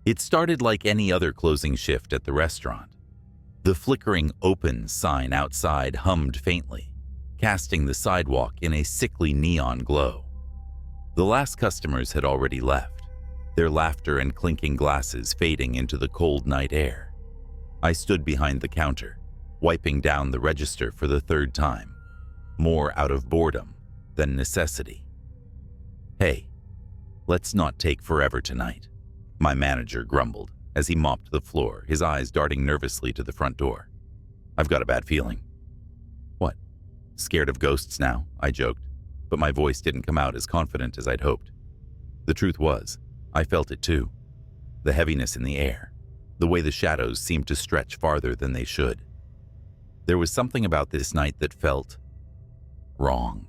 It started like any other closing shift at the restaurant. The flickering "open" sign outside hummed faintly, casting the sidewalk in a sickly neon glow. The last customers had already left, their laughter and clinking glasses fading into the cold night air. I stood behind the counter, wiping down the register for the third time, more out of boredom than necessity. "Hey, let's not take forever tonight," my manager grumbled as he mopped the floor, his eyes darting nervously to the front door. "I've got a bad feeling." "What, scared of ghosts now?" I joked, but my voice didn't come out as confident as I'd hoped. The truth was, I felt it too. The heaviness in the air, the way the shadows seemed to stretch farther than they should. There was something about this night that felt wrong.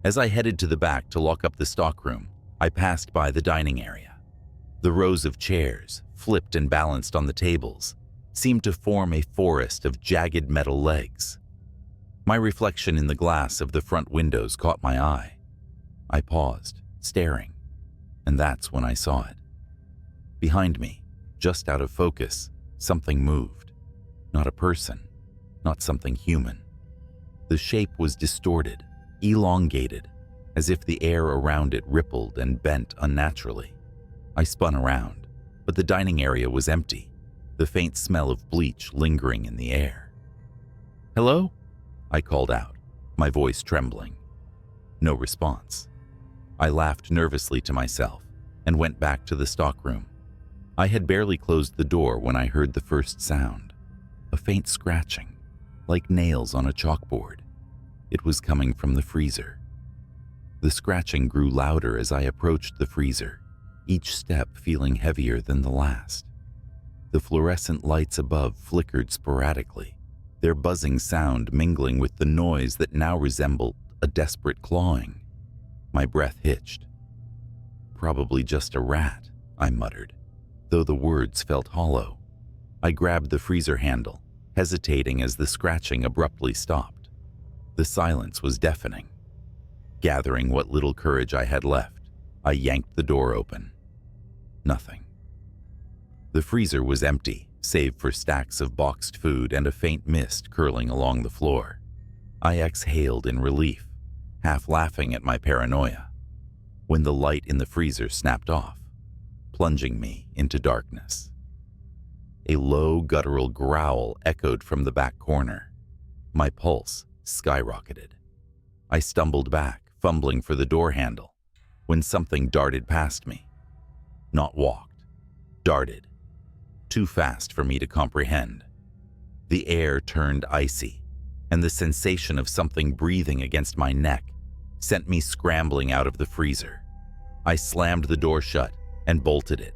As I headed to the back to lock up the stockroom, I passed by the dining area. The rows of chairs, flipped and balanced on the tables, seemed to form a forest of jagged metal legs. My reflection in the glass of the front windows caught my eye. I paused, staring, and that's when I saw it. Behind me, just out of focus, something moved. Not a person, not something human. The shape was distorted, elongated, as if the air around it rippled and bent unnaturally. I spun around, but the dining area was empty, the faint smell of bleach lingering in the air. "Hello?" I called out, my voice trembling. No response. I laughed nervously to myself and went back to the stockroom. I had barely closed the door when I heard the first sound, a faint scratching, like nails on a chalkboard. It was coming from the freezer. The scratching grew louder as I approached the freezer, each step feeling heavier than the last. The fluorescent lights above flickered sporadically, their buzzing sound mingling with the noise that now resembled a desperate clawing. My breath hitched. "Probably just a rat," I muttered, though the words felt hollow. I grabbed the freezer handle, hesitating as the scratching abruptly stopped. The silence was deafening. Gathering what little courage I had left, I yanked the door open. Nothing. The freezer was empty, save for stacks of boxed food and a faint mist curling along the floor. I exhaled in relief, half laughing at my paranoia, when the light in the freezer snapped off, plunging me into darkness. A low, guttural growl echoed from the back corner. My pulse skyrocketed. I stumbled back, fumbling for the door handle, when something darted past me. Not walked, darted. Too fast for me to comprehend. The air turned icy, and the sensation of something breathing against my neck sent me scrambling out of the freezer. I slammed the door shut and bolted it,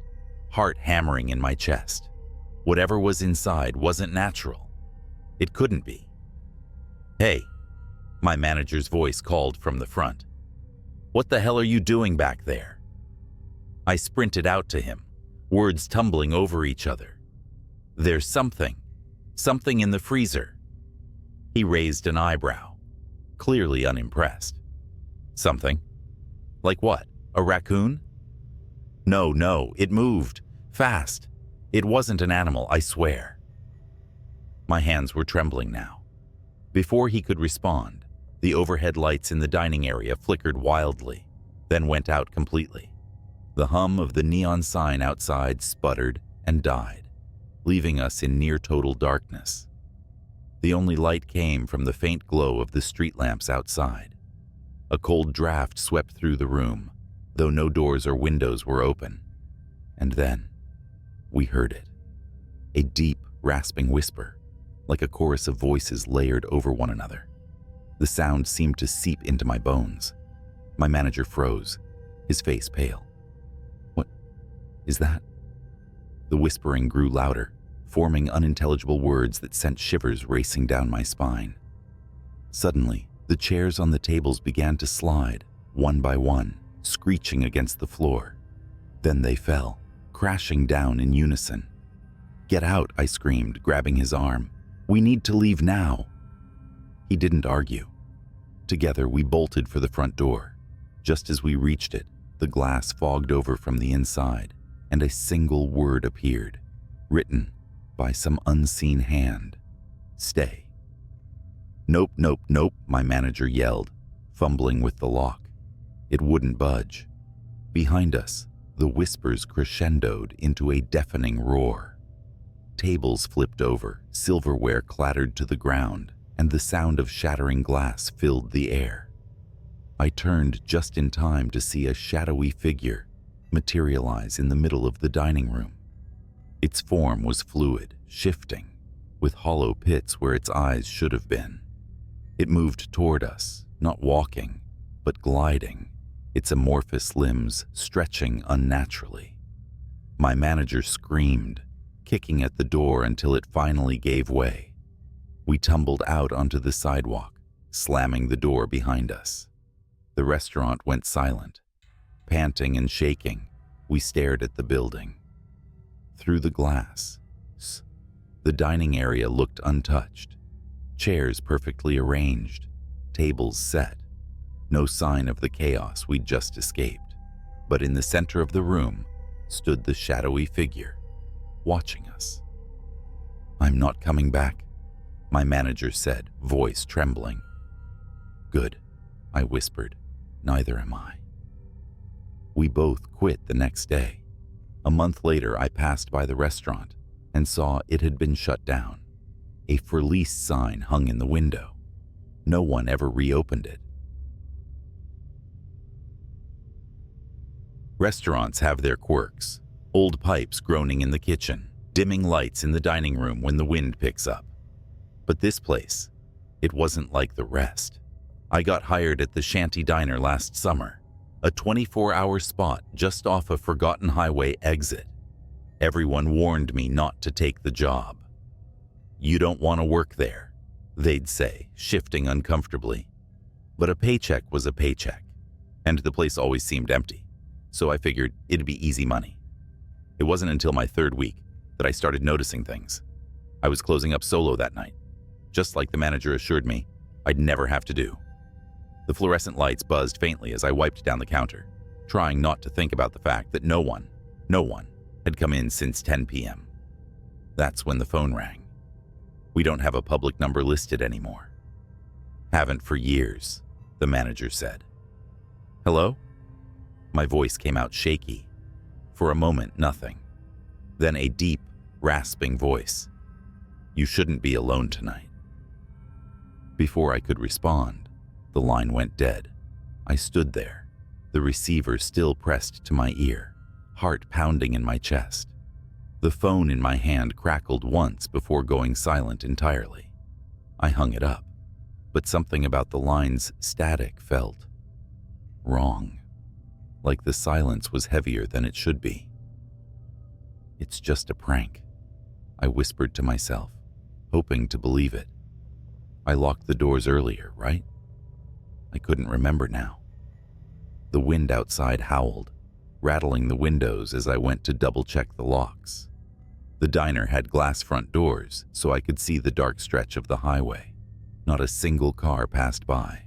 heart hammering in my chest. Whatever was inside wasn't natural. It couldn't be. "Hey," my manager's voice called from the front. "What the hell are you doing back there?" I sprinted out to him, words tumbling over each other. "There's something in the freezer." He raised an eyebrow, clearly unimpressed. "Something? Like what? A raccoon?" No, it moved. Fast. It wasn't an animal, I swear." My hands were trembling now. Before he could respond, the overhead lights in the dining area flickered wildly, then went out completely. The hum of the neon sign outside sputtered and died, leaving us in near total darkness. The only light came from the faint glow of the street lamps outside. A cold draft swept through the room, though no doors or windows were open. And then we heard it. A deep, rasping whisper, like a chorus of voices layered over one another. The sound seemed to seep into my bones. My manager froze, his face pale. "What is that?" The whispering grew louder, forming unintelligible words that sent shivers racing down my spine. Suddenly, the chairs on the tables began to slide, one by one, screeching against the floor. Then they fell, crashing down in unison. "Get out," I screamed, grabbing his arm. "We need to leave now." He didn't argue. Together, we bolted for the front door. Just as we reached it, the glass fogged over from the inside, and a single word appeared, written by some unseen hand. Stay. Nope, nope, nope, my manager yelled, fumbling with the lock. It wouldn't budge. Behind us, the whispers crescendoed into a deafening roar. Tables flipped over, silverware clattered to the ground, and the sound of shattering glass filled the air. I turned just in time to see a shadowy figure materialize in the middle of the dining room. Its form was fluid, shifting, with hollow pits where its eyes should have been. It moved toward us, not walking, but gliding, its amorphous limbs stretching unnaturally. My manager screamed, kicking at the door until it finally gave way. We tumbled out onto the sidewalk, slamming the door behind us. The restaurant went silent. Panting and shaking, we stared at the building. Through the glass, the dining area looked untouched. Chairs perfectly arranged, tables set. No sign of the chaos we'd just escaped. But in the center of the room stood the shadowy figure, watching us. I'm not coming back, my manager said, voice trembling. Good, I whispered. Neither am I. We both quit the next day. A month later, I passed by the restaurant and saw it had been shut down. A for lease sign hung in the window. No one ever reopened it. Restaurants have their quirks. Old pipes groaning in the kitchen, dimming lights in the dining room when the wind picks up. But this place, it wasn't like the rest. I got hired at the Shanty Diner last summer, a 24-hour spot just off a forgotten highway exit. Everyone warned me not to take the job. You don't want to work there, they'd say, shifting uncomfortably. But a paycheck was a paycheck, and the place always seemed empty, so I figured it'd be easy money. It wasn't until my third week that I started noticing things. I was closing up solo that night, just like the manager assured me I'd never have to do. The fluorescent lights buzzed faintly as I wiped down the counter, trying not to think about the fact that no one had come in since 10 p.m. That's when the phone rang. We don't have a public number listed anymore. Haven't for years, the manager said. Hello? My voice came out shaky. For a moment, nothing. Then a deep, rasping voice. You shouldn't be alone tonight. Before I could respond, the line went dead. I stood there, the receiver still pressed to my ear, heart pounding in my chest. The phone in my hand crackled once before going silent entirely. I hung it up, but something about the line's static felt wrong, like the silence was heavier than it should be. It's just a prank, I whispered to myself, hoping to believe it. I locked the doors earlier, right? I couldn't remember now. The wind outside howled, rattling the windows as I went to double-check the locks. The diner had glass front doors, so I could see the dark stretch of the highway. Not a single car passed by.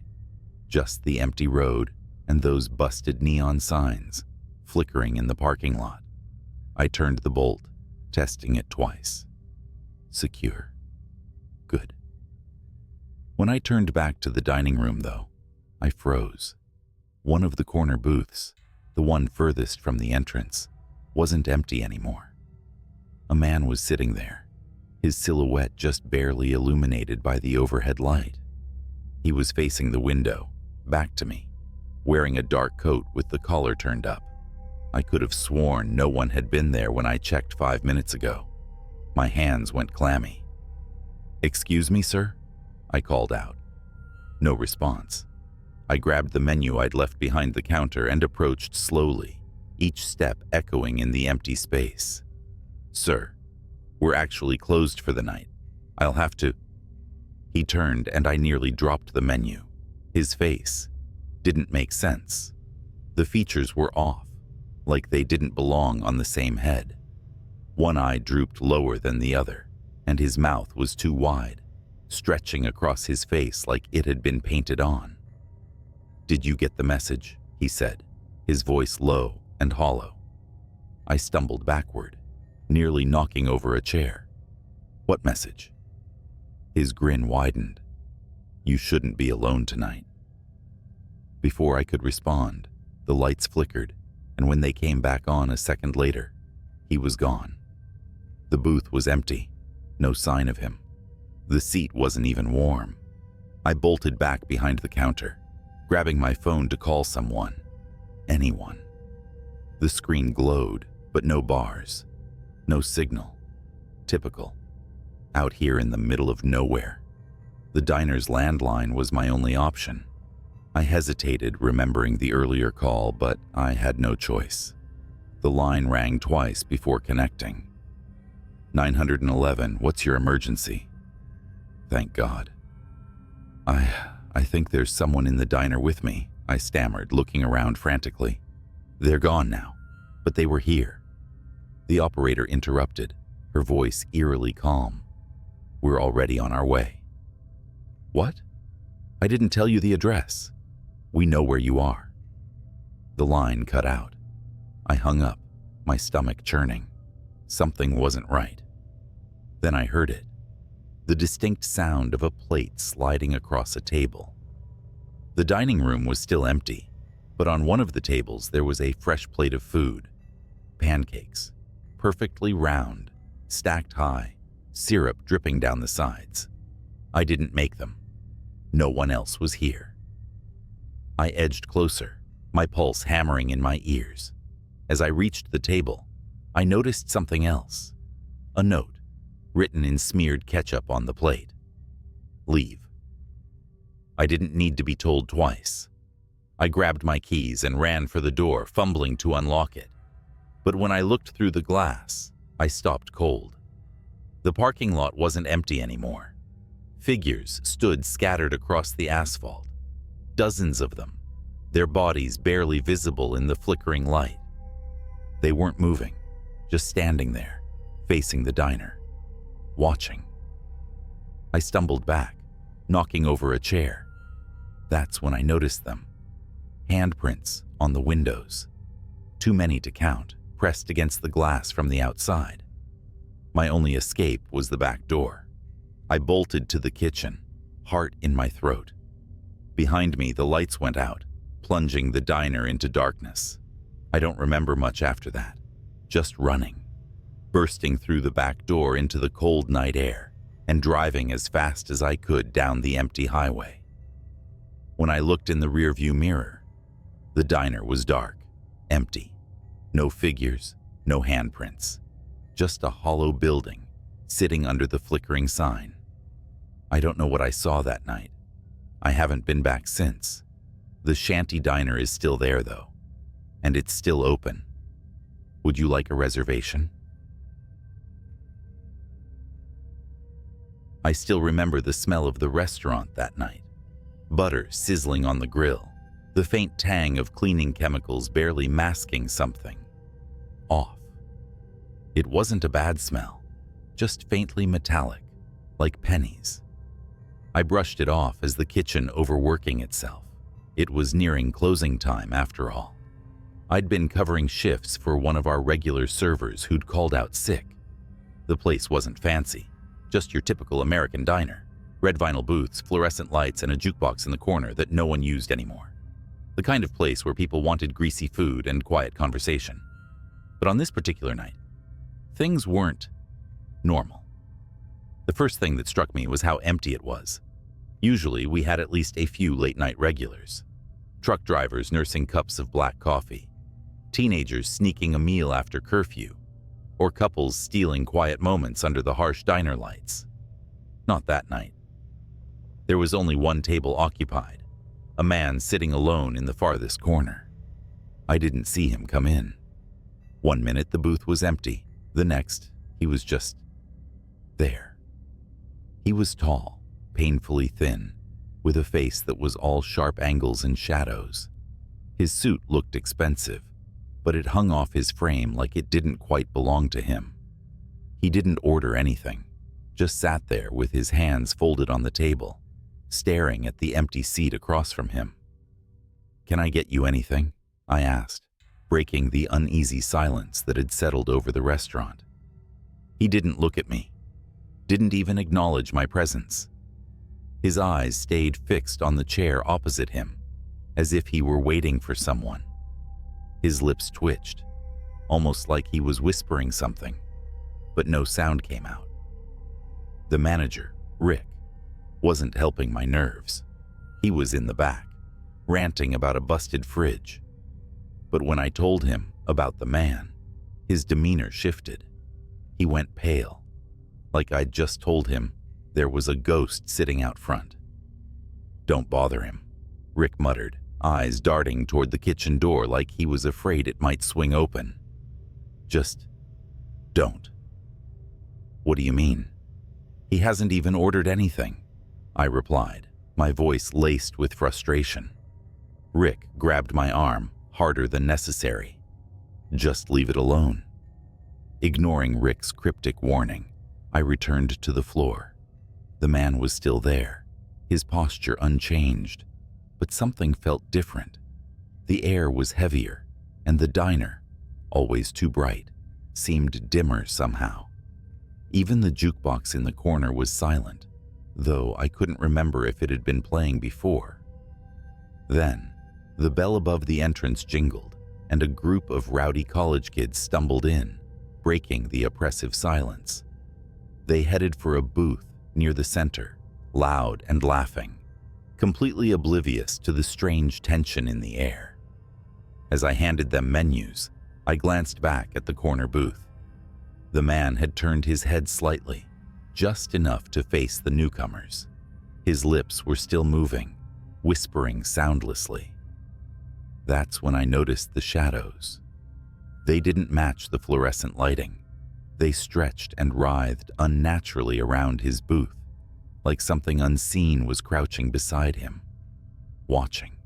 Just the empty road and those busted neon signs flickering in the parking lot. I turned the bolt, testing it twice. Secure. Good. When I turned back to the dining room, though, I froze. One of the corner booths, the one furthest from the entrance, wasn't empty anymore. A man was sitting there, his silhouette just barely illuminated by the overhead light. He was facing the window, back to me, wearing a dark coat with the collar turned up. I could have sworn no one had been there when I checked 5 minutes ago. My hands went clammy. "Excuse me, sir?" I called out. No response. I grabbed the menu I'd left behind the counter and approached slowly, each step echoing in the empty space. "Sir, we're actually closed for the night. I'll have to..." He turned and I nearly dropped the menu. His face didn't make sense. The features were off, like they didn't belong on the same head. One eye drooped lower than the other, and his mouth was too wide, stretching across his face like it had been painted on. "Did you get the message?" he said, his voice low and hollow. I stumbled backward, nearly knocking over a chair. What message? His grin widened. You shouldn't be alone tonight. Before I could respond, the lights flickered, and when they came back on a second later, he was gone. The booth was empty, no sign of him. The seat wasn't even warm. I bolted back behind the counter, grabbing my phone to call someone. Anyone. The screen glowed, but no bars. No signal. Typical. Out here in the middle of nowhere. The diner's landline was my only option. I hesitated, remembering the earlier call, but I had no choice. The line rang twice before connecting. 911, what's your emergency? Thank God. I think there's someone in the diner with me, I stammered, looking around frantically. They're gone now, but they were here. The operator interrupted, her voice eerily calm. We're already on our way. What? I didn't tell you the address. We know where you are. The line cut out. I hung up, my stomach churning. Something wasn't right. Then I heard it. The distinct sound of a plate sliding across a table. The dining room was still empty, but on one of the tables there was a fresh plate of food. Pancakes, perfectly round, stacked high, syrup dripping down the sides. I didn't make them. No one else was here. I edged closer, my pulse hammering in my ears. As I reached the table, I noticed something else. A note, written in smeared ketchup on the plate. Leave. I didn't need to be told twice. I grabbed my keys and ran for the door, fumbling to unlock it. But when I looked through the glass, I stopped cold. The parking lot wasn't empty anymore. Figures stood scattered across the asphalt. Dozens of them, their bodies barely visible in the flickering light. They weren't moving, just standing there, facing the diner, watching. I stumbled back, knocking over a chair. That's when I noticed them. Handprints on the windows. Too many to count, pressed against the glass from the outside. My only escape was the back door. I bolted to the kitchen, heart in my throat. Behind me, the lights went out, plunging the diner into darkness. I don't remember much after that, just running, bursting through the back door into the cold night air and driving as fast as I could down the empty highway. When I looked in the rearview mirror, the diner was dark, empty. No figures, no handprints, just a hollow building sitting under the flickering sign. I don't know what I saw that night. I haven't been back since. The shanty diner is still there, though, and it's still open. Would you like a reservation? I still remember the smell of the restaurant that night. Butter sizzling on the grill, the faint tang of cleaning chemicals barely masking something. Off. It wasn't a bad smell, just faintly metallic, like pennies. I brushed it off as the kitchen overworking itself. It was nearing closing time after all. I'd been covering shifts for one of our regular servers who'd called out sick. The place wasn't fancy, just your typical American diner. Red vinyl booths, fluorescent lights, and a jukebox in the corner that no one used anymore. The kind of place where people wanted greasy food and quiet conversation. But on this particular night, things weren't normal. The first thing that struck me was how empty it was. Usually, we had at least a few late-night regulars. Truck drivers nursing cups of black coffee, teenagers sneaking a meal after curfew, or couples stealing quiet moments under the harsh diner lights. Not that night. There was only one table occupied, a man sitting alone in the farthest corner. I didn't see him come in. 1 minute the booth was empty, the next he was just there. He was tall, painfully thin, with a face that was all sharp angles and shadows. His suit looked expensive, but it hung off his frame like it didn't quite belong to him. He didn't order anything, just sat there with his hands folded on the table, staring at the empty seat across from him. "Can I get you anything?" I asked, breaking the uneasy silence that had settled over the restaurant. He didn't look at me, didn't even acknowledge my presence. His eyes stayed fixed on the chair opposite him, as if he were waiting for someone. His lips twitched, almost like he was whispering something, but no sound came out. The manager, Rick, wasn't helping my nerves. He was in the back, ranting about a busted fridge. But when I told him about the man, his demeanor shifted. He went pale, like I'd just told him there was a ghost sitting out front. "Don't bother him," Rick muttered, eyes darting toward the kitchen door like he was afraid it might swing open. "Just don't." "What do you mean?" "He hasn't even ordered anything," I replied, my voice laced with frustration. Rick grabbed my arm harder than necessary. "Just leave it alone." Ignoring Rick's cryptic warning, I returned to the floor. The man was still there, his posture unchanged, but something felt different. The air was heavier, and the diner, always too bright, seemed dimmer somehow. Even the jukebox in the corner was silent, though I couldn't remember if it had been playing before. Then, the bell above the entrance jingled, and a group of rowdy college kids stumbled in, breaking the oppressive silence. They headed for a booth near the center, loud and laughing, completely oblivious to the strange tension in the air. As I handed them menus, I glanced back at the corner booth. The man had turned his head slightly, just enough to face the newcomers. His lips were still moving, whispering soundlessly. That's when I noticed the shadows. They didn't match the fluorescent lighting. They stretched and writhed unnaturally around his booth, like something unseen was crouching beside him, watching.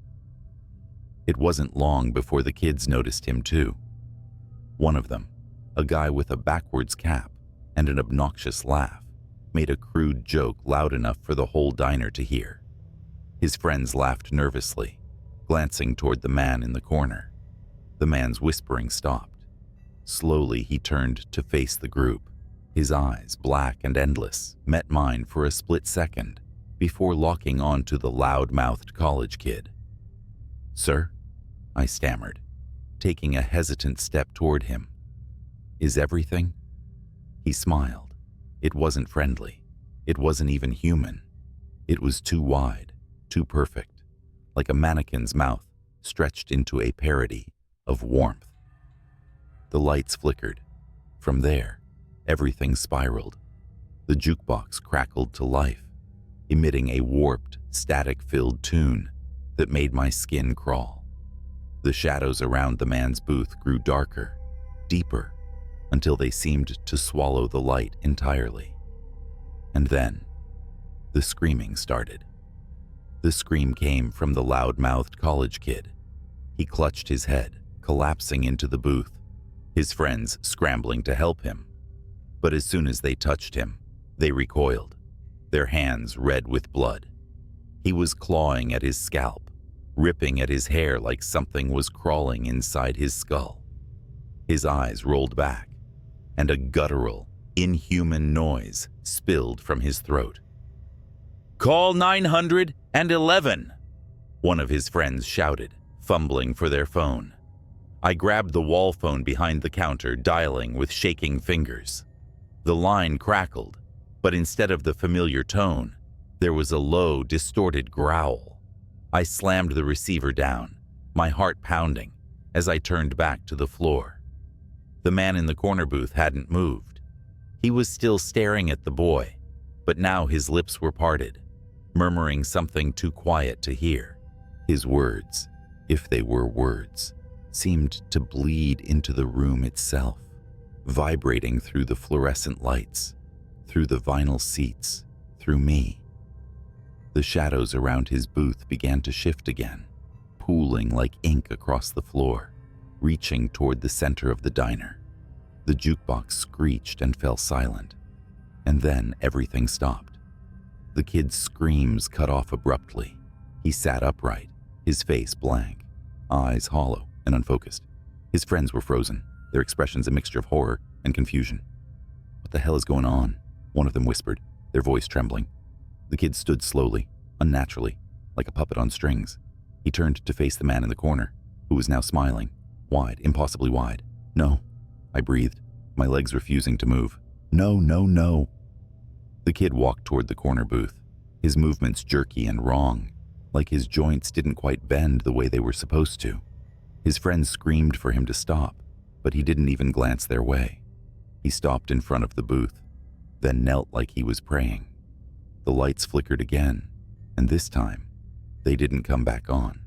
It wasn't long before the kids noticed him too. One of them, a guy with a backwards cap and an obnoxious laugh, made a crude joke loud enough for the whole diner to hear. His friends laughed nervously, glancing toward the man in the corner. The man's whispering stopped. Slowly, he turned to face the group. His eyes, black and endless, met mine for a split second before locking onto the loud-mouthed college kid. "Sir?" I stammered, taking a hesitant step toward him. "Is everything?" He smiled. It wasn't friendly. It wasn't even human. It was too wide, too perfect, like a mannequin's mouth stretched into a parody of warmth. The lights flickered. From there, everything spiraled. The jukebox crackled to life, emitting a warped, static-filled tune that made my skin crawl. The shadows around the man's booth grew darker, deeper, until they seemed to swallow the light entirely. And then, the screaming started. The scream came from the loud-mouthed college kid. He clutched his head, collapsing into the booth, his friends scrambling to help him. But as soon as they touched him, they recoiled, their hands red with blood. He was clawing at his scalp, ripping at his hair like something was crawling inside his skull. His eyes rolled back, and a guttural, inhuman noise spilled from his throat. "Call 911!" one of his friends shouted, fumbling for their phone. I grabbed the wall phone behind the counter, dialing with shaking fingers. The line crackled, but instead of the familiar tone, there was a low, distorted growl. I slammed the receiver down, my heart pounding, as I turned back to the floor. The man in the corner booth hadn't moved. He was still staring at the boy, but now his lips were parted, murmuring something too quiet to hear. His words, if they were words, seemed to bleed into the room itself, vibrating through the fluorescent lights, through the vinyl seats, through me. The shadows around his booth began to shift again, pooling like ink across the floor, reaching toward the center of the diner. The jukebox screeched and fell silent, and then everything stopped. The kid's screams cut off abruptly. He sat upright, his face blank, eyes hollow and unfocused. His friends were frozen, their expressions a mixture of horror and confusion. "What the hell is going on?" one of them whispered, their voice trembling. The kid stood slowly, unnaturally, like a puppet on strings. He turned to face the man in the corner, who was now smiling, wide, impossibly wide. "No," I breathed, my legs refusing to move. "No, no, no." The kid walked toward the corner booth, his movements jerky and wrong, like his joints didn't quite bend the way they were supposed to. His friends screamed for him to stop, but he didn't even glance their way. He stopped in front of the booth, then knelt like he was praying. The lights flickered again, and this time, they didn't come back on.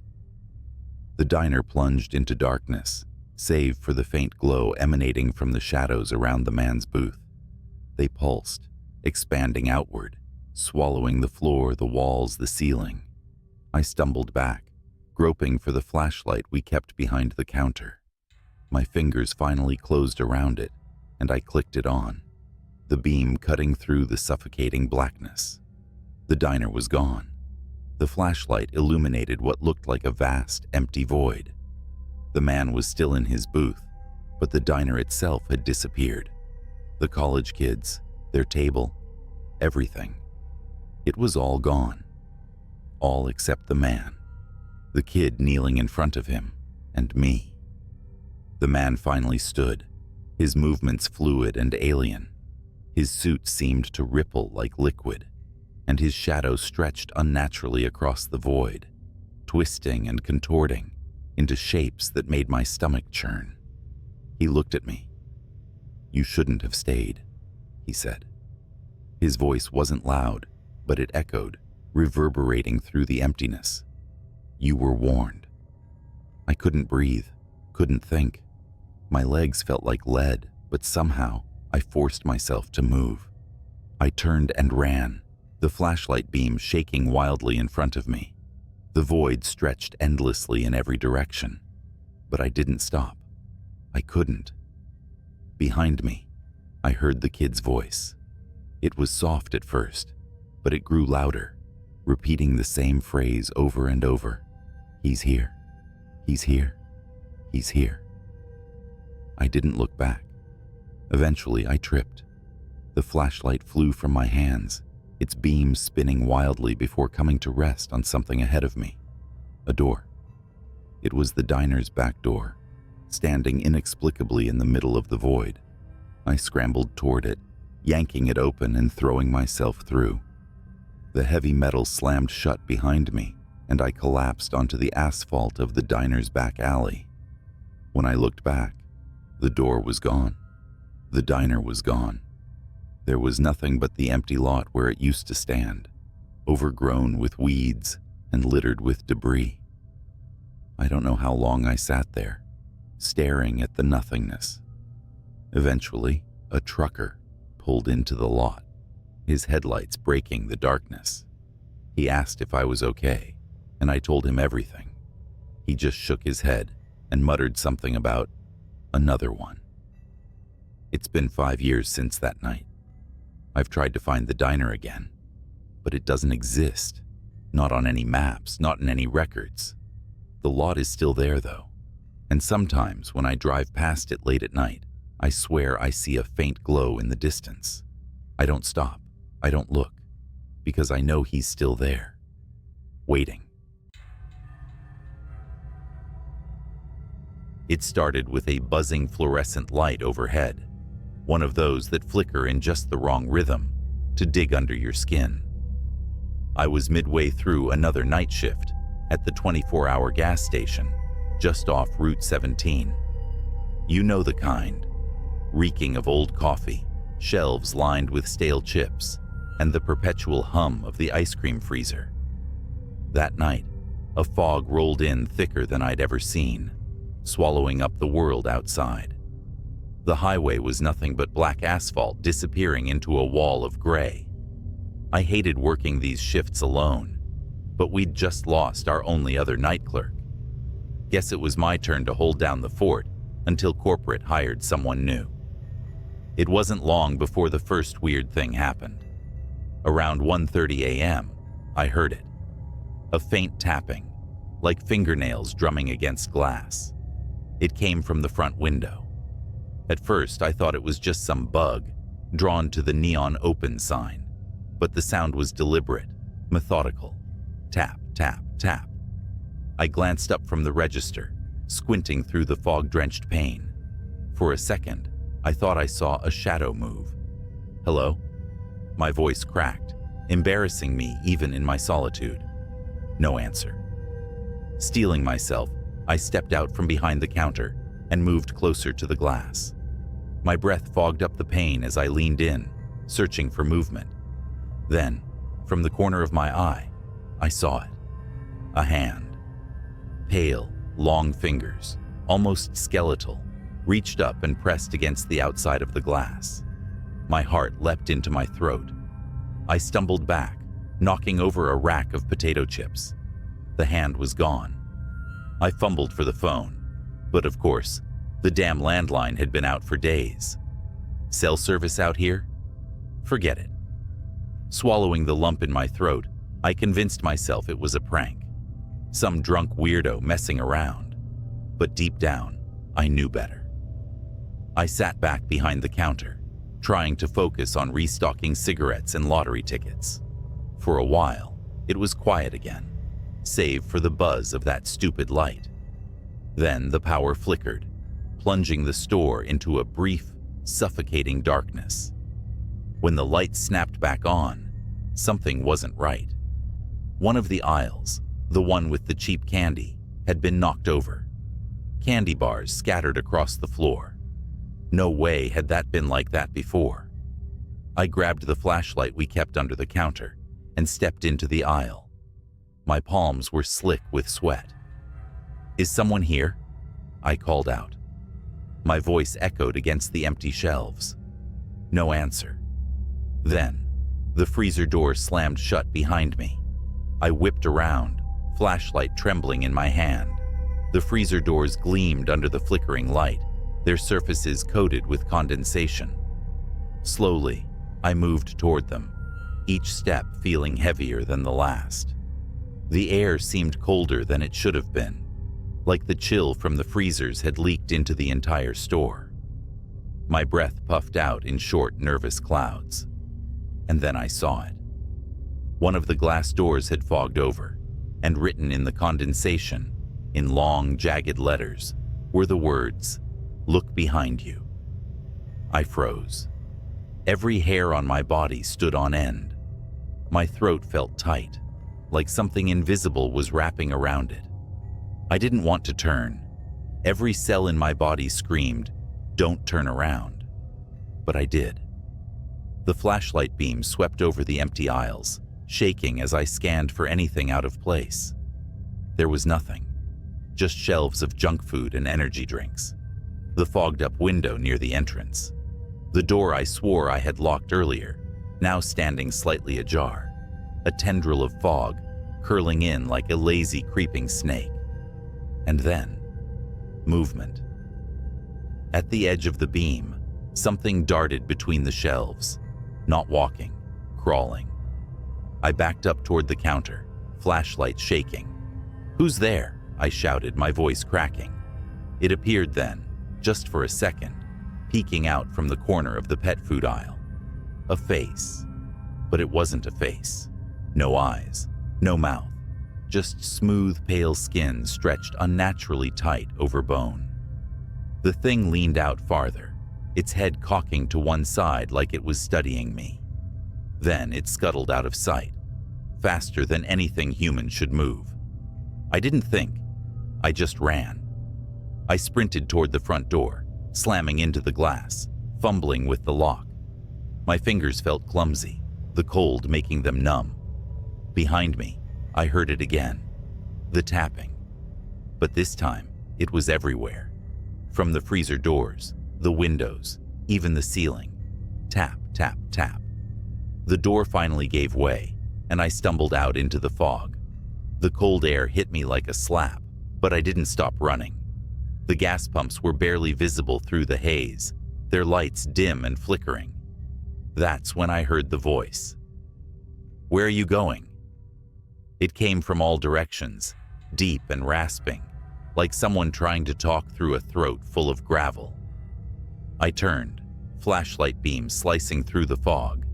The diner plunged into darkness, save for the faint glow emanating from the shadows around the man's booth. They pulsed, expanding outward, swallowing the floor, the walls, the ceiling. I stumbled back, groping for the flashlight we kept behind the counter. My fingers finally closed around it, and I clicked it on, the beam cutting through the suffocating blackness. The diner was gone. The flashlight illuminated what looked like a vast, empty void. The man was still in his booth, but the diner itself had disappeared. The college kids, their table, everything. It was all gone. All except the man, the kid kneeling in front of him, and me. The man finally stood, his movements fluid and alien. His suit seemed to ripple like liquid, and his shadow stretched unnaturally across the void, twisting and contorting into shapes that made my stomach churn. He looked at me. "You shouldn't have stayed," he said. His voice wasn't loud, but it echoed, reverberating through the emptiness. "You were warned." I couldn't breathe, couldn't think. My legs felt like lead, but somehow I forced myself to move. I turned and ran, the flashlight beam shaking wildly in front of me. The void stretched endlessly in every direction, but I didn't stop. I couldn't. Behind me, I heard the kid's voice. It was soft at first, but it grew louder, repeating the same phrase over and over. "He's here. He's here. He's here." I didn't look back. Eventually, I tripped. The flashlight flew from my hands, its beam spinning wildly before coming to rest on something ahead of me. A door. It was the diner's back door, standing inexplicably in the middle of the void. I scrambled toward it, yanking it open and throwing myself through. The heavy metal slammed shut behind me, and I collapsed onto the asphalt of the diner's back alley. When I looked back, the door was gone. The diner was gone. There was nothing but the empty lot where it used to stand, overgrown with weeds and littered with debris. I don't know how long I sat there, staring at the nothingness. Eventually, a trucker pulled into the lot, his headlights breaking the darkness. He asked if I was okay, and I told him everything. He just shook his head and muttered something about another one. It's been 5 years since that night. I've tried to find the diner again, but it doesn't exist. Not on any maps, not in any records. The lot is still there, though, and sometimes when I drive past it late at night, I swear I see a faint glow in the distance. I don't stop, I don't look, because I know he's still there, waiting. It started with a buzzing fluorescent light overhead, one of those that flicker in just the wrong rhythm to dig under your skin. I was midway through another night shift at the 24-hour gas station, just off Route 17. You know the kind, reeking of old coffee, shelves lined with stale chips, and the perpetual hum of the ice cream freezer. That night, a fog rolled in thicker than I'd ever seen, swallowing up the world outside. The highway was nothing but black asphalt disappearing into a wall of gray. I hated working these shifts alone, but we'd just lost our only other night clerk. Guess it was my turn to hold down the fort until corporate hired someone new. It wasn't long before the first weird thing happened. Around 1:30 a.m., I heard it. A faint tapping, like fingernails drumming against glass. It came from the front window. At first, I thought it was just some bug drawn to the neon open sign, but the sound was deliberate, methodical. Tap, tap, tap. I glanced up from the register, squinting through the fog-drenched pane. For a second, I thought I saw a shadow move. Hello? My voice cracked, embarrassing me even in my solitude. No answer. Steeling myself, I stepped out from behind the counter and moved closer to the glass. My breath fogged up the pane as I leaned in, searching for movement. Then, from the corner of my eye, I saw it. A hand. Pale, long fingers, almost skeletal, reached up and pressed against the outside of the glass. My heart leapt into my throat. I stumbled back, knocking over a rack of potato chips. The hand was gone. I fumbled for the phone, but of course, the damn landline had been out for days. Cell service out here? Forget it. Swallowing the lump in my throat, I convinced myself it was a prank. Some drunk weirdo messing around. But deep down, I knew better. I sat back behind the counter, trying to focus on restocking cigarettes and lottery tickets. For a while, it was quiet again, save for the buzz of that stupid light. Then the power flickered, plunging the store into a brief, suffocating darkness. When the light snapped back on, something wasn't right. One of the aisles, the one with the cheap candy, had been knocked over. Candy bars scattered across the floor. No way had that been like that before. I grabbed the flashlight we kept under the counter and stepped into the aisle. My palms were slick with sweat. "Is someone here?" I called out. My voice echoed against the empty shelves. No answer. Then, the freezer door slammed shut behind me. I whipped around, flashlight trembling in my hand. The freezer doors gleamed under the flickering light, their surfaces coated with condensation. Slowly, I moved toward them, each step feeling heavier than the last. The air seemed colder than it should have been, like the chill from the freezers had leaked into the entire store. My breath puffed out in short, nervous clouds. And then I saw it. One of the glass doors had fogged over, and written in the condensation, in long, jagged letters, were the words, "Look behind you." I froze. Every hair on my body stood on end. My throat felt tight, like something invisible was wrapping around it. I didn't want to turn. Every cell in my body screamed, "Don't turn around." But I did. The flashlight beam swept over the empty aisles, shaking as I scanned for anything out of place. There was nothing, just shelves of junk food and energy drinks. The fogged-up window near the entrance. The door I swore I had locked earlier, now standing slightly ajar. A tendril of fog, curling in like a lazy, creeping snake. And then, movement. At the edge of the beam, something darted between the shelves. Not walking, crawling. I backed up toward the counter, flashlight shaking. "Who's there?" I shouted, my voice cracking. It appeared then, just for a second, peeking out from the corner of the pet food aisle. A face. But it wasn't a face. No eyes, no mouth, just smooth, pale skin stretched unnaturally tight over bone. The thing leaned out farther, its head cocking to one side like it was studying me. Then it scuttled out of sight, faster than anything human should move. I didn't think, I just ran. I sprinted toward the front door, slamming into the glass, fumbling with the lock. My fingers felt clumsy, the cold making them numb. Behind me, I heard it again, the tapping. But this time, it was everywhere. From the freezer doors, the windows, even the ceiling. Tap, tap, tap. The door finally gave way, and I stumbled out into the fog. The cold air hit me like a slap, but I didn't stop running. The gas pumps were barely visible through the haze, their lights dim and flickering. That's when I heard the voice. "Where are you going?" It came from all directions, deep and rasping, like someone trying to talk through a throat full of gravel. I turned, flashlight beams slicing through the fog,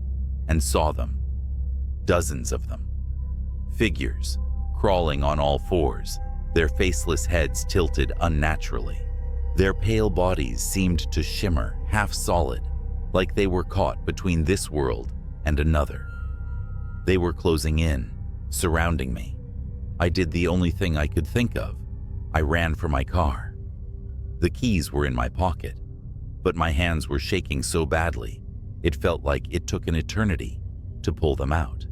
and saw them. Dozens of them. Figures, crawling on all fours, their faceless heads tilted unnaturally. Their pale bodies seemed to shimmer half-solid, like they were caught between this world and another. They were closing in, surrounding me. I did the only thing I could think of. I ran for my car. The keys were in my pocket, but my hands were shaking so badly, it felt like it took an eternity to pull them out.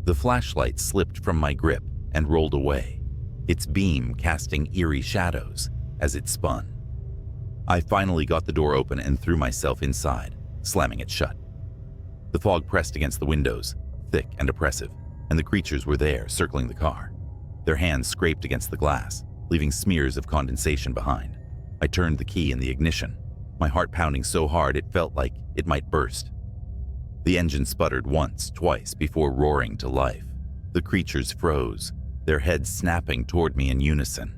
The flashlight slipped from my grip and rolled away, its beam casting eerie shadows as it spun. I finally got the door open and threw myself inside, slamming it shut. The fog pressed against the windows, thick and oppressive, and the creatures were there, circling the car. Their hands scraped against the glass, leaving smears of condensation behind. I turned the key in the ignition, my heart pounding so hard it felt like it might burst. The engine sputtered once, twice, before roaring to life. The creatures froze, their heads snapping toward me in unison.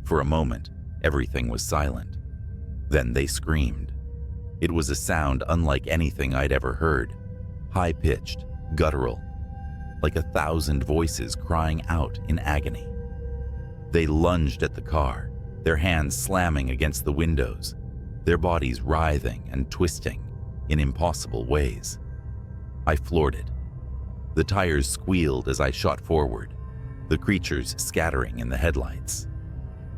For a moment, everything was silent. Then they screamed. It was a sound unlike anything I'd ever heard, high-pitched, guttural, like 1,000 voices crying out in agony. They lunged at the car, their hands slamming against the windows, their bodies writhing and twisting in impossible ways. I floored it. The tires squealed as I shot forward, the creatures scattering in the headlights.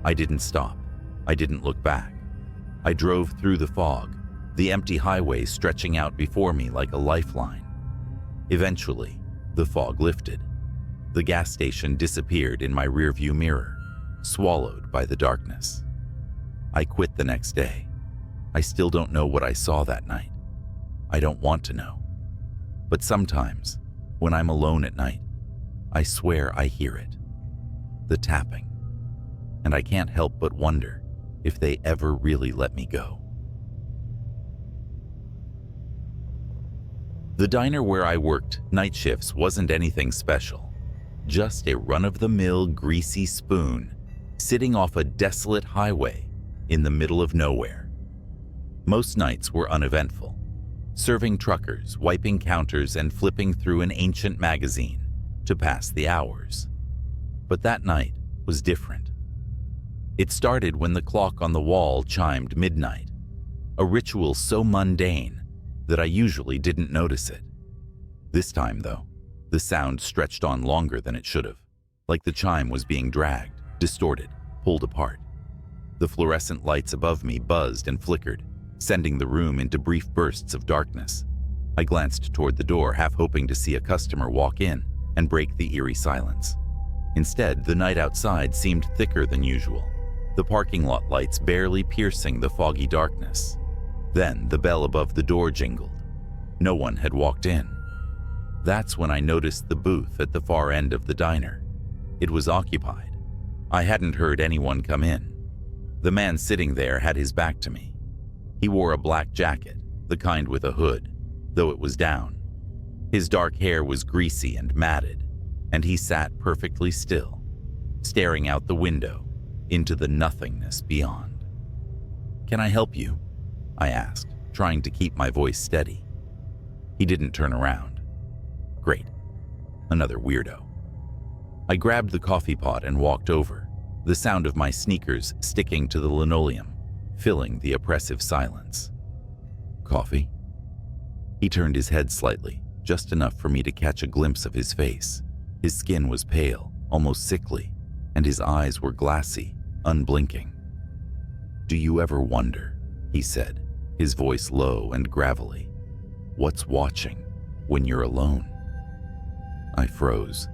I didn't stop. I didn't look back. I drove through the fog, the empty highway stretching out before me like a lifeline. Eventually, the fog lifted. The gas station disappeared in my rearview mirror, swallowed by the darkness. I quit the next day. I still don't know what I saw that night. I don't want to know. But sometimes, when I'm alone at night, I swear I hear it. The tapping. And I can't help but wonder if they ever really let me go. The diner where I worked night shifts wasn't anything special. Just a run-of-the-mill greasy spoon sitting off a desolate highway in the middle of nowhere. Most nights were uneventful, serving truckers, wiping counters, and flipping through an ancient magazine to pass the hours. But that night was different. It started when the clock on the wall chimed midnight, a ritual so mundane that I usually didn't notice it. This time, though, the sound stretched on longer than it should have, like the chime was being dragged, distorted, pulled apart. The fluorescent lights above me buzzed and flickered, sending the room into brief bursts of darkness. I glanced toward the door, half hoping to see a customer walk in and break the eerie silence. Instead, the night outside seemed thicker than usual, the parking lot lights barely piercing the foggy darkness. Then the bell above the door jingled. No one had walked in. That's when I noticed the booth at the far end of the diner. It was occupied. I hadn't heard anyone come in. The man sitting there had his back to me. He wore a black jacket, the kind with a hood, though it was down. His dark hair was greasy and matted, and he sat perfectly still, staring out the window into the nothingness beyond. "Can I help you?" I asked, trying to keep my voice steady. He didn't turn around. Great. Another weirdo. I grabbed the coffee pot and walked over, the sound of my sneakers sticking to the linoleum, filling the oppressive silence. "Coffee?" He turned his head slightly, just enough for me to catch a glimpse of his face. His skin was pale, almost sickly, and his eyes were glassy, unblinking. "Do you ever wonder," he said, his voice low and gravelly, "what's watching when you're alone?" I froze,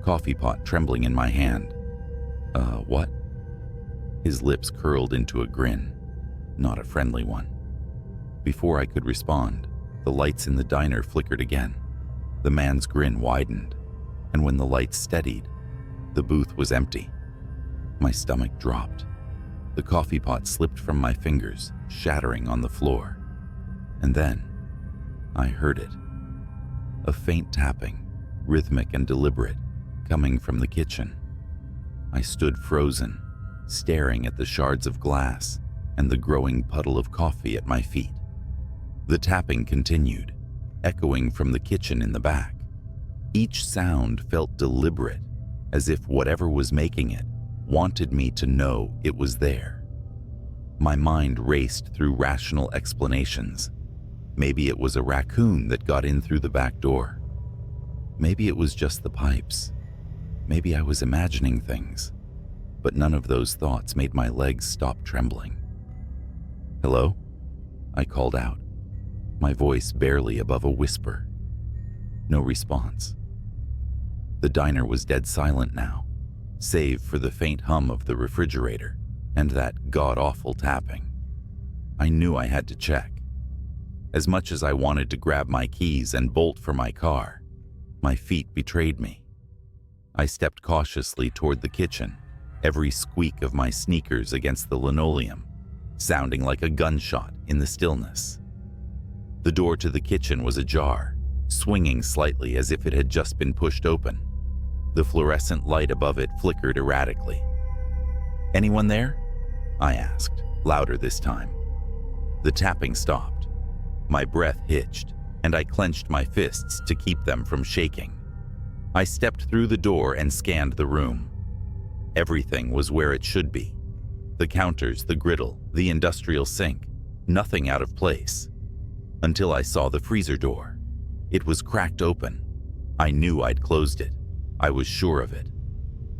coffee pot trembling in my hand. What?" His lips curled into a grin, not a friendly one. Before I could respond, the lights in the diner flickered again. The man's grin widened, and when the lights steadied, the booth was empty. My stomach dropped. The coffee pot slipped from my fingers, shattering on the floor. And then, I heard it. A faint tapping, rhythmic and deliberate, coming from the kitchen. I stood frozen, staring at the shards of glass and the growing puddle of coffee at my feet. The tapping continued, echoing from the kitchen in the back. Each sound felt deliberate, as if whatever was making it wanted me to know it was there. My mind raced through rational explanations. Maybe it was a raccoon that got in through the back door. Maybe it was just the pipes. Maybe I was imagining things, but none of those thoughts made my legs stop trembling. "Hello?" I called out, my voice barely above a whisper. No response. The diner was dead silent now, save for the faint hum of the refrigerator and that god-awful tapping. I knew I had to check. As much as I wanted to grab my keys and bolt for my car, my feet betrayed me. I stepped cautiously toward the kitchen, every squeak of my sneakers against the linoleum, sounding like a gunshot in the stillness. The door to the kitchen was ajar, swinging slightly as if it had just been pushed open. The fluorescent light above it flickered erratically. "Anyone there?" I asked, louder this time. The tapping stopped. My breath hitched, and I clenched my fists to keep them from shaking. I stepped through the door and scanned the room. Everything was where it should be. The counters, the griddle, the industrial sink, nothing out of place. Until I saw the freezer door. It was cracked open. I knew I'd closed it. I was sure of it.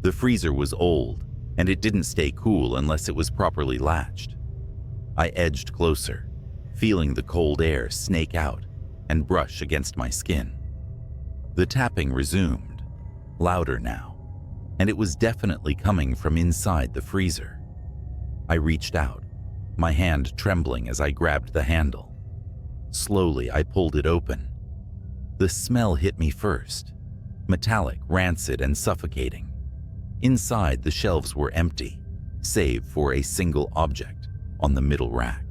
The freezer was old, and it didn't stay cool unless it was properly latched. I edged closer, feeling the cold air snake out and brush against my skin. The tapping resumed, louder now, and it was definitely coming from inside the freezer. I reached out, my hand trembling as I grabbed the handle. Slowly, I pulled it open. The smell hit me first, metallic, rancid, and suffocating. Inside, the shelves were empty, save for a single object on the middle rack.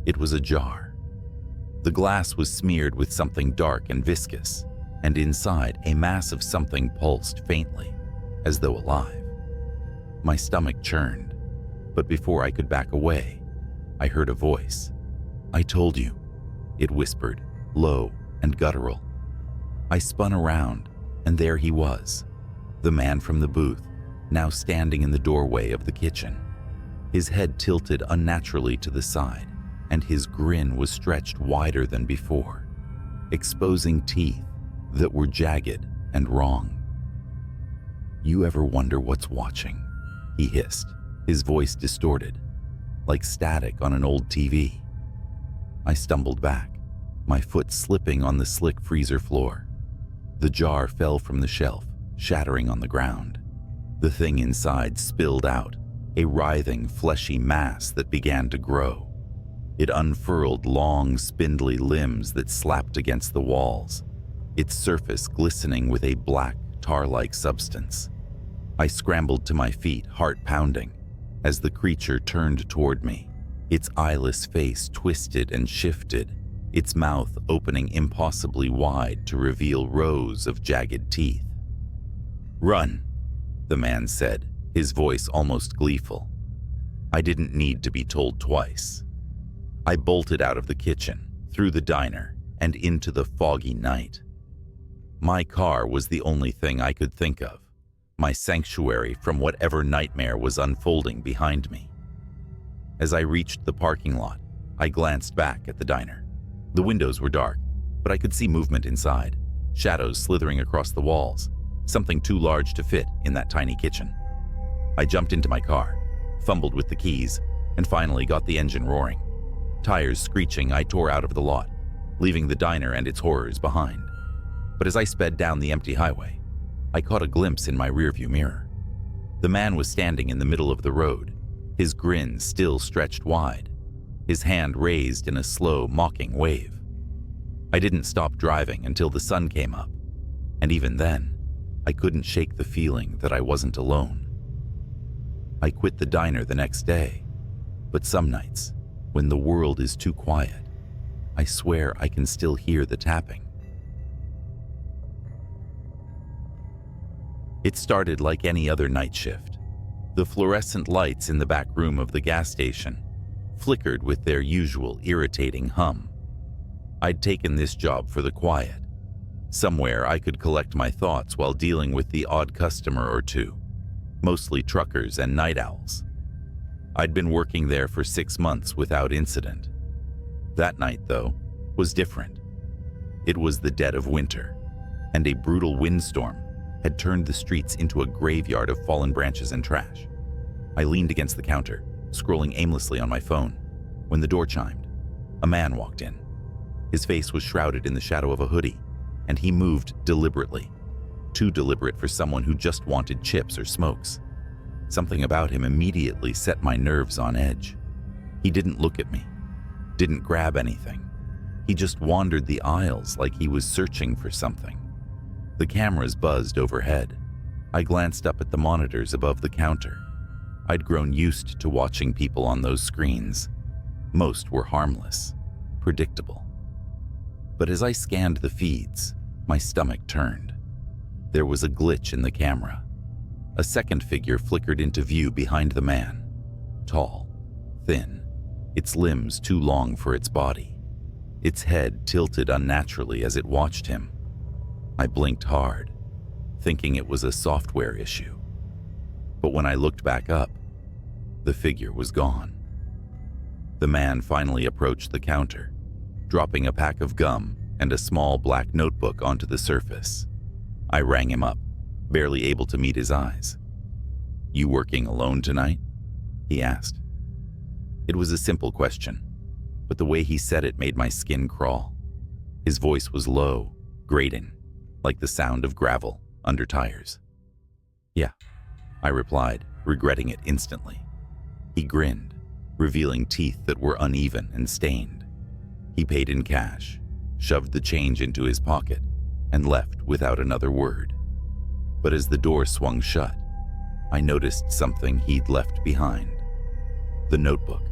It was a jar. The glass was smeared with something dark and viscous, and inside a mass of something pulsed faintly, as though alive. My stomach churned, but before I could back away, I heard a voice. "I told you," it whispered, low and guttural. I spun around, and there he was, the man from the booth, now standing in the doorway of the kitchen. His head tilted unnaturally to the side, and his grin was stretched wider than before, exposing teeth that were jagged and wrong. "You ever wonder what's watching?" he hissed, his voice distorted, like static on an old TV. I stumbled back, my foot slipping on the slick freezer floor. The jar fell from the shelf, shattering on the ground. The thing inside spilled out, a writhing, fleshy mass that began to grow. It unfurled long, spindly limbs that slapped against the walls, its surface glistening with a black, tar-like substance. I scrambled to my feet, heart pounding, as the creature turned toward me, its eyeless face twisted and shifted, its mouth opening impossibly wide to reveal rows of jagged teeth. "Run," the man said, his voice almost gleeful. I didn't need to be told twice. I bolted out of the kitchen, through the diner, and into the foggy night. My car was the only thing I could think of, my sanctuary from whatever nightmare was unfolding behind me. As I reached the parking lot, I glanced back at the diner. The windows were dark, but I could see movement inside, shadows slithering across the walls, something too large to fit in that tiny kitchen. I jumped into my car, fumbled with the keys, and finally got the engine roaring. Tires screeching, I tore out of the lot, leaving the diner and its horrors behind. But as I sped down the empty highway, I caught a glimpse in my rearview mirror. The man was standing in the middle of the road, his grin still stretched wide, his hand raised in a slow, mocking wave. I didn't stop driving until the sun came up, and even then, I couldn't shake the feeling that I wasn't alone. I quit the diner the next day, but some nights, when the world is too quiet, I swear I can still hear the tapping. It started like any other night shift. The fluorescent lights in the back room of the gas station flickered with their usual irritating hum. I'd taken this job for the quiet. Somewhere I could collect my thoughts while dealing with the odd customer or two, mostly truckers and night owls. I'd been working there for 6 months without incident. That night, though, was different. It was the dead of winter, and a brutal windstorm had turned the streets into a graveyard of fallen branches and trash. I leaned against the counter, scrolling aimlessly on my phone, when the door chimed. A man walked in. His face was shrouded in the shadow of a hoodie, and he moved deliberately. Too deliberate for someone who just wanted chips or smokes. Something about him immediately set my nerves on edge. He didn't look at me, didn't grab anything. He just wandered the aisles like he was searching for something. The cameras buzzed overhead. I glanced up at the monitors above the counter. I'd grown used to watching people on those screens. Most were harmless, predictable. But as I scanned the feeds, my stomach turned. There was a glitch in the camera. A second figure flickered into view behind the man. Tall, thin, its limbs too long for its body. Its head tilted unnaturally as it watched him. I blinked hard, thinking it was a software issue. But when I looked back up, the figure was gone. The man finally approached the counter, dropping a pack of gum and a small black notebook onto the surface. I rang him up, barely able to meet his eyes. "You working alone tonight?" he asked. It was a simple question, but the way he said it made my skin crawl. His voice was low, grating, like the sound of gravel under tires. "Yeah," I replied, regretting it instantly. He grinned, revealing teeth that were uneven and stained. He paid in cash, shoved the change into his pocket, and left without another word. But as the door swung shut, I noticed something he'd left behind. The notebook.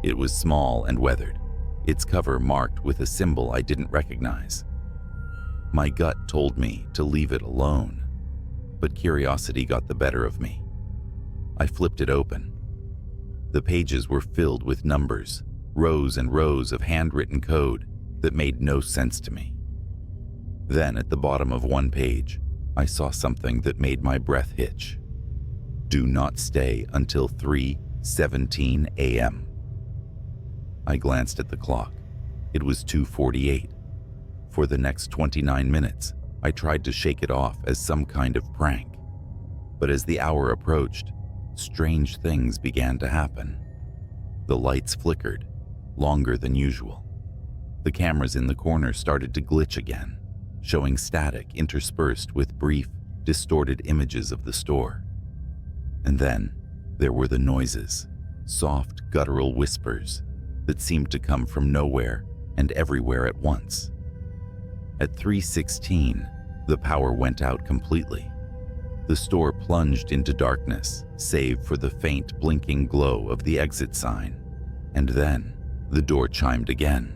It was small and weathered, its cover marked with a symbol I didn't recognize. My gut told me to leave it alone, but curiosity got the better of me. I flipped it open. The pages were filled with numbers, rows and rows of handwritten code that made no sense to me. Then at the bottom of one page, I saw something that made my breath hitch. "Do not stay until 3:17 a.m. I glanced at the clock. It was 2:48. For the next 29 minutes, I tried to shake it off as some kind of prank. But as the hour approached, strange things began to happen. The lights flickered, longer than usual. The cameras in the corner started to glitch again, showing static interspersed with brief, distorted images of the store. And then there were the noises, soft, guttural whispers that seemed to come from nowhere and everywhere at once. At 3:16, the power went out completely. The store plunged into darkness, save for the faint blinking glow of the exit sign. And then the door chimed again.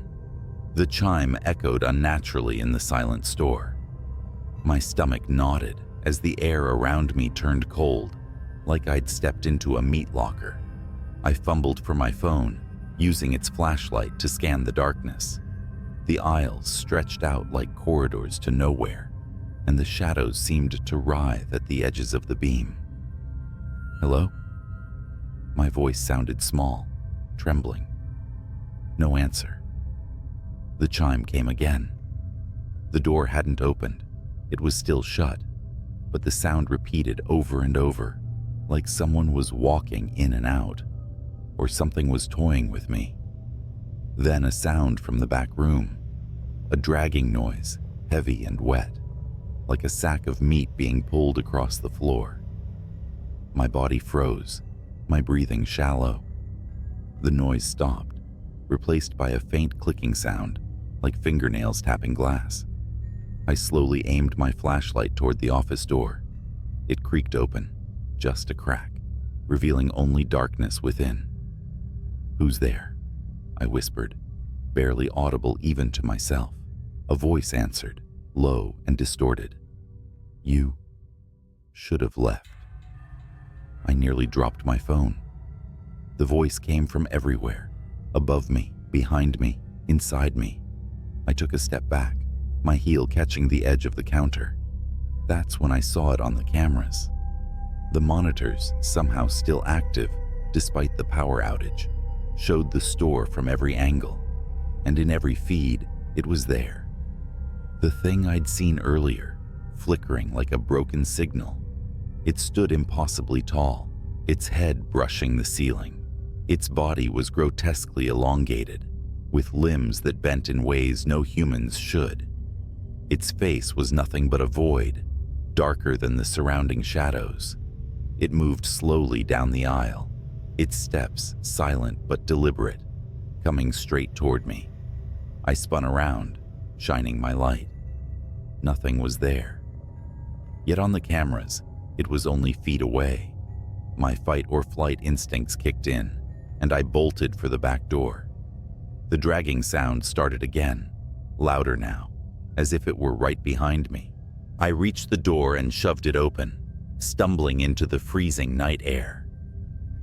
The chime echoed unnaturally in the silent store. My stomach knotted as the air around me turned cold, like I'd stepped into a meat locker. I fumbled for my phone, using its flashlight to scan the darkness. The aisles stretched out like corridors to nowhere, and the shadows seemed to writhe at the edges of the beam. "Hello?" My voice sounded small, trembling. No answer. The chime came again. The door hadn't opened. It was still shut, but the sound repeated over and over, like someone was walking in and out, or something was toying with me. Then a sound from the back room, a dragging noise, heavy and wet, like a sack of meat being pulled across the floor. My body froze, my breathing shallow. The noise stopped, replaced by a faint clicking sound, like fingernails tapping glass. I slowly aimed my flashlight toward the office door. It creaked open, just a crack, revealing only darkness within. "Who's there?" I whispered, barely audible even to myself. A voice answered, low and distorted. "You should have left." I nearly dropped my phone. The voice came from everywhere, above me, behind me, inside me. I took a step back, my heel catching the edge of the counter. That's when I saw it on the cameras. The monitors, somehow still active despite the power outage, showed the store from every angle, and in every feed, it was there. The thing I'd seen earlier, flickering like a broken signal. It stood impossibly tall, its head brushing the ceiling. Its body was grotesquely elongated, with limbs that bent in ways no humans should. Its face was nothing but a void, darker than the surrounding shadows. It moved slowly down the aisle, its steps silent but deliberate, coming straight toward me. I spun around, shining my light. Nothing was there. Yet on the cameras, it was only feet away. My fight or flight instincts kicked in, and I bolted for the back door. The dragging sound started again, louder now, as if it were right behind me. I reached the door and shoved it open, stumbling into the freezing night air.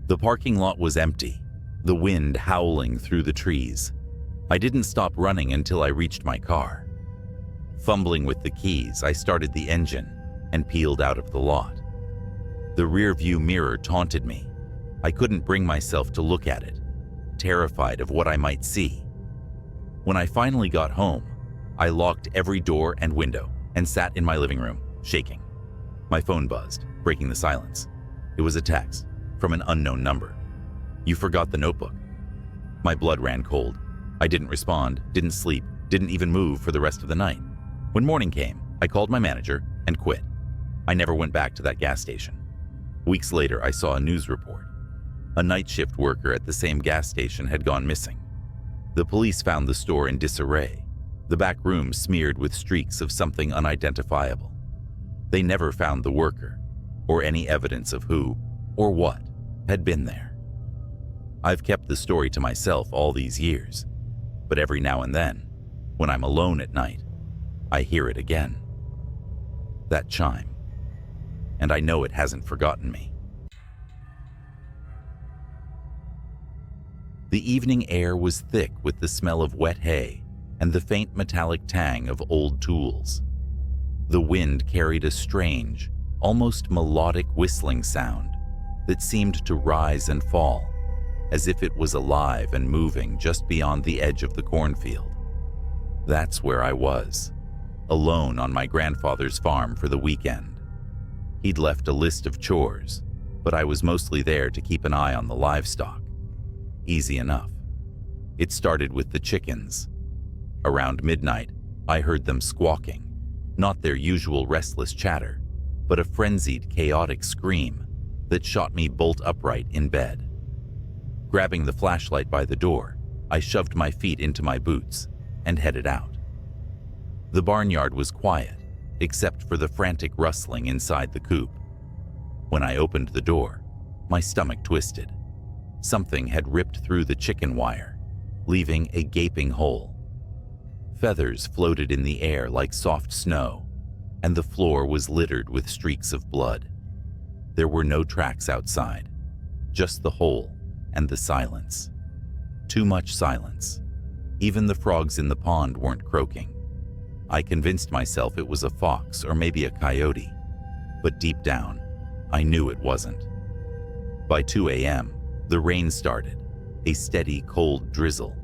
The parking lot was empty, the wind howling through the trees. I didn't stop running until I reached my car. Fumbling with the keys, I started the engine and peeled out of the lot. The rear-view mirror taunted me. I couldn't bring myself to look at it, terrified of what I might see. When I finally got home, I locked every door and window and sat in my living room, shaking. My phone buzzed, breaking the silence. It was a text from an unknown number. "You forgot the notebook." My blood ran cold. I didn't respond, didn't sleep, didn't even move for the rest of the night. When morning came, I called my manager and quit. I never went back to that gas station. Weeks later, I saw a news report. A night shift worker at the same gas station had gone missing. The police found the store in disarray, the back room smeared with streaks of something unidentifiable. They never found the worker, or any evidence of who, or what, had been there. I've kept the story to myself all these years, but every now and then, when I'm alone at night, I hear it again. That chime. And I know it hasn't forgotten me. The evening air was thick with the smell of wet hay and the faint metallic tang of old tools. The wind carried a strange, almost melodic whistling sound that seemed to rise and fall, as if it was alive and moving just beyond the edge of the cornfield. That's where I was, alone on my grandfather's farm for the weekend. He'd left a list of chores, but I was mostly there to keep an eye on the livestock. Easy enough. It started with the chickens. Around midnight, I heard them squawking, not their usual restless chatter, but a frenzied, chaotic scream that shot me bolt upright in bed. Grabbing the flashlight by the door, I shoved my feet into my boots and headed out. The barnyard was quiet, except for the frantic rustling inside the coop. When I opened the door, my stomach twisted. Something had ripped through the chicken wire, leaving a gaping hole. Feathers floated in the air like soft snow, and the floor was littered with streaks of blood. There were no tracks outside, just the hole and the silence. Too much silence. Even the frogs in the pond weren't croaking. I convinced myself it was a fox or maybe a coyote, but deep down, I knew it wasn't. By 2 a.m., the rain started, a steady, cold drizzle.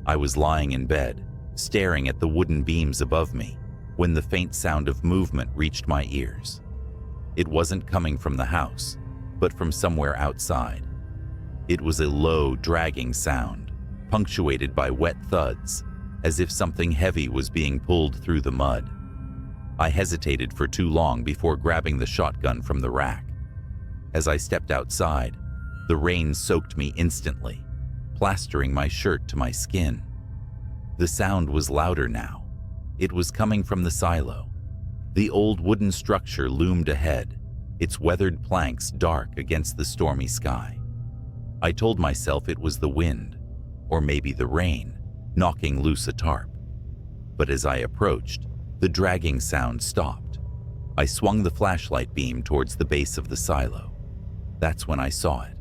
I was lying in bed, staring at the wooden beams above me, when the faint sound of movement reached my ears. It wasn't coming from the house, but from somewhere outside. It was a low, dragging sound, punctuated by wet thuds, as if something heavy was being pulled through the mud. I hesitated for too long before grabbing the shotgun from the rack. As I stepped outside, the rain soaked me instantly, plastering my shirt to my skin. The sound was louder now. It was coming from the silo. The old wooden structure loomed ahead, its weathered planks dark against the stormy sky. I told myself it was the wind, or maybe the rain, knocking loose a tarp. But as I approached, the dragging sound stopped. I swung the flashlight beam towards the base of the silo. That's when I saw it.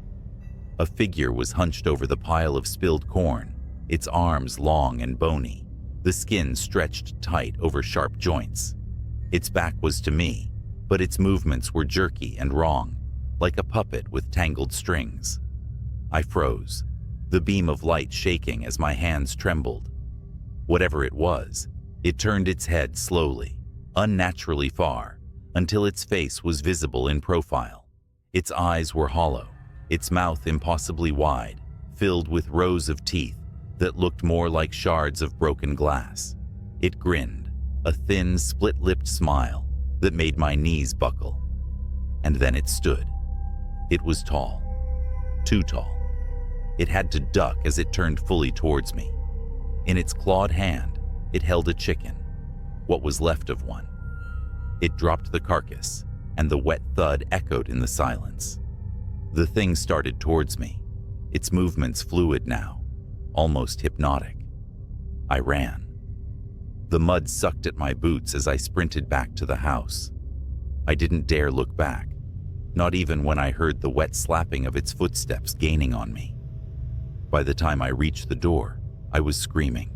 A figure was hunched over the pile of spilled corn, its arms long and bony, the skin stretched tight over sharp joints. Its back was to me, but its movements were jerky and wrong, like a puppet with tangled strings. I froze, the beam of light shaking as my hands trembled. Whatever it was, it turned its head slowly, unnaturally far, until its face was visible in profile. Its eyes were hollow, its mouth impossibly wide, filled with rows of teeth that looked more like shards of broken glass. It grinned, a thin, split-lipped smile that made my knees buckle. And then it stood. It was tall, too tall. It had to duck as it turned fully towards me. In its clawed hand, it held a chicken, what was left of one. It dropped the carcass, and the wet thud echoed in the silence. The thing started towards me, its movements fluid now, almost hypnotic. I ran. The mud sucked at my boots as I sprinted back to the house. I didn't dare look back, not even when I heard the wet slapping of its footsteps gaining on me. By the time I reached the door, I was screaming.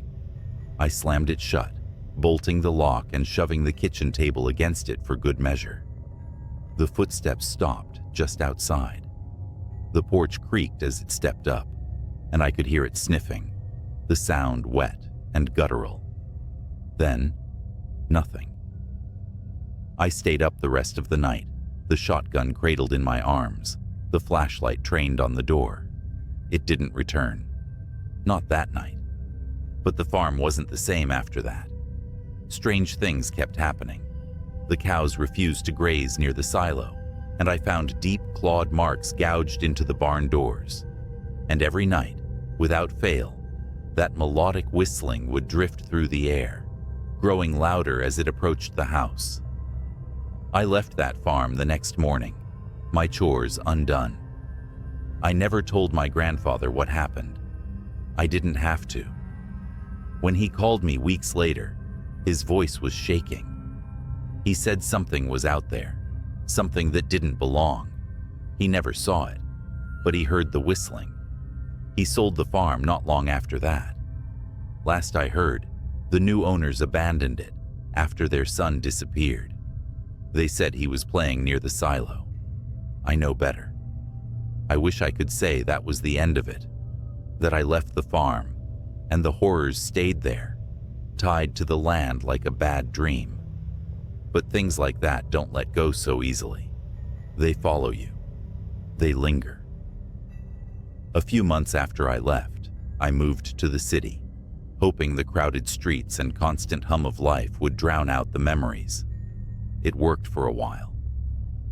I slammed it shut, bolting the lock and shoving the kitchen table against it for good measure. The footsteps stopped just outside. The porch creaked as it stepped up, and I could hear it sniffing, the sound wet and guttural. Then, nothing. I stayed up the rest of the night, the shotgun cradled in my arms, the flashlight trained on the door. It didn't return. Not that night. But the farm wasn't the same after that. Strange things kept happening. The cows refused to graze near the silo, and I found deep clawed marks gouged into the barn doors. And every night, without fail, that melodic whistling would drift through the air, growing louder as it approached the house. I left that farm the next morning, my chores undone. I never told my grandfather what happened. I didn't have to. When he called me weeks later, his voice was shaking. He said something was out there, something that didn't belong. He never saw it, but he heard the whistling. He sold the farm not long after that. Last I heard, the new owners abandoned it after their son disappeared. They said he was playing near the silo. I know better. I wish I could say that was the end of it, that I left the farm and the horrors stayed there, tied to the land like a bad dream. But things like that don't let go so easily. They follow you. They linger. A few months after I left, I moved to the city, hoping the crowded streets and constant hum of life would drown out the memories. It worked for a while.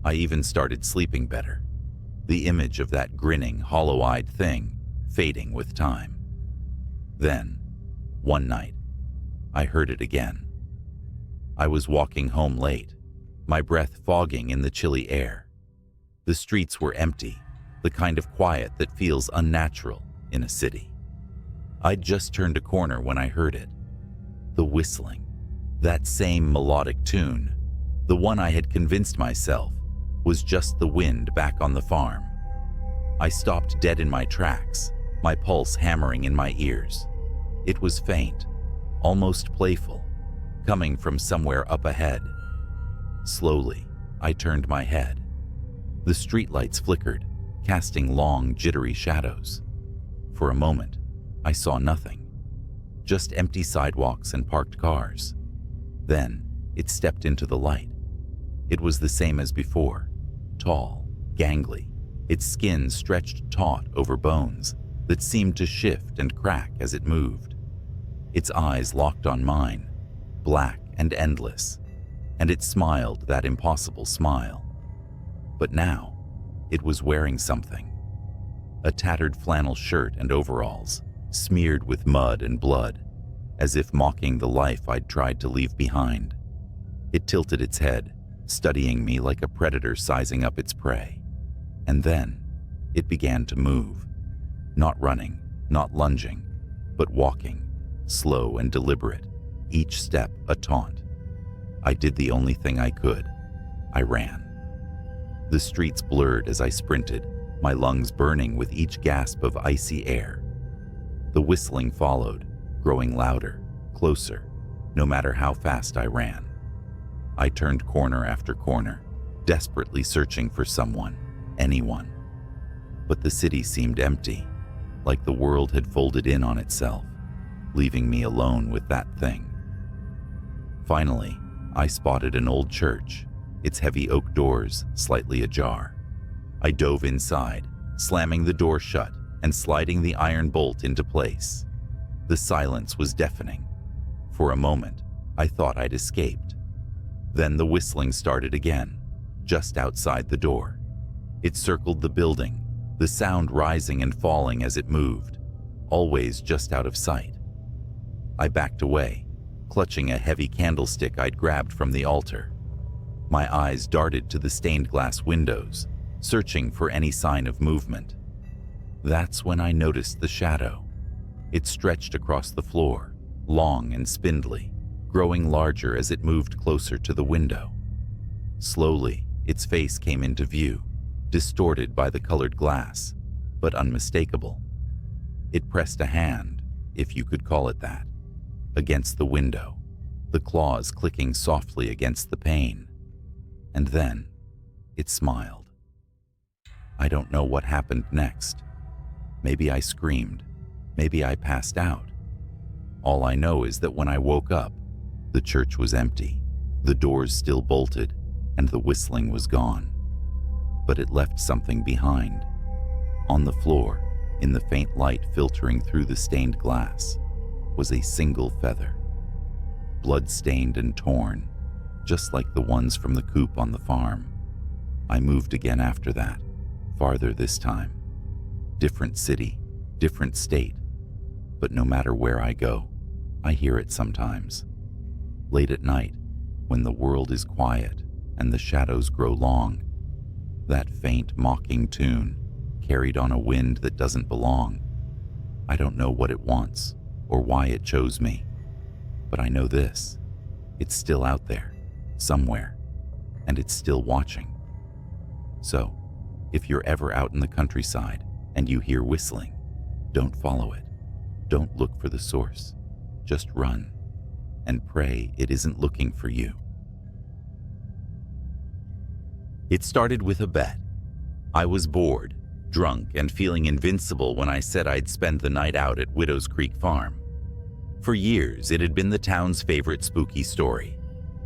I even started sleeping better, the image of that grinning, hollow-eyed thing fading with time. Then, one night, I heard it again. I was walking home late, my breath fogging in the chilly air. The streets were empty, the kind of quiet that feels unnatural in a city. I'd just turned a corner when I heard it. The whistling, that same melodic tune, the one I had convinced myself was just the wind back on the farm. I stopped dead in my tracks, my pulse hammering in my ears. It was faint, almost playful, coming from somewhere up ahead. Slowly, I turned my head. The streetlights flickered, casting long, jittery shadows. For a moment, I saw nothing, just empty sidewalks and parked cars. Then, it stepped into the light. It was the same as before, tall, gangly, its skin stretched taut over bones that seemed to shift and crack as it moved. Its eyes locked on mine, black and endless, and it smiled that impossible smile. But now, it was wearing something. A tattered flannel shirt and overalls, smeared with mud and blood, as if mocking the life I'd tried to leave behind. It tilted its head, studying me like a predator sizing up its prey. And then, it began to move. Not running, not lunging, but walking, slow and deliberate, each step a taunt. I did the only thing I could. I ran. The streets blurred as I sprinted, my lungs burning with each gasp of icy air. The whistling followed, growing louder, closer, no matter how fast I ran. I turned corner after corner, desperately searching for someone, anyone. But the city seemed empty, like the world had folded in on itself, leaving me alone with that thing. Finally, I spotted an old church, its heavy oak doors slightly ajar. I dove inside, slamming the door shut and sliding the iron bolt into place. The silence was deafening. For a moment, I thought I'd escaped. Then the whistling started again, just outside the door. It circled the building, the sound rising and falling as it moved, always just out of sight. I backed away, clutching a heavy candlestick I'd grabbed from the altar. My eyes darted to the stained glass windows, searching for any sign of movement. That's when I noticed the shadow. It stretched across the floor, long and spindly, growing larger as it moved closer to the window. Slowly, its face came into view, distorted by the colored glass, but unmistakable. It pressed a hand, if you could call it that, against the window, the claws clicking softly against the pane. And then, it smiled. I don't know what happened next. Maybe I screamed. Maybe I passed out. All I know is that when I woke up, the church was empty, the doors still bolted, and the whistling was gone. But it left something behind. On the floor, in the faint light filtering through the stained glass, was a single feather, blood-stained and torn, just like the ones from the coop on the farm. I moved again after that, farther this time. Different city, different state, but no matter where I go, I hear it sometimes. Late at night, when the world is quiet and the shadows grow long, that faint, mocking tune, carried on a wind that doesn't belong. I don't know what it wants or why it chose me, but I know this: it's still out there, somewhere, and it's still watching. So, if you're ever out in the countryside and you hear whistling, don't follow it. Don't look for the source. Just run and pray it isn't looking for you. It started with a bet. I was bored, drunk, and feeling invincible when I said I'd spend the night out at Widow's Creek Farm. For years, it had been the town's favorite spooky story,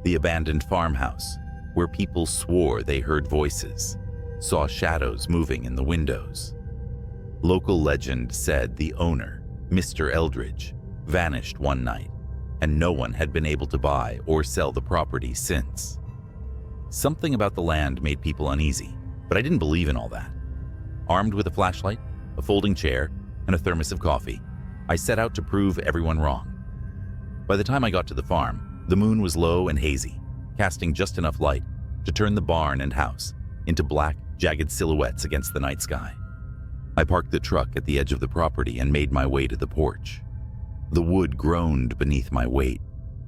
the abandoned farmhouse, where people swore they heard voices, saw shadows moving in the windows. Local legend said the owner, Mr. Eldridge, vanished one night, and no one had been able to buy or sell the property since. Something about the land made people uneasy, but I didn't believe in all that. Armed with a flashlight, a folding chair, and a thermos of coffee, I set out to prove everyone wrong. By the time I got to the farm, the moon was low and hazy, casting just enough light to turn the barn and house into black, jagged silhouettes against the night sky. I parked the truck at the edge of the property and made my way to the porch. The wood groaned beneath my weight,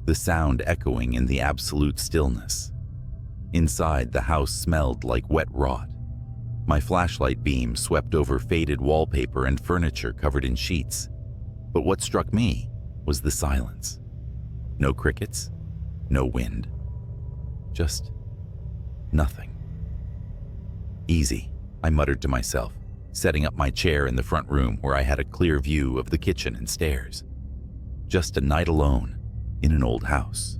the sound echoing in the absolute stillness. Inside, the house smelled like wet rot. My flashlight beam swept over faded wallpaper and furniture covered in sheets. But what struck me was the silence. No crickets, no wind, just nothing. Easy, I muttered to myself, setting up my chair in the front room where I had a clear view of the kitchen and stairs. Just a night alone in an old house.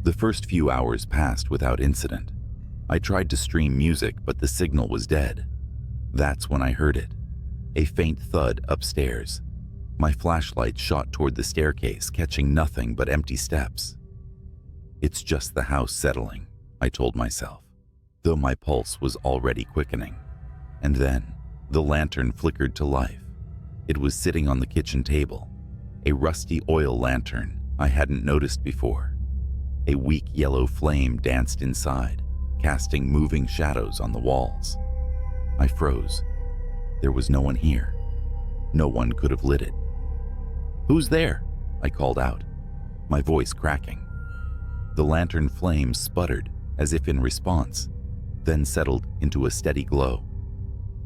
The first few hours passed without incident. I tried to stream music, but the signal was dead. That's when I heard it, a faint thud upstairs. My flashlight shot toward the staircase, catching nothing but empty steps. It's just the house settling, I told myself, though my pulse was already quickening. And then, the lantern flickered to life. It was sitting on the kitchen table, a rusty oil lantern I hadn't noticed before. A weak yellow flame danced inside, casting moving shadows on the walls. I froze. There was no one here. No one could have lit it. "Who's there?" I called out, my voice cracking. The lantern flame sputtered, as if in response, then settled into a steady glow.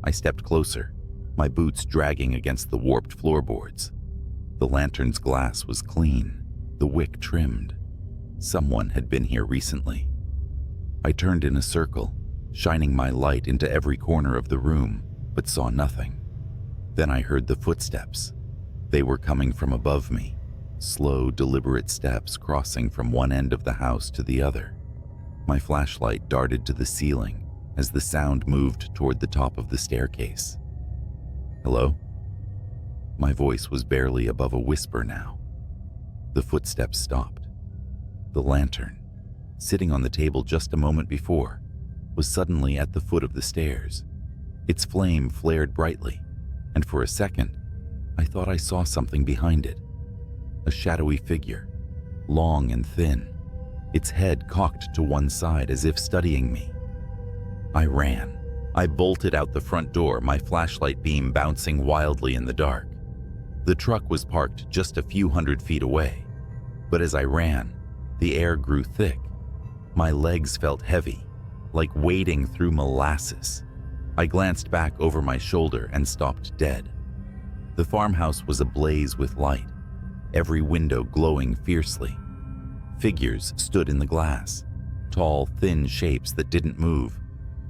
I stepped closer, my boots dragging against the warped floorboards. The lantern's glass was clean, the wick trimmed. Someone had been here recently. I turned in a circle, shining my light into every corner of the room, but saw nothing. Then I heard the footsteps. They were coming from above me, slow, deliberate steps crossing from one end of the house to the other. My flashlight darted to the ceiling as the sound moved toward the top of the staircase. "Hello?" My voice was barely above a whisper now. The footsteps stopped. The lantern, sitting on the table just a moment before, was suddenly at the foot of the stairs. Its flame flared brightly, and for a second, I thought I saw something behind it. A shadowy figure, long and thin, its head cocked to one side as if studying me. I ran. I bolted out the front door, my flashlight beam bouncing wildly in the dark. The truck was parked just a few hundred feet away, but as I ran, the air grew thick. My legs felt heavy, like wading through molasses. I glanced back over my shoulder and stopped dead. The farmhouse was ablaze with light, every window glowing fiercely. Figures stood in the glass, tall, thin shapes that didn't move,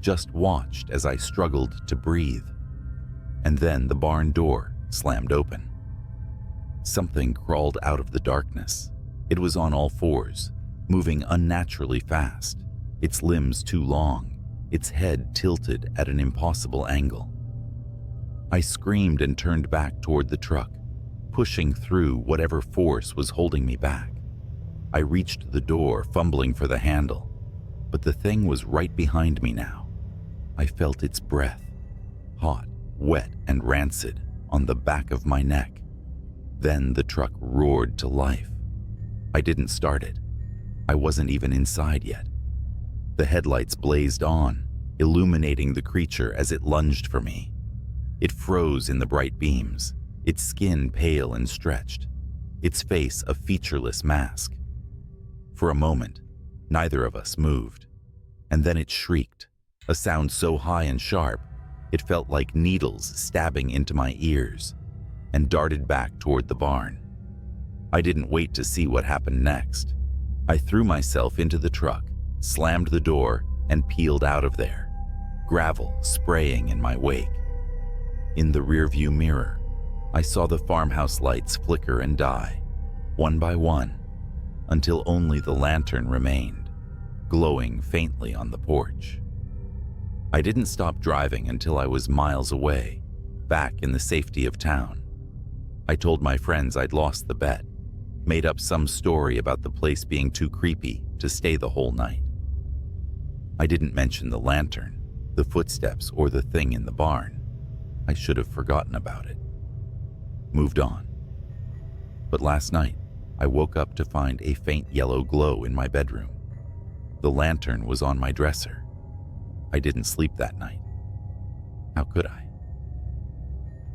just watched as I struggled to breathe. And then the barn door slammed open. Something crawled out of the darkness. It was on all fours, moving unnaturally fast, its limbs too long, its head tilted at an impossible angle. I screamed and turned back toward the truck, pushing through whatever force was holding me back. I reached the door, fumbling for the handle, but the thing was right behind me now. I felt its breath, hot, wet, and rancid, on the back of my neck. Then the truck roared to life. I didn't start it. I wasn't even inside yet. The headlights blazed on, illuminating the creature as it lunged for me. It froze in the bright beams, its skin pale and stretched, its face a featureless mask. For a moment, neither of us moved, and then it shrieked, a sound so high and sharp, it felt like needles stabbing into my ears, and darted back toward the barn. I didn't wait to see what happened next. I threw myself into the truck, slammed the door, and peeled out of there, gravel spraying in my wake. In the rearview mirror, I saw the farmhouse lights flicker and die, one by one, until only the lantern remained, glowing faintly on the porch. I didn't stop driving until I was miles away, back in the safety of town. I told my friends I'd lost the bet, made up some story about the place being too creepy to stay the whole night. I didn't mention the lantern, the footsteps, or the thing in the barn. I should have forgotten about it. Moved on. But last night, I woke up to find a faint yellow glow in my bedroom. The lantern was on my dresser. I didn't sleep that night. How could I?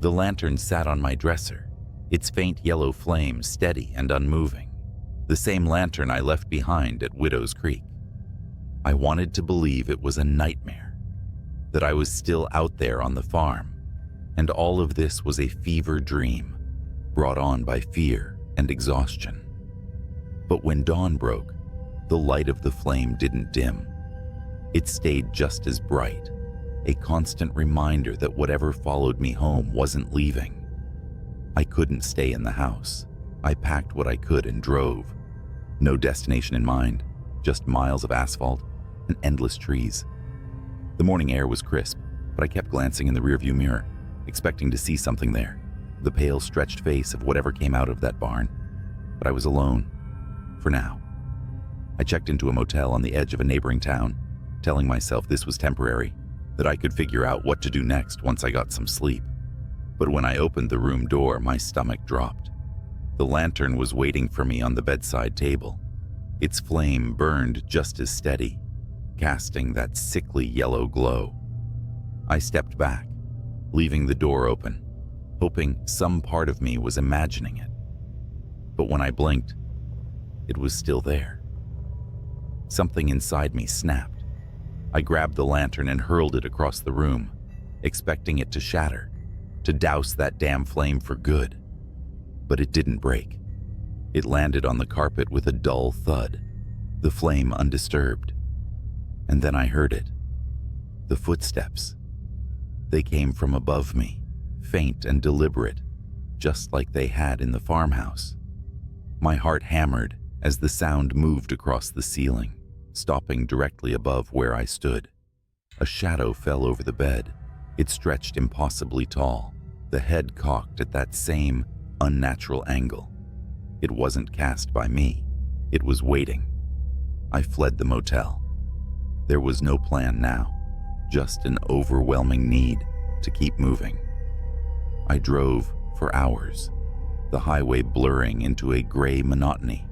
The lantern sat on my dresser, its faint yellow flame steady and unmoving, the same lantern I left behind at Widow's Creek. I wanted to believe it was a nightmare, that I was still out there on the farm, and all of this was a fever dream, brought on by fear and exhaustion. But when dawn broke, the light of the flame didn't dim. It stayed just as bright, a constant reminder that whatever followed me home wasn't leaving. I couldn't stay in the house. I packed what I could and drove. No destination in mind, just miles of asphalt and endless trees. The morning air was crisp, but I kept glancing in the rearview mirror, expecting to see something there, the pale, stretched face of whatever came out of that barn. But I was alone, for now. I checked into a motel on the edge of a neighboring town, telling myself this was temporary, that I could figure out what to do next once I got some sleep. But when I opened the room door, my stomach dropped. The lantern was waiting for me on the bedside table. Its flame burned just as steady, casting that sickly yellow glow. I stepped back, leaving the door open, hoping some part of me was imagining it. But when I blinked, it was still there. Something inside me snapped. I grabbed the lantern and hurled it across the room, expecting it to shatter, to douse that damn flame for good. But it didn't break. It landed on the carpet with a dull thud, the flame undisturbed. And then I heard it. The footsteps. They came from above me, faint and deliberate, just like they had in the farmhouse. My heart hammered as the sound moved across the ceiling, stopping directly above where I stood. A shadow fell over the bed. It stretched impossibly tall, the head cocked at that same unnatural angle. It wasn't cast by me. It was waiting. I fled the motel. There was no plan now, just an overwhelming need to keep moving. I drove for hours, the highway blurring into a gray monotony.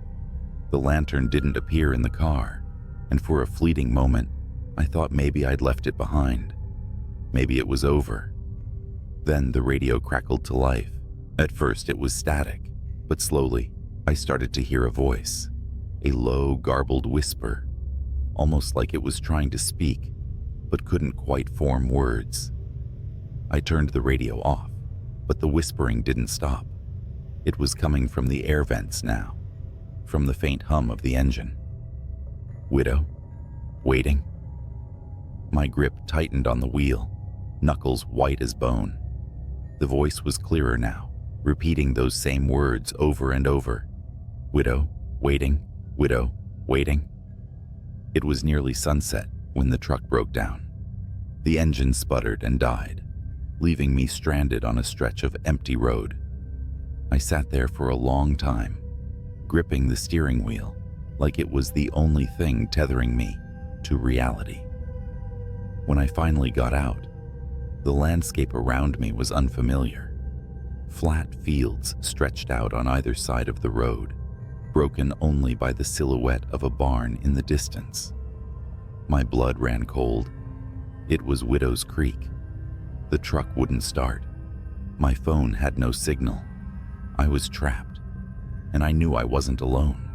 The lantern didn't appear in the car, and for a fleeting moment, I thought maybe I'd left it behind. Maybe it was over. Then the radio crackled to life. At first it was static, but slowly I started to hear a voice, a low, garbled whisper, almost like it was trying to speak, but couldn't quite form words. I turned the radio off, but the whispering didn't stop. It was coming from the air vents now, from the faint hum of the engine. Widow? Waiting? My grip tightened on the wheel, knuckles white as bone. The voice was clearer now, repeating those same words over and over. Widow, waiting, widow, waiting. It was nearly sunset when the truck broke down. The engine sputtered and died, leaving me stranded on a stretch of empty road. I sat there for a long time, gripping the steering wheel like it was the only thing tethering me to reality. When I finally got out, the landscape around me was unfamiliar. Flat fields stretched out on either side of the road, broken only by the silhouette of a barn in the distance. My blood ran cold. It was Widow's Creek. The truck wouldn't start. My phone had no signal. I was trapped, and I knew I wasn't alone.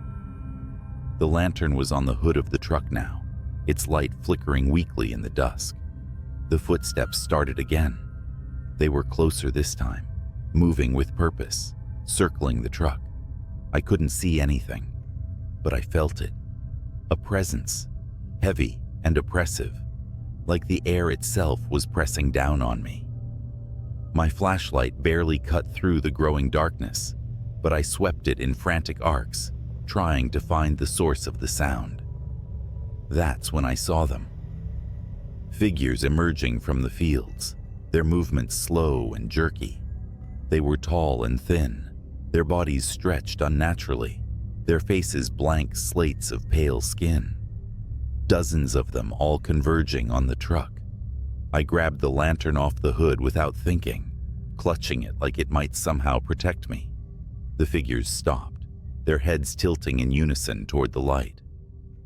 The lantern was on the hood of the truck now, its light flickering weakly in the dusk. The footsteps started again. They were closer this time, moving with purpose, circling the truck. I couldn't see anything, but I felt it. A presence, heavy and oppressive, like the air itself was pressing down on me. My flashlight barely cut through the growing darkness, but I swept it in frantic arcs, trying to find the source of the sound. That's when I saw them. Figures emerging from the fields, their movements slow and jerky. They were tall and thin, their bodies stretched unnaturally, their faces blank slates of pale skin. Dozens of them all converging on the truck. I grabbed the lantern off the hood without thinking, clutching it like it might somehow protect me. The figures stopped, their heads tilting in unison toward the light.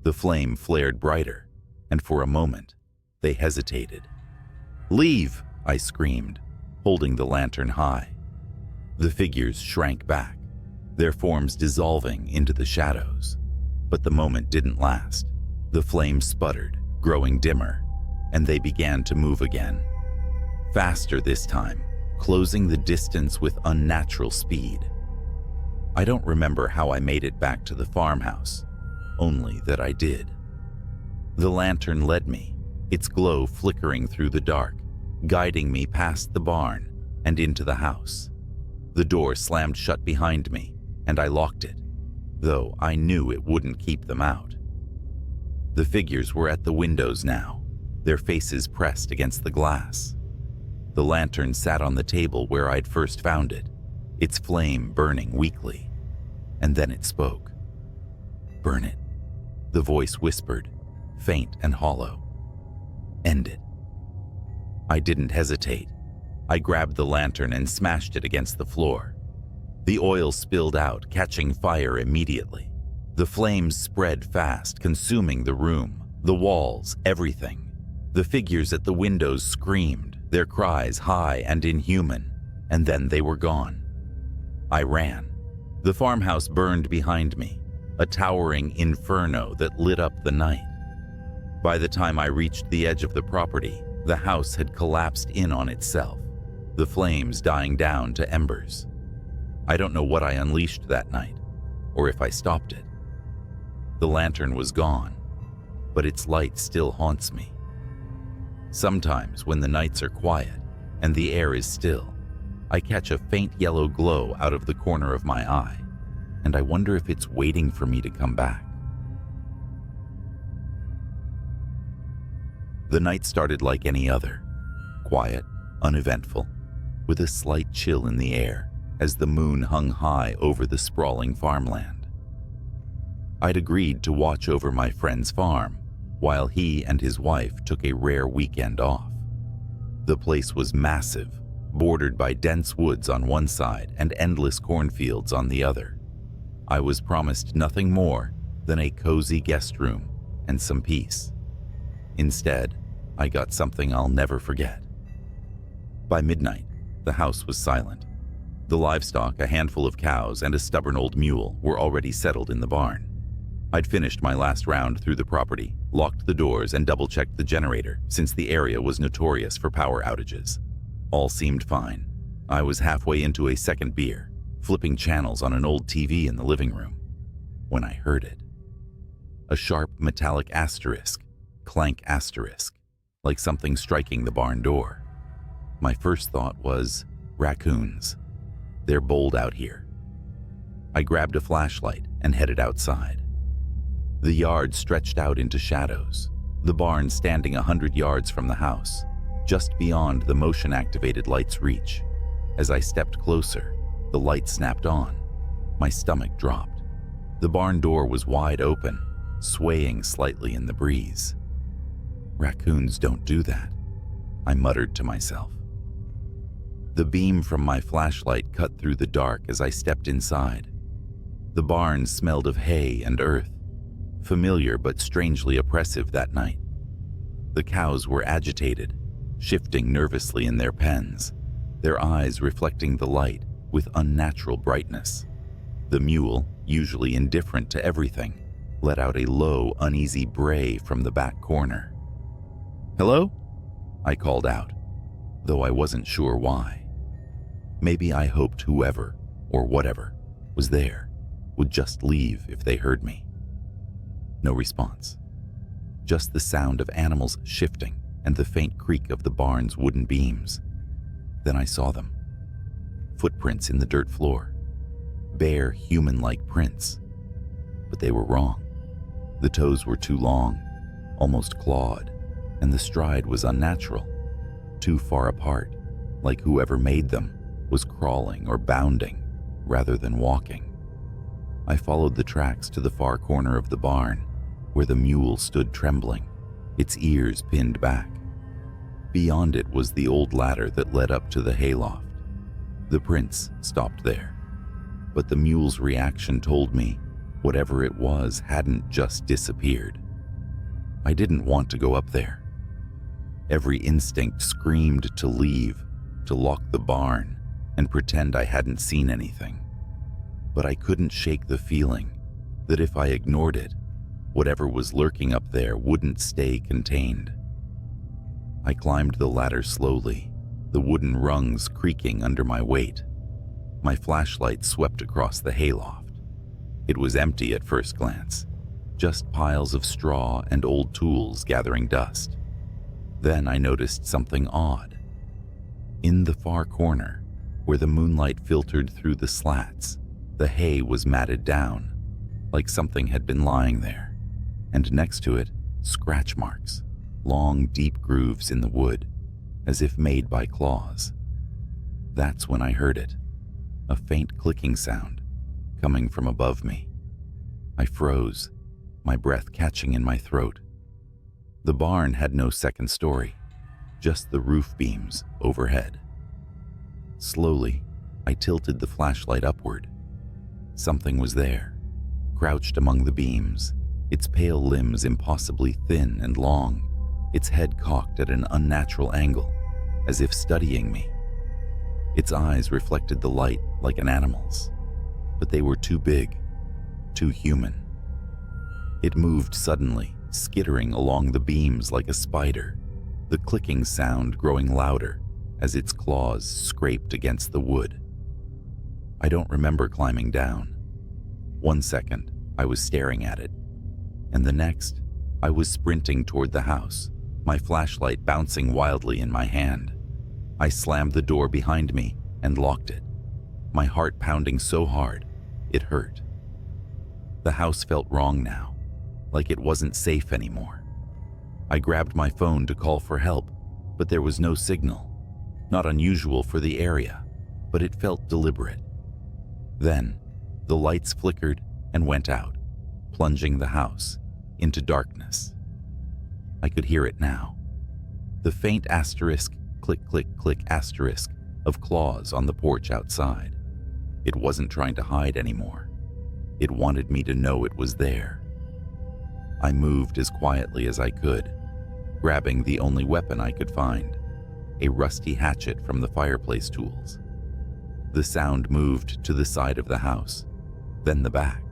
The flame flared brighter, and for a moment, they hesitated. "Leave!" I screamed, holding the lantern high. The figures shrank back, their forms dissolving into the shadows. But the moment didn't last. The flame sputtered, growing dimmer, and they began to move again. Faster this time, closing the distance with unnatural speed. I don't remember how I made it back to the farmhouse, only that I did. The lantern led me, its glow flickering through the dark, guiding me past the barn and into the house. The door slammed shut behind me, and I locked it, though I knew it wouldn't keep them out. The figures were at the windows now, their faces pressed against the glass. The lantern sat on the table where I'd first found it, its flame burning weakly. And then it spoke. "Burn it," the voice whispered, faint and hollow. "End it." I didn't hesitate. I grabbed the lantern and smashed it against the floor. The oil spilled out, catching fire immediately. The flames spread fast, consuming the room, the walls, everything. The figures at the windows screamed, their cries high and inhuman, and then they were gone. I ran. The farmhouse burned behind me, a towering inferno that lit up the night. By the time I reached the edge of the property, the house had collapsed in on itself, the flames dying down to embers. I don't know what I unleashed that night, or if I stopped it. The lantern was gone, but its light still haunts me. Sometimes when the nights are quiet and the air is still, I catch a faint yellow glow out of the corner of my eye, and I wonder if it's waiting for me to come back. The night started like any other, quiet, uneventful, with a slight chill in the air as the moon hung high over the sprawling farmland. I'd agreed to watch over my friend's farm while he and his wife took a rare weekend off. The place was massive, bordered by dense woods on one side and endless cornfields on the other. I was promised nothing more than a cozy guest room and some peace. Instead, I got something I'll never forget. By midnight, the house was silent. The livestock, a handful of cows and a stubborn old mule, were already settled in the barn. I'd finished my last round through the property, locked the doors, and double-checked the generator, since the area was notorious for power outages. All seemed fine. I was halfway into a second beer, flipping channels on an old TV in the living room, when I heard it. A sharp metallic asterisk, clank asterisk, like something striking the barn door. My first thought was, raccoons. They're bold out here. I grabbed a flashlight and headed outside. The yard stretched out into shadows, the barn standing 100 yards from the house, just beyond the motion-activated light's reach. As I stepped closer, the light snapped on. My stomach dropped. The barn door was wide open, swaying slightly in the breeze. Raccoons don't do that, I muttered to myself. The beam from my flashlight cut through the dark as I stepped inside. The barn smelled of hay and earth, familiar but strangely oppressive that night. The cows were agitated, shifting nervously in their pens, their eyes reflecting the light with unnatural brightness. The mule, usually indifferent to everything, let out a low, uneasy bray from the back corner. "Hello?" I called out, though I wasn't sure why. Maybe I hoped whoever, or whatever, was there would just leave if they heard me. No response. Just the sound of animals shifting and the faint creak of the barn's wooden beams. Then I saw them. Footprints in the dirt floor. Bare, human-like prints. But they were wrong. The toes were too long, almost clawed, and the stride was unnatural, too far apart, like whoever made them was crawling or bounding rather than walking. I followed the tracks to the far corner of the barn, where the mule stood trembling, its ears pinned back. Beyond it was the old ladder that led up to the hayloft. The prints stopped there, but the mule's reaction told me whatever it was hadn't just disappeared. I didn't want to go up there. Every instinct screamed to leave, to lock the barn, and pretend I hadn't seen anything. But I couldn't shake the feeling that if I ignored it, whatever was lurking up there wouldn't stay contained. I climbed the ladder slowly, the wooden rungs creaking under my weight. My flashlight swept across the hayloft. It was empty at first glance, just piles of straw and old tools gathering dust. Then I noticed something odd. In the far corner, where the moonlight filtered through the slats, the hay was matted down, like something had been lying there, and next to it, scratch marks, long, deep grooves in the wood, as if made by claws. That's when I heard it, a faint clicking sound coming from above me. I froze, my breath catching in my throat. The barn had no second story, just the roof beams overhead. Slowly, I tilted the flashlight upward. Something was there, crouched among the beams, its pale limbs impossibly thin and long, its head cocked at an unnatural angle, as if studying me. Its eyes reflected the light like an animal's, but they were too big, too human. It moved suddenly, skittering along the beams like a spider, the clicking sound growing louder as its claws scraped against the wood. I don't remember climbing down. 1 second, I was staring at it, and the next, I was sprinting toward the house, my flashlight bouncing wildly in my hand. I slammed the door behind me and locked it, my heart pounding so hard, it hurt. The house felt wrong now, like it wasn't safe anymore. I grabbed my phone to call for help, but there was no signal. Not unusual for the area, but it felt deliberate. Then, the lights flickered and went out, plunging the house into darkness. I could hear it now. The faint asterisk, click, click, click asterisk of claws on the porch outside. It wasn't trying to hide anymore. It wanted me to know it was there. I moved as quietly as I could, grabbing the only weapon I could find, a rusty hatchet from the fireplace tools. The sound moved to the side of the house, then the back,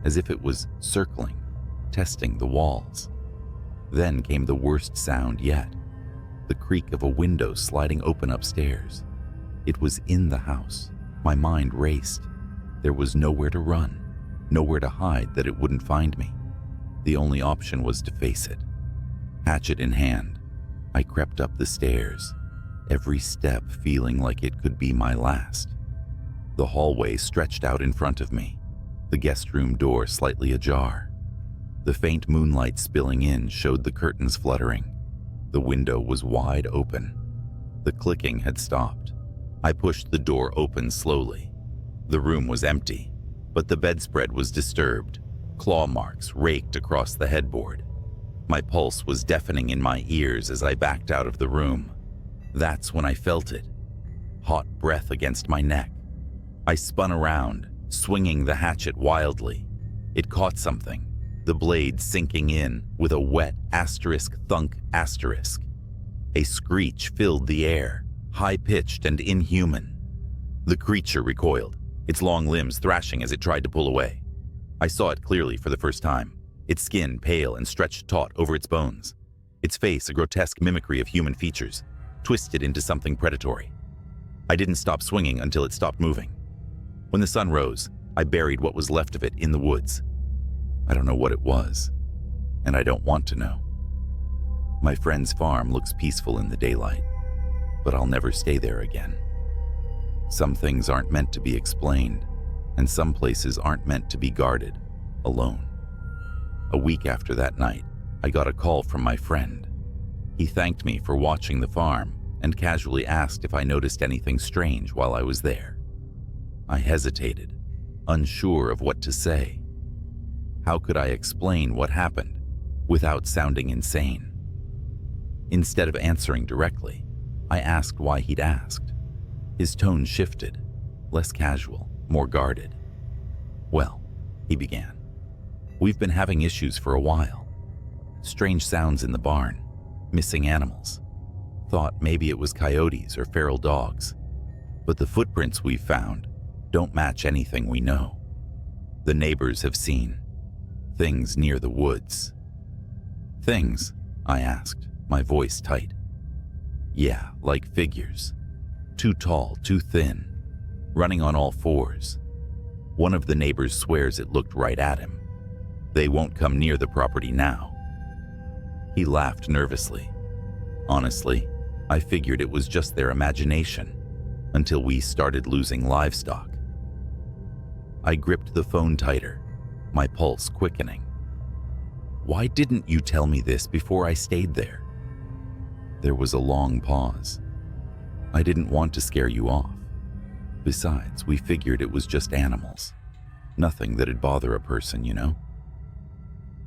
as if it was circling, testing the walls. Then came the worst sound yet, the creak of a window sliding open upstairs. It was in the house. My mind raced. There was nowhere to run, nowhere to hide that it wouldn't find me. The only option was to face it. Hatchet in hand, I crept up the stairs, every step feeling like it could be my last. The hallway stretched out in front of me, the guest room door slightly ajar. The faint moonlight spilling in showed the curtains fluttering. The window was wide open. The clicking had stopped. I pushed the door open slowly. The room was empty, but the bedspread was disturbed. Claw marks raked across the headboard. My pulse was deafening in my ears as I backed out of the room. That's when I felt it. Hot breath against my neck. I spun around, swinging the hatchet wildly. It caught something, the blade sinking in with a wet asterisk thunk asterisk. A screech filled the air, high-pitched and inhuman. The creature recoiled, its long limbs thrashing as it tried to pull away. I saw it clearly for the first time, its skin pale and stretched taut over its bones, its face a grotesque mimicry of human features, twisted into something predatory. I didn't stop swinging until it stopped moving. When the sun rose, I buried what was left of it in the woods. I don't know what it was, and I don't want to know. My friend's farm looks peaceful in the daylight, but I'll never stay there again. Some things aren't meant to be explained, and some places aren't meant to be guarded, alone. A week after that night, I got a call from my friend. He thanked me for watching the farm and casually asked if I noticed anything strange while I was there. I hesitated, unsure of what to say. How could I explain what happened without sounding insane? Instead of answering directly, I asked why he'd asked. His tone shifted, less casual, more guarded. Well, he began, we've been having issues for a while. Strange sounds in the barn, missing animals. Thought maybe it was coyotes or feral dogs, but the footprints we've found don't match anything we know. The neighbors have seen things near the woods. Things? I asked, my voice tight. Yeah, like figures. Too tall, too thin, running on all fours. One of the neighbors swears it looked right at him. They won't come near the property now. He laughed nervously. Honestly, I figured it was just their imagination, until we started losing livestock. I gripped the phone tighter, my pulse quickening. Why didn't you tell me this before I stayed there? There was a long pause. I didn't want to scare you off. Besides, we figured it was just animals. Nothing that'd bother a person, you know?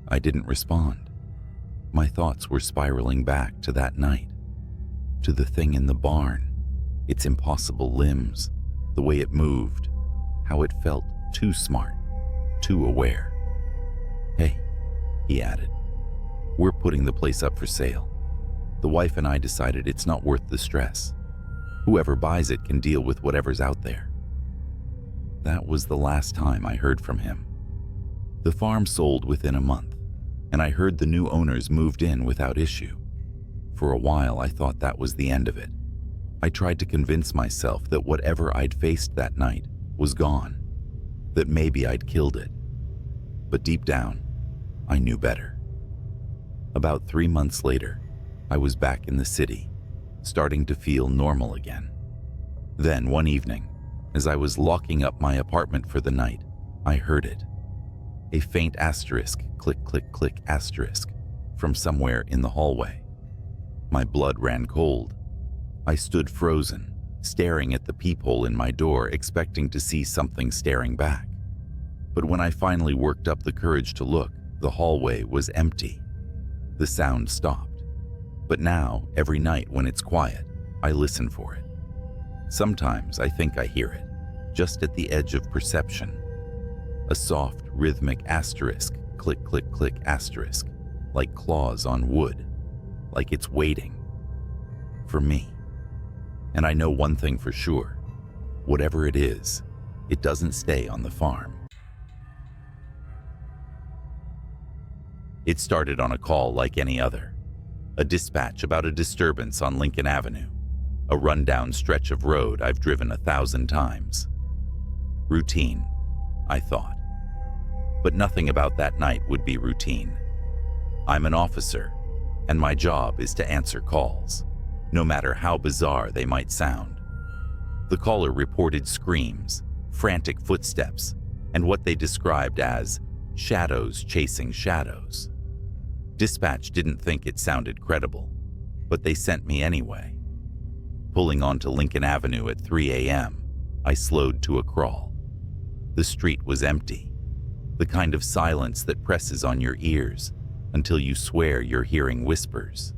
I didn't respond. My thoughts were spiraling back to that night, to the thing in the barn, its impossible limbs, the way it moved, how it felt too smart, too aware. Hey, he added, we're putting the place up for sale. The wife and I decided it's not worth the stress. Whoever buys it can deal with whatever's out there. That was the last time I heard from him. The farm sold within a month. and I heard the new owners moved in without issue. For a while, I thought that was the end of it. I tried to convince myself that whatever I'd faced that night was gone, that maybe I'd killed it. But deep down, I knew better. About 3 months later, I was back in the city, starting to feel normal again. Then one evening, as I was locking up my apartment for the night, I heard it. A faint asterisk, click, click, click, asterisk, from somewhere in the hallway. My blood ran cold. I stood frozen, staring at the peephole in my door, expecting to see something staring back. But when I finally worked up the courage to look, the hallway was empty. The sound stopped. But now, every night when it's quiet, I listen for it. Sometimes I think I hear it, just at the edge of perception. A soft, rhythmic asterisk, click, click, click, asterisk, like claws on wood, like it's waiting for me. And I know one thing for sure: whatever it is, it doesn't stay on the farm. It started on a call like any other. A dispatch about a disturbance on Lincoln Avenue, a rundown stretch of road I've driven 1,000 times. Routine, I thought. But nothing about that night would be routine. I'm an officer, and my job is to answer calls, no matter how bizarre they might sound. The caller reported screams, frantic footsteps, and what they described as shadows chasing shadows. Dispatch didn't think it sounded credible, but they sent me anyway. Pulling onto Lincoln Avenue at 3 a.m., I slowed to a crawl. The street was empty, the kind of silence that presses on your ears until you swear you're hearing whispers.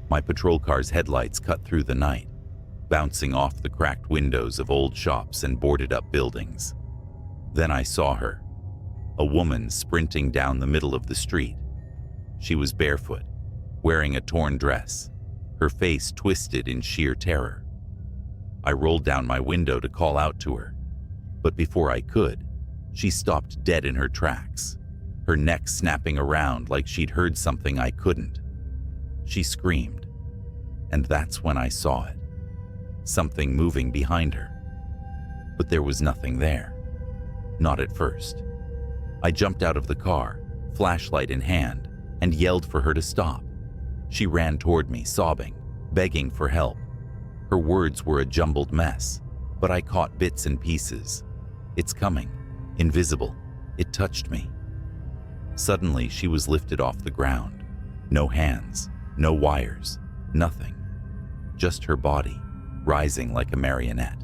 My patrol car's headlights cut through the night, bouncing off the cracked windows of old shops and boarded-up buildings. Then I saw her, a woman sprinting down the middle of the street. She was barefoot, wearing a torn dress, her face twisted in sheer terror. I rolled down my window to call out to her, but before I could, she stopped dead in her tracks, her neck snapping around like she'd heard something I couldn't. She screamed, and that's when I saw it. Something moving behind her. But there was nothing there. Not at first. I jumped out of the car, flashlight in hand, and yelled for her to stop. She ran toward me, sobbing, begging for help. Her words were a jumbled mess, but I caught bits and pieces. It's coming, invisible. It touched me. Suddenly, she was lifted off the ground. No hands, no wires, nothing. Just her body, rising like a marionette.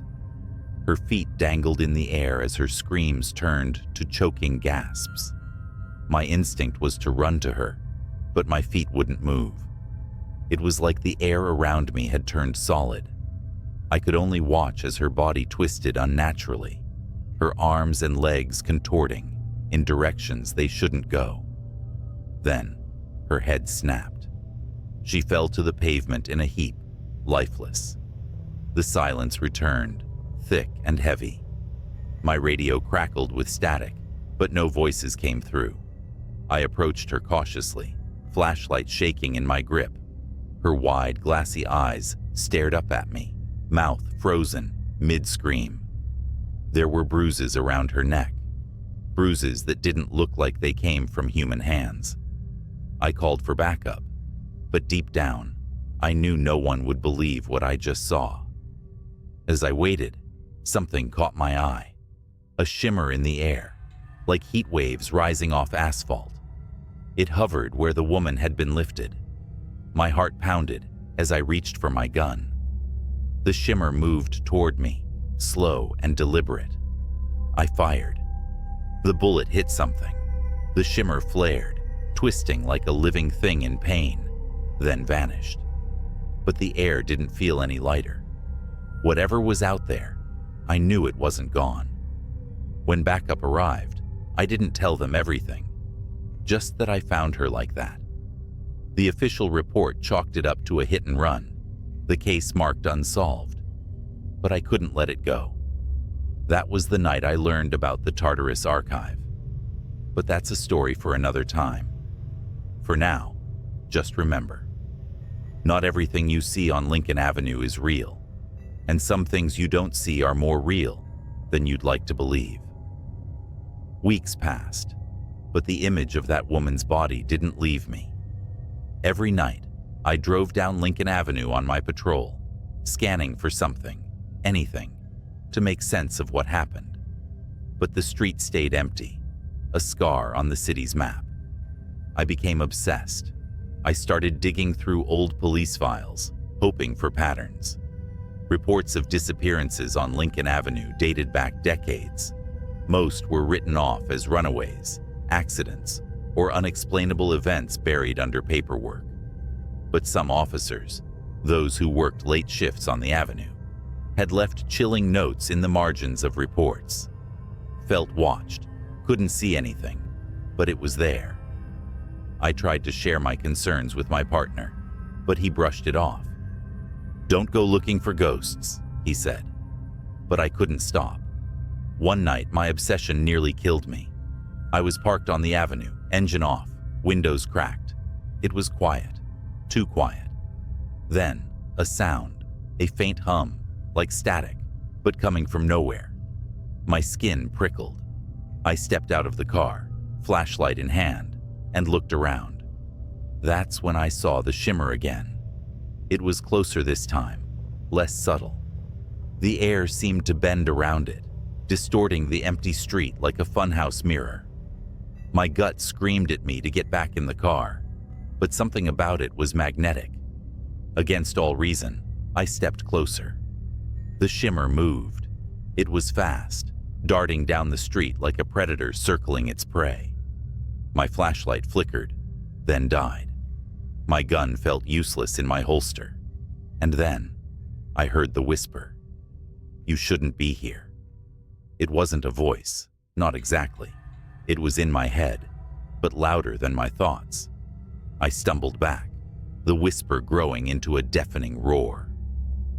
Her feet dangled in the air as her screams turned to choking gasps. My instinct was to run to her, but my feet wouldn't move. It was like the air around me had turned solid. I could only watch as her body twisted unnaturally, her arms and legs contorting in directions they shouldn't go. Then, her head snapped. She fell to the pavement in a heap, lifeless. The silence returned, thick and heavy. My radio crackled with static, but no voices came through. I approached her cautiously, flashlight shaking in my grip. Her wide, glassy eyes stared up at me, mouth frozen, mid-scream. There were bruises around her neck, bruises that didn't look like they came from human hands. I called for backup, but deep down, I knew no one would believe what I just saw. As I waited, something caught my eye, a shimmer in the air, like heat waves rising off asphalt. It hovered where the woman had been lifted. My heart pounded as I reached for my gun. The shimmer moved toward me, slow and deliberate. I fired. The bullet hit something. The shimmer flared, twisting like a living thing in pain, then vanished. But the air didn't feel any lighter. Whatever was out there, I knew it wasn't gone. When backup arrived, I didn't tell them everything, just that I found her like that. The official report chalked it up to a hit and run, the case marked unsolved. But I couldn't let it go. That was the night I learned about the Tartarus Archive. But that's a story for another time. For now, just remember, not everything you see on Lincoln Avenue is real, and some things you don't see are more real than you'd like to believe. Weeks passed, but the image of that woman's body didn't leave me. Every night, I drove down Lincoln Avenue on my patrol, scanning for something, anything, to make sense of what happened. But the street stayed empty, a scar on the city's map. I became obsessed. I started digging through old police files, hoping for patterns. Reports of disappearances on Lincoln Avenue dated back decades. Most were written off as runaways, accidents, or unexplainable events buried under paperwork. But some officers, those who worked late shifts on the avenue, had left chilling notes in the margins of reports. Felt watched, couldn't see anything, but it was there. I tried to share my concerns with my partner, but he brushed it off. "Don't go looking for ghosts," he said. But I couldn't stop. One night, my obsession nearly killed me. I was parked on the avenue, engine off, windows cracked. It was quiet, too quiet. Then, a sound, a faint hum, like static, but coming from nowhere. My skin prickled. I stepped out of the car, flashlight in hand, and looked around. That's when I saw the shimmer again. It was closer this time, less subtle. The air seemed to bend around it, distorting the empty street like a funhouse mirror. My gut screamed at me to get back in the car, but something about it was magnetic. Against all reason, I stepped closer. The shimmer moved. It was fast, darting down the street like a predator circling its prey. My flashlight flickered, then died. My gun felt useless in my holster. And then, I heard the whisper. "You shouldn't be here." It wasn't a voice, not exactly. It was in my head, but louder than my thoughts. I stumbled back, the whisper growing into a deafening roar.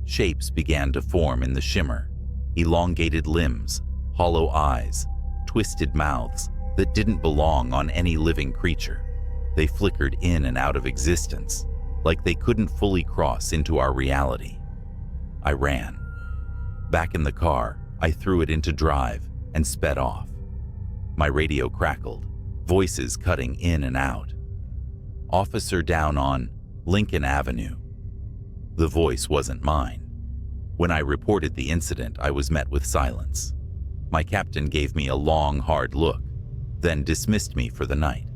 Shapes began to form in the shimmer, elongated limbs, hollow eyes, twisted mouths that didn't belong on any living creature. They flickered in and out of existence, like they couldn't fully cross into our reality. I ran. Back in the car, I threw it into drive and sped off. My radio crackled, voices cutting in and out. "Officer down on Lincoln Avenue." The voice wasn't mine. When I reported the incident, I was met with silence. My captain gave me a long, hard look, then dismissed me for the night.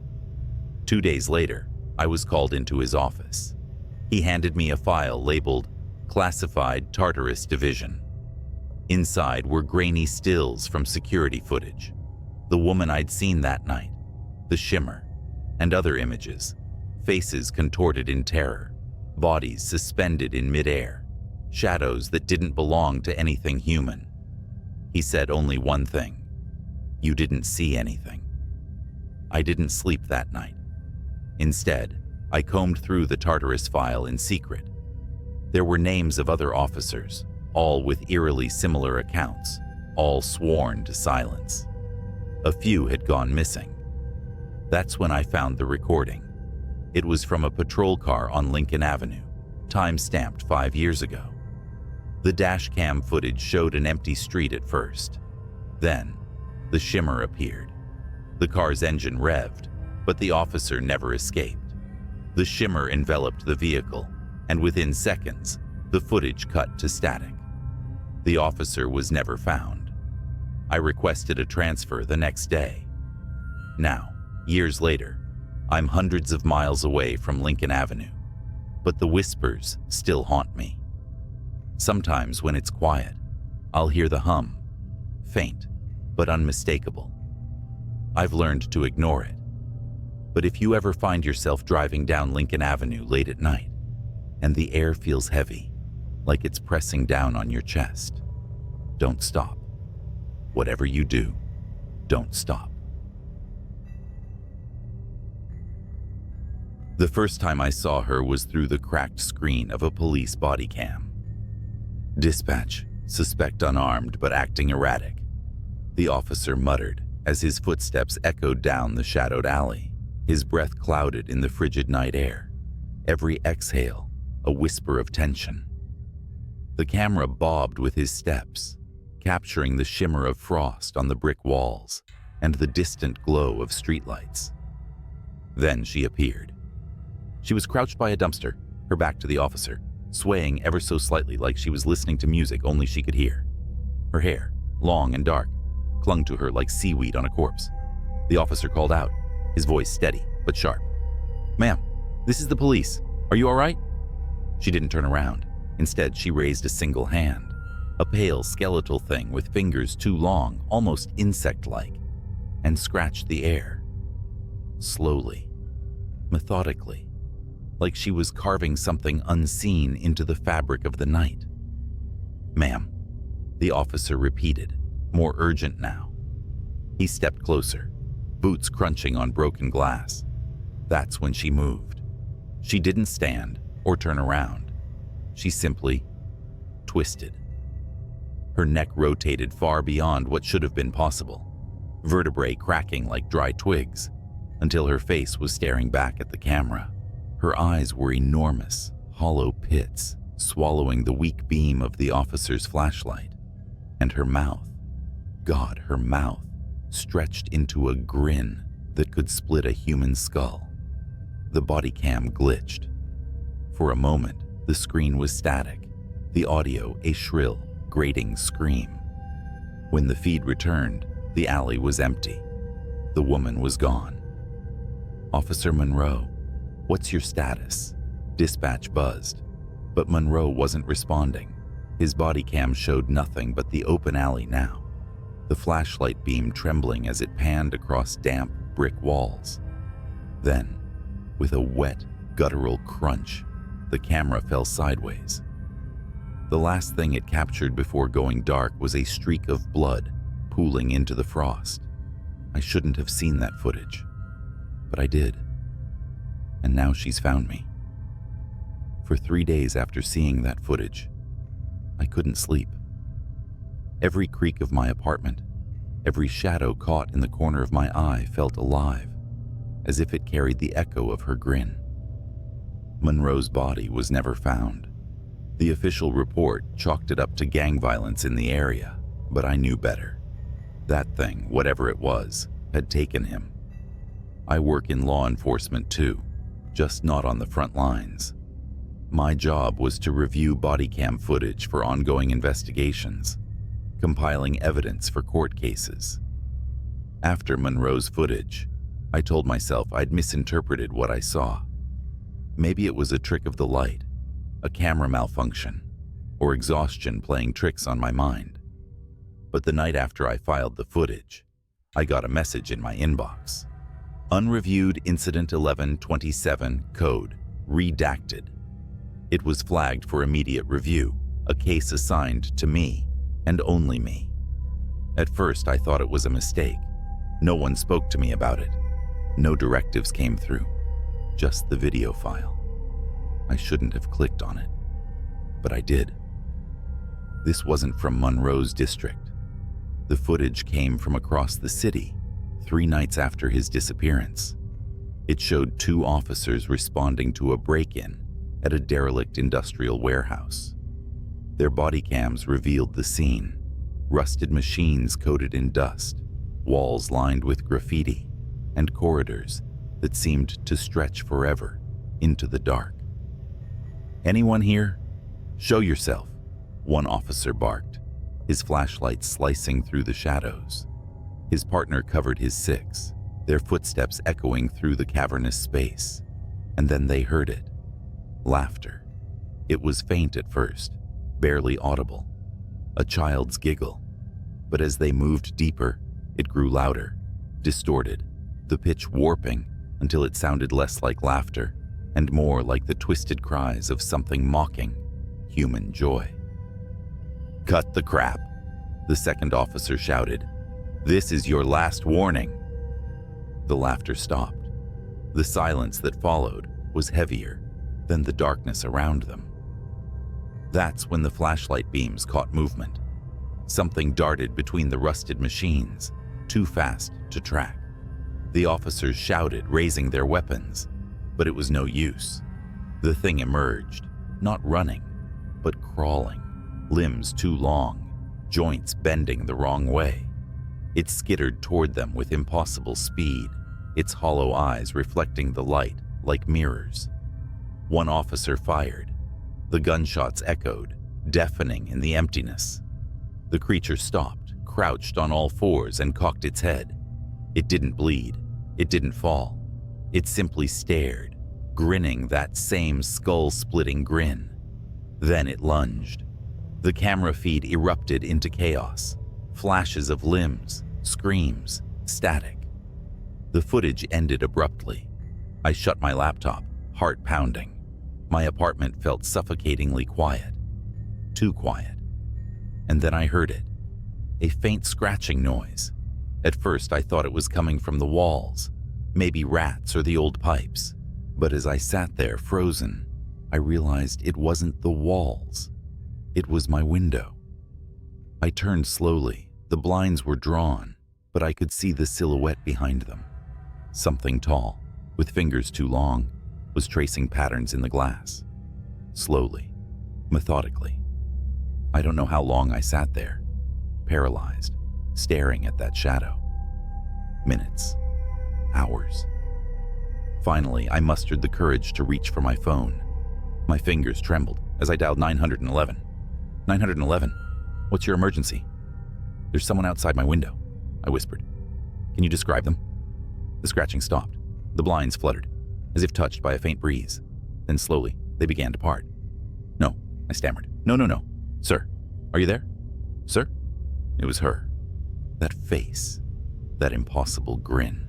2 days later, I was called into his office. He handed me a file labeled Classified Tartarus Division. Inside were grainy stills from security footage, the woman I'd seen that night, the shimmer, and other images, faces contorted in terror, bodies suspended in midair, shadows that didn't belong to anything human. He said only one thing: "You didn't see anything." I didn't sleep that night. Instead, I combed through the Tartarus file in secret. There were names of other officers, all with eerily similar accounts, all sworn to silence. A few had gone missing. That's when I found the recording. It was from a patrol car on Lincoln Avenue, time-stamped 5 years ago. The dash cam footage showed an empty street at first. Then, the shimmer appeared. The car's engine revved, but the officer never escaped. The shimmer enveloped the vehicle, and within seconds, the footage cut to static. The officer was never found. I requested a transfer the next day. Now, years later, I'm hundreds of miles away from Lincoln Avenue, but the whispers still haunt me. Sometimes when it's quiet, I'll hear the hum, faint but unmistakable. I've learned to ignore it. But if you ever find yourself driving down Lincoln Avenue late at night, and the air feels heavy, like it's pressing down on your chest, don't stop. Whatever you do, don't stop. The first time I saw her was through the cracked screen of a police body cam. "Dispatch, suspect unarmed but acting erratic," the officer muttered as his footsteps echoed down the shadowed alley, his breath clouded in the frigid night air, every exhale a whisper of tension. The camera bobbed with his steps, capturing the shimmer of frost on the brick walls and the distant glow of streetlights. Then she appeared. She was crouched by a dumpster, her back to the officer, swaying ever so slightly like she was listening to music only she could hear. Her hair, long and dark, clung to her like seaweed on a corpse. The officer called out, his voice steady but sharp. "Ma'am, this is the police. Are you all right?" She didn't turn around. Instead, she raised a single hand, a pale skeletal thing with fingers too long, almost insect-like, and scratched the air. Slowly, methodically, like she was carving something unseen into the fabric of the night. "Ma'am," the officer repeated, more urgent now. He stepped closer, boots crunching on broken glass. That's when she moved. She didn't stand or turn around. She simply twisted. Her neck rotated far beyond what should have been possible, vertebrae cracking like dry twigs, until her face was staring back at the camera. Her eyes were enormous, hollow pits, swallowing the weak beam of the officer's flashlight. And her mouth, God, her mouth, stretched into a grin that could split a human skull. The body cam glitched. For a moment, the screen was static, the audio a shrill, grating scream. When the feed returned, the alley was empty. The woman was gone. "Officer Monroe, what's your status?" Dispatch buzzed, but Monroe wasn't responding. His body cam showed nothing but the open alley now, the flashlight beam trembling as it panned across damp brick walls. Then, with a wet, guttural crunch, the camera fell sideways. The last thing it captured before going dark was a streak of blood pooling into the frost. I shouldn't have seen that footage, but I did. And now she's found me. For 3 days after seeing that footage, I couldn't sleep. Every creak of my apartment, every shadow caught in the corner of my eye felt alive, as if it carried the echo of her grin. Monroe's body was never found. The official report chalked it up to gang violence in the area, but I knew better. That thing, whatever it was, had taken him. I work in law enforcement too, just not on the front lines. My job was to review body cam footage for ongoing investigations, compiling evidence for court cases. After Monroe's footage, I told myself I'd misinterpreted what I saw. Maybe it was a trick of the light, a camera malfunction, or exhaustion playing tricks on my mind. But the night after I filed the footage, I got a message in my inbox. Unreviewed Incident 1127 code, redacted. It was flagged for immediate review, a case assigned to me, and only me. At first, I thought it was a mistake. No one spoke to me about it. No directives came through, just the video file. I shouldn't have clicked on it, but I did. This wasn't from Monroe's district. The footage came from across the city, 3 nights after his disappearance. It showed 2 officers responding to a break-in at a derelict industrial warehouse. Their body cams revealed the scene: rusted machines coated in dust, walls lined with graffiti, and corridors that seemed to stretch forever into the dark. "Anyone here? Show yourself," one officer barked, his flashlight slicing through the shadows. His partner covered his 6, their footsteps echoing through the cavernous space. And then they heard it. Laughter. It was faint at first, barely audible. A child's giggle. But as they moved deeper, it grew louder, distorted, the pitch warping until it sounded less like laughter and more like the twisted cries of something mocking human joy. "Cut the crap," the second officer shouted. "This is your last warning." The laughter stopped. The silence that followed was heavier than the darkness around them. That's when the flashlight beams caught movement. Something darted between the rusted machines, too fast to track. The officers shouted, raising their weapons, but it was no use. The thing emerged, not running, but crawling, limbs too long, joints bending the wrong way. It skittered toward them with impossible speed, its hollow eyes reflecting the light like mirrors. One officer fired. The gunshots echoed, deafening in the emptiness. The creature stopped, crouched on all fours, and cocked its head. It didn't bleed. It didn't fall. It simply stared, grinning that same skull-splitting grin. Then it lunged. The camera feed erupted into chaos. Flashes of limbs, screams, static. The footage ended abruptly. I shut my laptop, heart pounding. My apartment felt suffocatingly quiet. Too quiet. And then I heard it. A faint scratching noise. At first I thought it was coming from the walls, maybe rats or the old pipes. But as I sat there frozen, I realized it wasn't the walls. It was my window. I turned slowly. The blinds were drawn, but I could see the silhouette behind them. Something tall, with fingers too long, was tracing patterns in the glass. Slowly, methodically. I don't know how long I sat there, paralyzed, staring at that shadow. Minutes. Hours. Finally, I mustered the courage to reach for my phone. My fingers trembled as I dialed 911. 911? What's your emergency? There's someone outside my window, I whispered. Can you describe them? The scratching stopped. The blinds fluttered, as if touched by a faint breeze. Then slowly, they began to part. No, I stammered. No. Sir, are you there? Sir? It was her. That face. That impossible grin.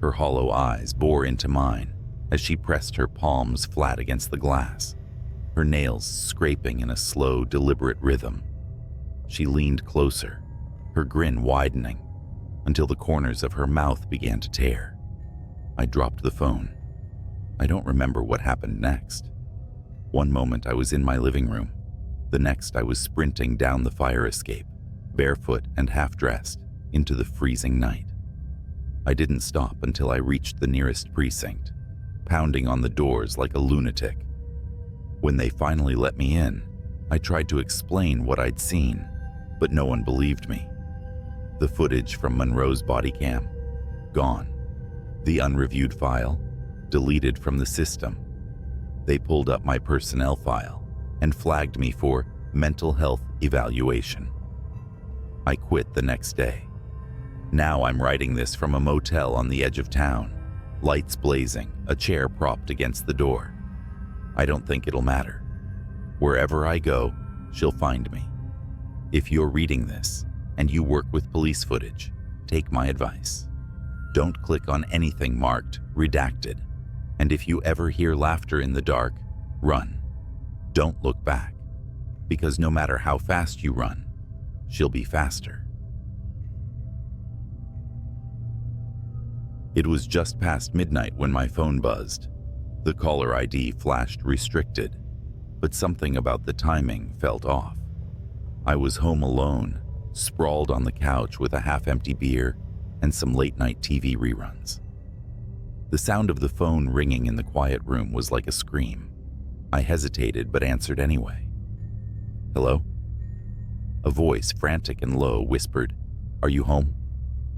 Her hollow eyes bore into mine as she pressed her palms flat against the glass, her nails scraping in a slow, deliberate rhythm. She leaned closer, her grin widening, until the corners of her mouth began to tear. I dropped the phone. I don't remember what happened next. One moment I was in my living room. The next I was sprinting down the fire escape, barefoot and half-dressed, into the freezing night. I didn't stop until I reached the nearest precinct, pounding on the doors like a lunatic. When they finally let me in, I tried to explain what I'd seen, but no one believed me. The footage from Monroe's body cam, gone. The unreviewed file, deleted from the system. They pulled up my personnel file and flagged me for mental health evaluation. I quit the next day. Now I'm writing this from a motel on the edge of town, lights blazing, a chair propped against the door. I don't think it'll matter. Wherever I go, she'll find me. If you're reading this and you work with police footage, take my advice. Don't click on anything marked redacted. And if you ever hear laughter in the dark, run. Don't look back, because no matter how fast you run, she'll be faster. It was just past midnight when my phone buzzed. The caller ID flashed restricted, but something about the timing felt off. I was home alone, sprawled on the couch with a half-empty beer and some late-night TV reruns. The sound of the phone ringing in the quiet room was like a scream. I hesitated but answered anyway. Hello? A voice, frantic and low, whispered, "Are you home?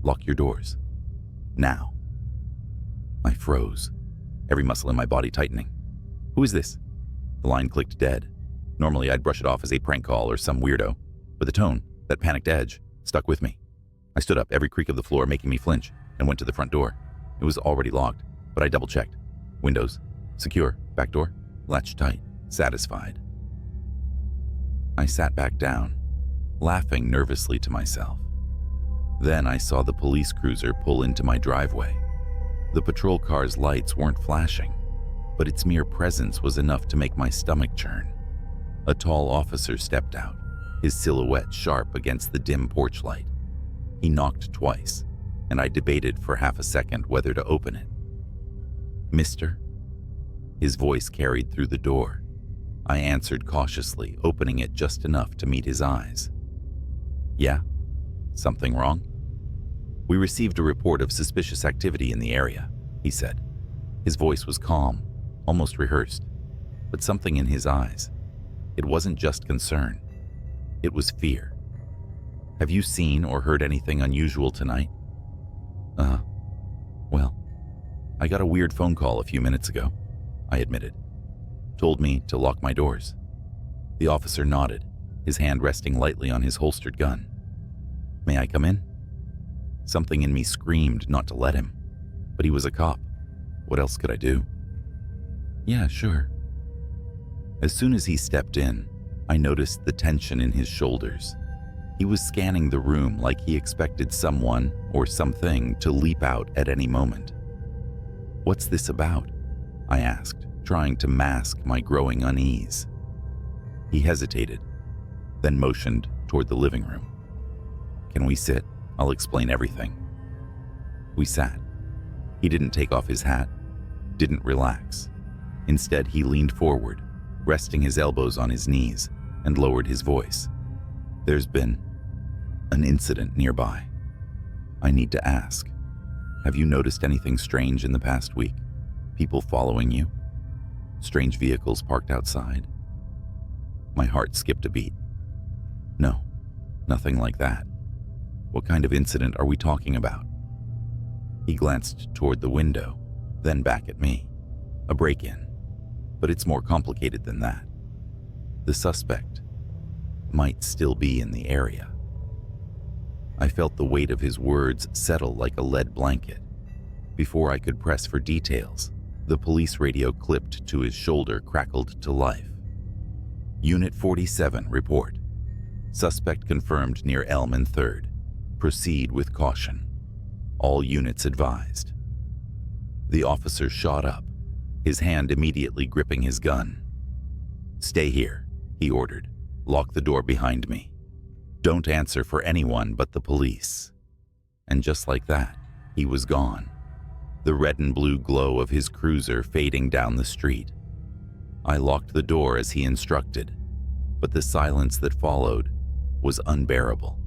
Lock your doors. Now." I froze, every muscle in my body tightening. Who is this? The line clicked dead. Normally I'd brush it off as a prank call or some weirdo, but the tone, that panicked edge, stuck with me. I stood up, every creak of the floor making me flinch, and went to the front door. It was already locked, but I double-checked. Windows, secure, back door, latched tight, satisfied. I sat back down, laughing nervously to myself. Then I saw the police cruiser pull into my driveway. The patrol car's lights weren't flashing, but its mere presence was enough to make my stomach churn. A tall officer stepped out, his silhouette sharp against the dim porch light. He knocked twice, and I debated for half a second whether to open it. "Mister?" His voice carried through the door. I answered cautiously, opening it just enough to meet his eyes. "Yeah? Something wrong?" "We received a report of suspicious activity in the area," he said. His voice was calm, almost rehearsed, but something in his eyes. It wasn't just concern. It was fear. "Have you seen or heard anything unusual tonight?" Well, I got a weird phone call a few minutes ago," I admitted. "Told me to lock my doors." The officer nodded, his hand resting lightly on his holstered gun. "May I come in?" Something in me screamed not to let him, but he was a cop. What else could I do? "Yeah, sure." As soon as he stepped in, I noticed the tension in his shoulders. He was scanning the room like he expected someone or something to leap out at any moment. "What's this about?" I asked, trying to mask my growing unease. He hesitated, then motioned toward the living room. "Can we sit? I'll explain everything." We sat. He didn't take off his hat, didn't relax. Instead, he leaned forward, resting his elbows on his knees, and lowered his voice. "There's been an incident nearby. I need to ask, have you noticed anything strange in the past week? People following you? Strange vehicles parked outside?" My heart skipped a beat. "No, nothing like that. What kind of incident are we talking about?" He glanced toward the window, then back at me. "A break-in. But it's more complicated than that. The suspect might still be in the area." I felt the weight of his words settle like a lead blanket. Before I could press for details, the police radio clipped to his shoulder crackled to life. "Unit 47, report. Suspect confirmed near Elm and 3rd. Proceed with caution. All units advised." The officer shot up, his hand immediately gripping his gun. "Stay here," he ordered. "Lock the door behind me. Don't answer for anyone but the police." And just like that, he was gone, the red and blue glow of his cruiser fading down the street. I locked the door as he instructed, but the silence that followed was unbearable.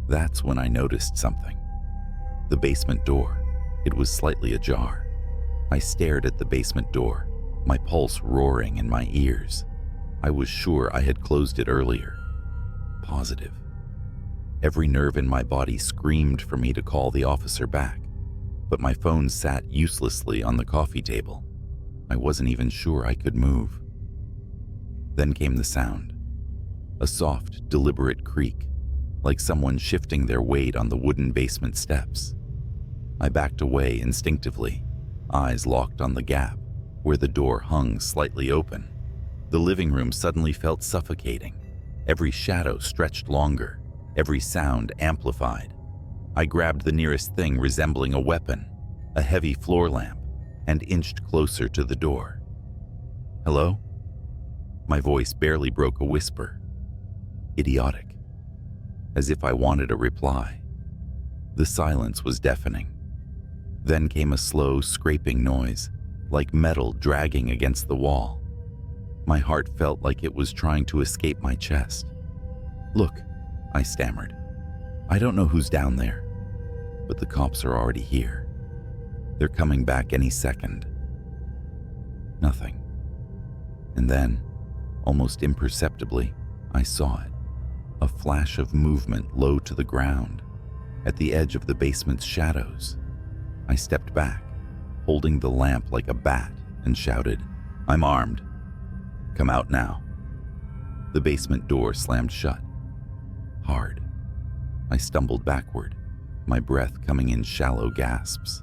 That's when I noticed something. The basement door. It was slightly ajar. I stared at the basement door, my pulse roaring in my ears. I was sure I had closed it earlier. Positive. Every nerve in my body screamed for me to call the officer back, but my phone sat uselessly on the coffee table. I wasn't even sure I could move. Then came the sound. A soft, deliberate creak, like someone shifting their weight on the wooden basement steps. I backed away instinctively, eyes locked on the gap, where the door hung slightly open. The living room suddenly felt suffocating. Every shadow stretched longer, every sound amplified. I grabbed the nearest thing resembling a weapon, a heavy floor lamp, and inched closer to the door. "Hello?" My voice barely broke a whisper. Idiotic. As if I wanted a reply. The silence was deafening. Then came a slow, scraping noise, like metal dragging against the wall. My heart felt like it was trying to escape my chest. "Look," I stammered. "I don't know who's down there, but the cops are already here. They're coming back any second." Nothing. And then, almost imperceptibly, I saw it. A flash of movement low to the ground, at the edge of the basement's shadows. I stepped back, holding the lamp like a bat, and shouted, "I'm armed. Come out now." The basement door slammed shut. Hard. I stumbled backward, my breath coming in shallow gasps.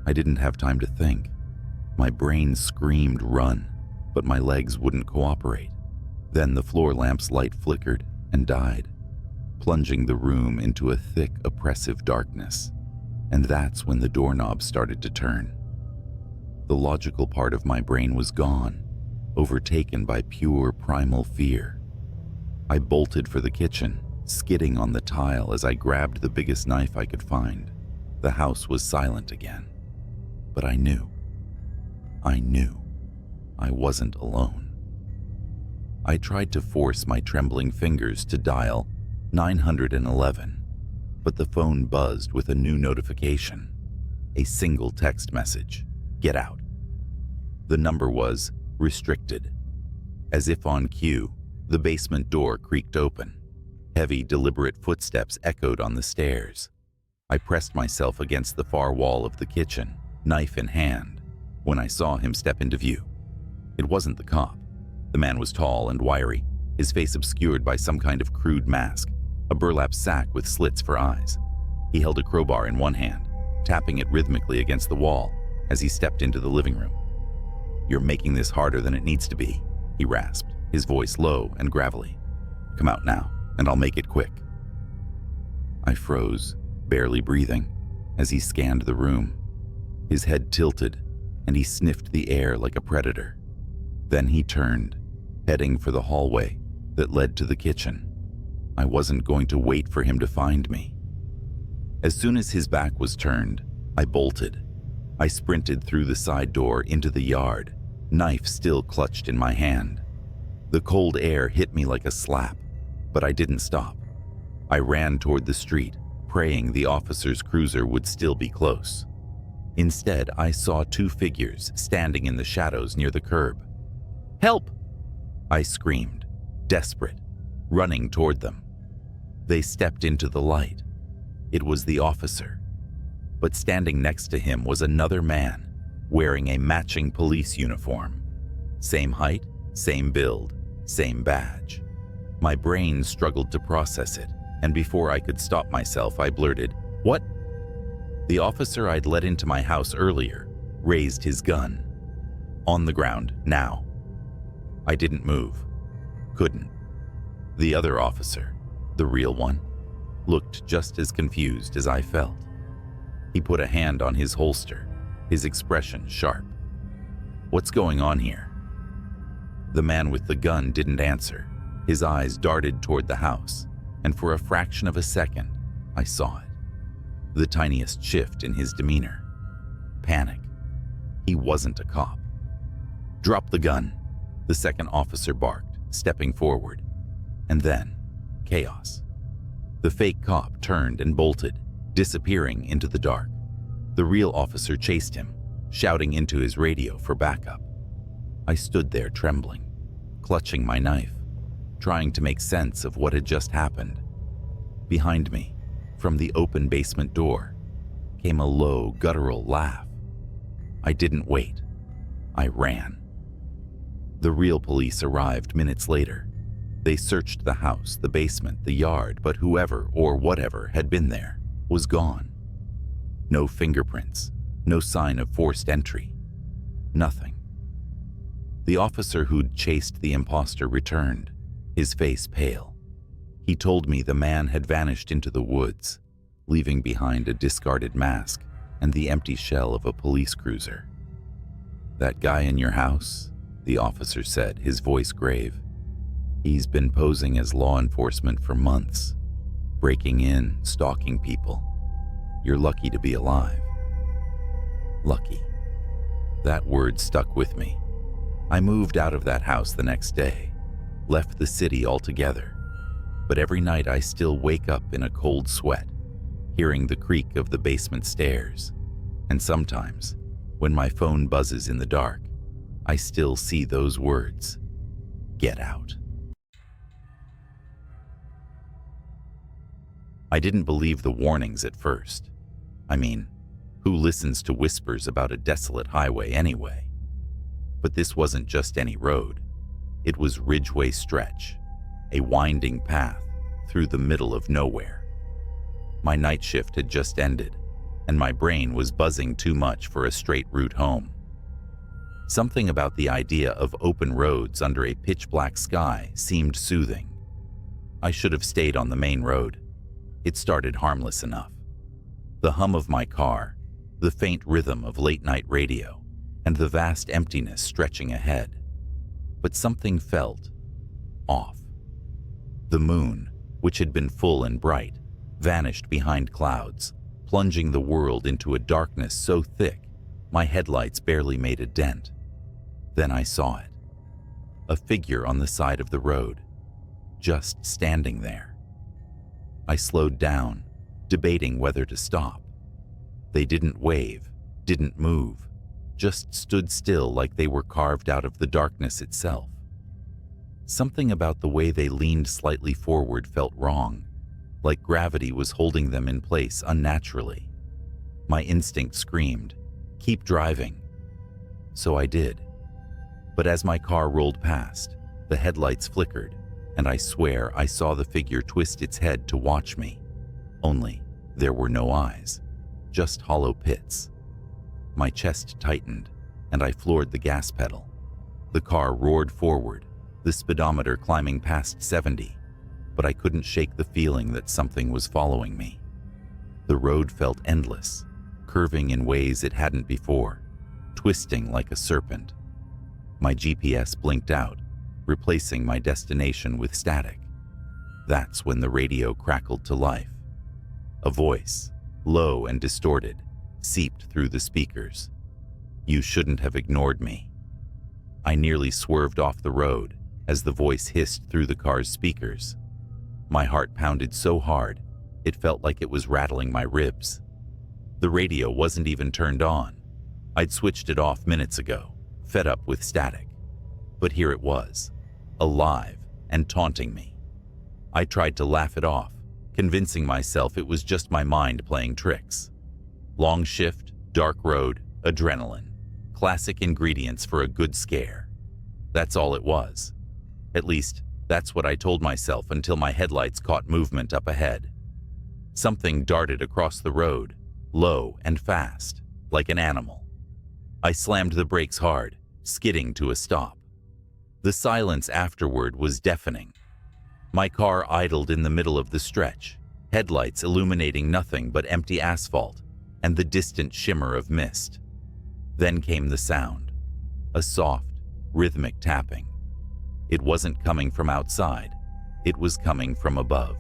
I didn't have time to think. My brain screamed run, but my legs wouldn't cooperate. Then the floor lamp's light flickered and died, plunging the room into a thick, oppressive darkness. And that's when the doorknob started to turn. The logical part of my brain was gone, overtaken by pure primal fear. I bolted for the kitchen, skidding on the tile as I grabbed the biggest knife I could find. The house was silent again. But I knew I wasn't alone. I tried to force my trembling fingers to dial 911, But the phone buzzed with a new notification. A single text message. Get out. The number was restricted. As if on cue, the basement door creaked open. Heavy, deliberate footsteps echoed on the stairs. I pressed myself against the far wall of the kitchen, knife in hand, when I saw him step into view. It wasn't the cop. The man was tall and wiry, his face obscured by some kind of crude mask, a burlap sack with slits for eyes. He held a crowbar in one hand, tapping it rhythmically against the wall as he stepped into the living room. "You're making this harder than it needs to be," he rasped, his voice low and gravelly. "Come out now, and I'll make it quick." I froze, barely breathing, as he scanned the room. His head tilted, and he sniffed the air like a predator. Then he turned, heading for the hallway that led to the kitchen. I wasn't going to wait for him to find me. As soon as his back was turned, I bolted. I sprinted through the side door into the yard, knife still clutched in my hand. The cold air hit me like a slap, but I didn't stop. I ran toward the street, praying the officer's cruiser would still be close. Instead, I saw two figures standing in the shadows near the curb. "Help!" I screamed, desperate, running toward them. They stepped into the light. It was the officer. But standing next to him was another man, wearing a matching police uniform. Same height, same build, same badge. My brain struggled to process it, and before I could stop myself, I blurted, "What?" The officer I'd let into my house earlier raised his gun. "On the ground, now." I didn't move. Couldn't. The other officer, the real one, looked just as confused as I felt. He put a hand on his holster, his expression sharp. "What's going on here?" The man with the gun didn't answer. His eyes darted toward the house, and for a fraction of a second, I saw it. The tiniest shift in his demeanor. Panic. He wasn't a cop. "Drop the gun," the second officer barked, stepping forward. And then, chaos. The fake cop turned and bolted, disappearing into the dark. The real officer chased him, shouting into his radio for backup. I stood there trembling, clutching my knife, trying to make sense of what had just happened. Behind me, from the open basement door, came a low, guttural laugh. I didn't wait. I ran. The real police arrived minutes later. They searched the house, the basement, the yard, but whoever or whatever had been there was gone. No fingerprints, no sign of forced entry. Nothing. The officer who'd chased the imposter returned, his face pale. He told me the man had vanished into the woods, leaving behind a discarded mask and the empty shell of a police cruiser. "That guy in your house?" the officer said, his voice grave. "He's been posing as law enforcement for months, breaking in, stalking people. You're lucky to be alive." Lucky. That word stuck with me. I moved out of that house the next day, left the city altogether. But every night I still wake up in a cold sweat, hearing the creak of the basement stairs. And sometimes, when my phone buzzes in the dark, I still see those words, "Get out." I didn't believe the warnings at first. I mean, who listens to whispers about a desolate highway anyway? But this wasn't just any road. It was Ridgeway Stretch, a winding path through the middle of nowhere. My night shift had just ended, and my brain was buzzing too much for a straight route home. Something about the idea of open roads under a pitch-black sky seemed soothing. I should have stayed on the main road. It started harmless enough. The hum of my car, the faint rhythm of late-night radio, and the vast emptiness stretching ahead. But something felt off. The moon, which had been full and bright, vanished behind clouds, plunging the world into a darkness so thick my headlights barely made a dent. Then I saw it. A figure on the side of the road, just standing there. I slowed down, debating whether to stop. They didn't wave, didn't move, just stood still like they were carved out of the darkness itself. Something about the way they leaned slightly forward felt wrong, like gravity was holding them in place unnaturally. My instinct screamed, "Keep driving." So I did. But as my car rolled past, the headlights flickered, and I swear I saw the figure twist its head to watch me. Only there were no eyes, just hollow pits. My chest tightened, and I floored the gas pedal. The car roared forward, the speedometer climbing past 70, but I couldn't shake the feeling that something was following me. The road felt endless, curving in ways it hadn't before, twisting like a serpent. My GPS blinked out, replacing my destination with static. That's when the radio crackled to life. A voice, low and distorted, seeped through the speakers. "You shouldn't have ignored me." I nearly swerved off the road as the voice hissed through the car's speakers. My heart pounded so hard, it felt like it was rattling my ribs. The radio wasn't even turned on. I'd switched it off minutes ago, fed up with static. But here it was, alive and taunting me. I tried to laugh it off, convincing myself it was just my mind playing tricks. Long shift, dark road, adrenaline. Classic ingredients for a good scare. That's all it was. At least, that's what I told myself until my headlights caught movement up ahead. Something darted across the road, low and fast, like an animal. I slammed the brakes hard, skidding to a stop. The silence afterward was deafening. My car idled in the middle of the stretch, headlights illuminating nothing but empty asphalt and the distant shimmer of mist. Then came the sound, a soft, rhythmic tapping. It wasn't coming from outside, it was coming from above.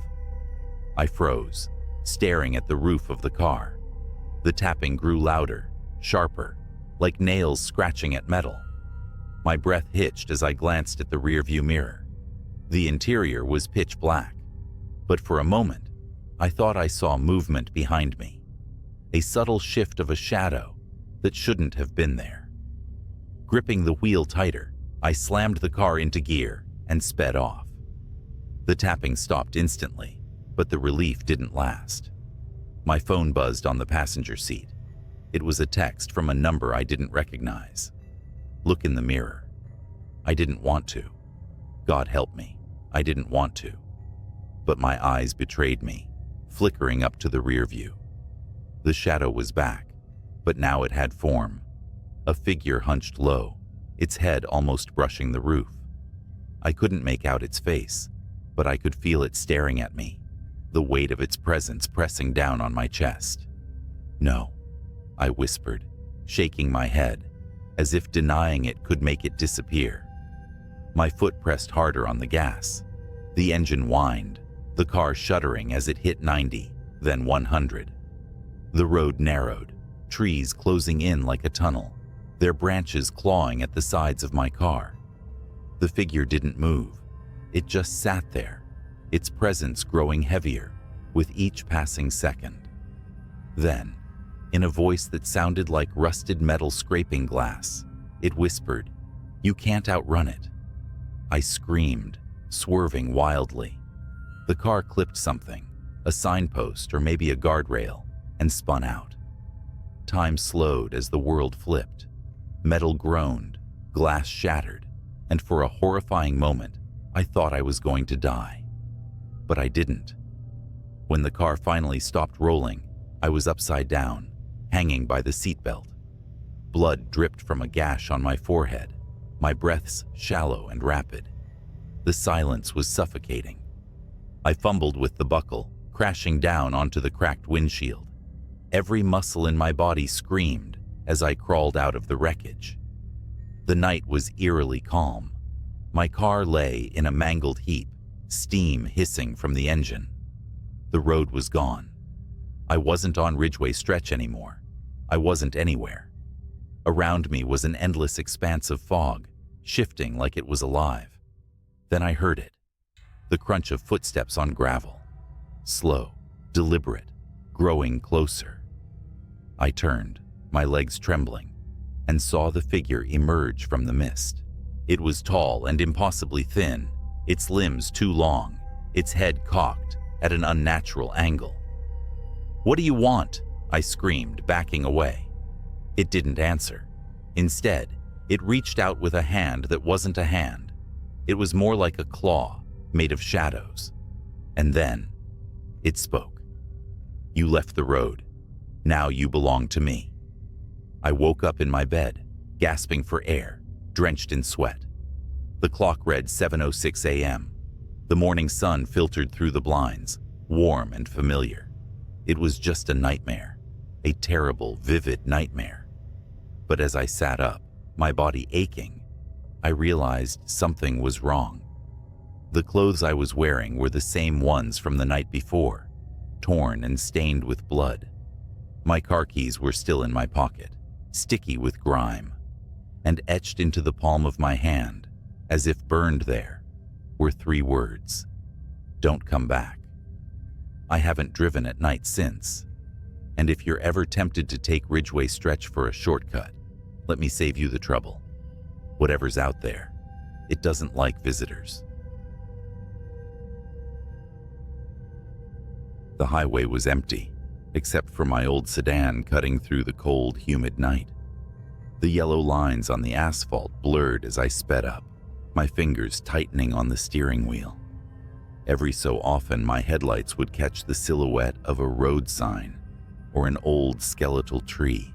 I froze, staring at the roof of the car. The tapping grew louder, sharper, like nails scratching at metal. My breath hitched as I glanced at the rearview mirror. The interior was pitch black, but for a moment, I thought I saw movement behind me, a subtle shift of a shadow that shouldn't have been there. Gripping the wheel tighter, I slammed the car into gear and sped off. The tapping stopped instantly, but the relief didn't last. My phone buzzed on the passenger seat. It was a text from a number I didn't recognize. Look in the mirror. I didn't want to. God help me, I didn't want to. But my eyes betrayed me, flickering up to the rear view. The shadow was back, but now it had form. A figure hunched low, its head almost brushing the roof. I couldn't make out its face, but I could feel it staring at me, the weight of its presence pressing down on my chest. "No," I whispered, shaking my head, as if denying it could make it disappear. My foot pressed harder on the gas. The engine whined, the car shuddering as it hit 90, then 100. The road narrowed, trees closing in like a tunnel, their branches clawing at the sides of my car. The figure didn't move. It just sat there, its presence growing heavier with each passing second. Then, in a voice that sounded like rusted metal scraping glass, it whispered, "You can't outrun it." I screamed, swerving wildly. The car clipped something, a signpost or maybe a guardrail, and spun out. Time slowed as the world flipped. Metal groaned, glass shattered, and for a horrifying moment, I thought I was going to die. But I didn't. When the car finally stopped rolling, I was upside down, hanging by the seatbelt. Blood dripped from a gash on my forehead, my breaths shallow and rapid. The silence was suffocating. I fumbled with the buckle, crashing down onto the cracked windshield. Every muscle in my body screamed as I crawled out of the wreckage. The night was eerily calm. My car lay in a mangled heap, steam hissing from the engine. The road was gone. I wasn't on Ridgeway Stretch anymore. I wasn't anywhere. Around me was an endless expanse of fog, shifting like it was alive. Then I heard it, the crunch of footsteps on gravel. Slow, deliberate, growing closer. I turned, my legs trembling, and saw the figure emerge from the mist. It was tall and impossibly thin, its limbs too long, its head cocked at an unnatural angle. "What do you want?" I screamed, backing away. It didn't answer. Instead, it reached out with a hand that wasn't a hand. It was more like a claw, made of shadows. And then, it spoke. "You left the road. Now you belong to me." I woke up in my bed, gasping for air, drenched in sweat. The clock read 7:06 a.m. The morning sun filtered through the blinds, warm and familiar. It was just a nightmare, a terrible, vivid nightmare. But as I sat up, my body aching, I realized something was wrong. The clothes I was wearing were the same ones from the night before, torn and stained with blood. My car keys were still in my pocket, sticky with grime, and etched into the palm of my hand, as if burned there, were 3 words: "Don't come back." I haven't driven at night since, and if you're ever tempted to take Ridgeway Stretch for a shortcut, let me save you the trouble. Whatever's out there, it doesn't like visitors. The highway was empty, except for my old sedan cutting through the cold, humid night. The yellow lines on the asphalt blurred as I sped up, my fingers tightening on the steering wheel. Every so often, my headlights would catch the silhouette of a road sign or an old skeletal tree,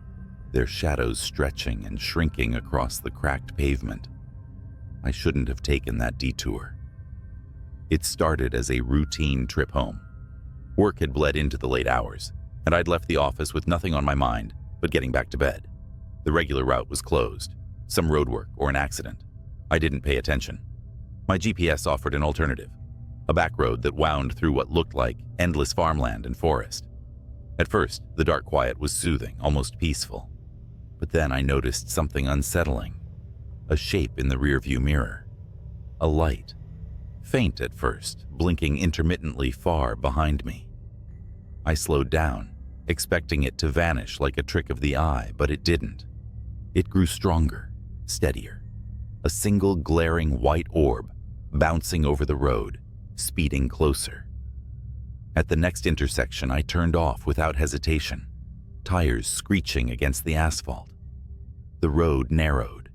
their shadows stretching and shrinking across the cracked pavement. I shouldn't have taken that detour. It started as a routine trip home. Work had bled into the late hours, and I'd left the office with nothing on my mind but getting back to bed. The regular route was closed, some roadwork or an accident. I didn't pay attention. My GPS offered an alternative, a back road that wound through what looked like endless farmland and forest. At first, the dark quiet was soothing, almost peaceful. But then I noticed something unsettling, a shape in the rearview mirror, a light, faint at first, blinking intermittently far behind me. I slowed down, expecting it to vanish like a trick of the eye, but it didn't. It grew stronger, steadier, a single glaring white orb bouncing over the road, speeding closer. At the next intersection, I turned off without hesitation, tires screeching against the asphalt. The road narrowed,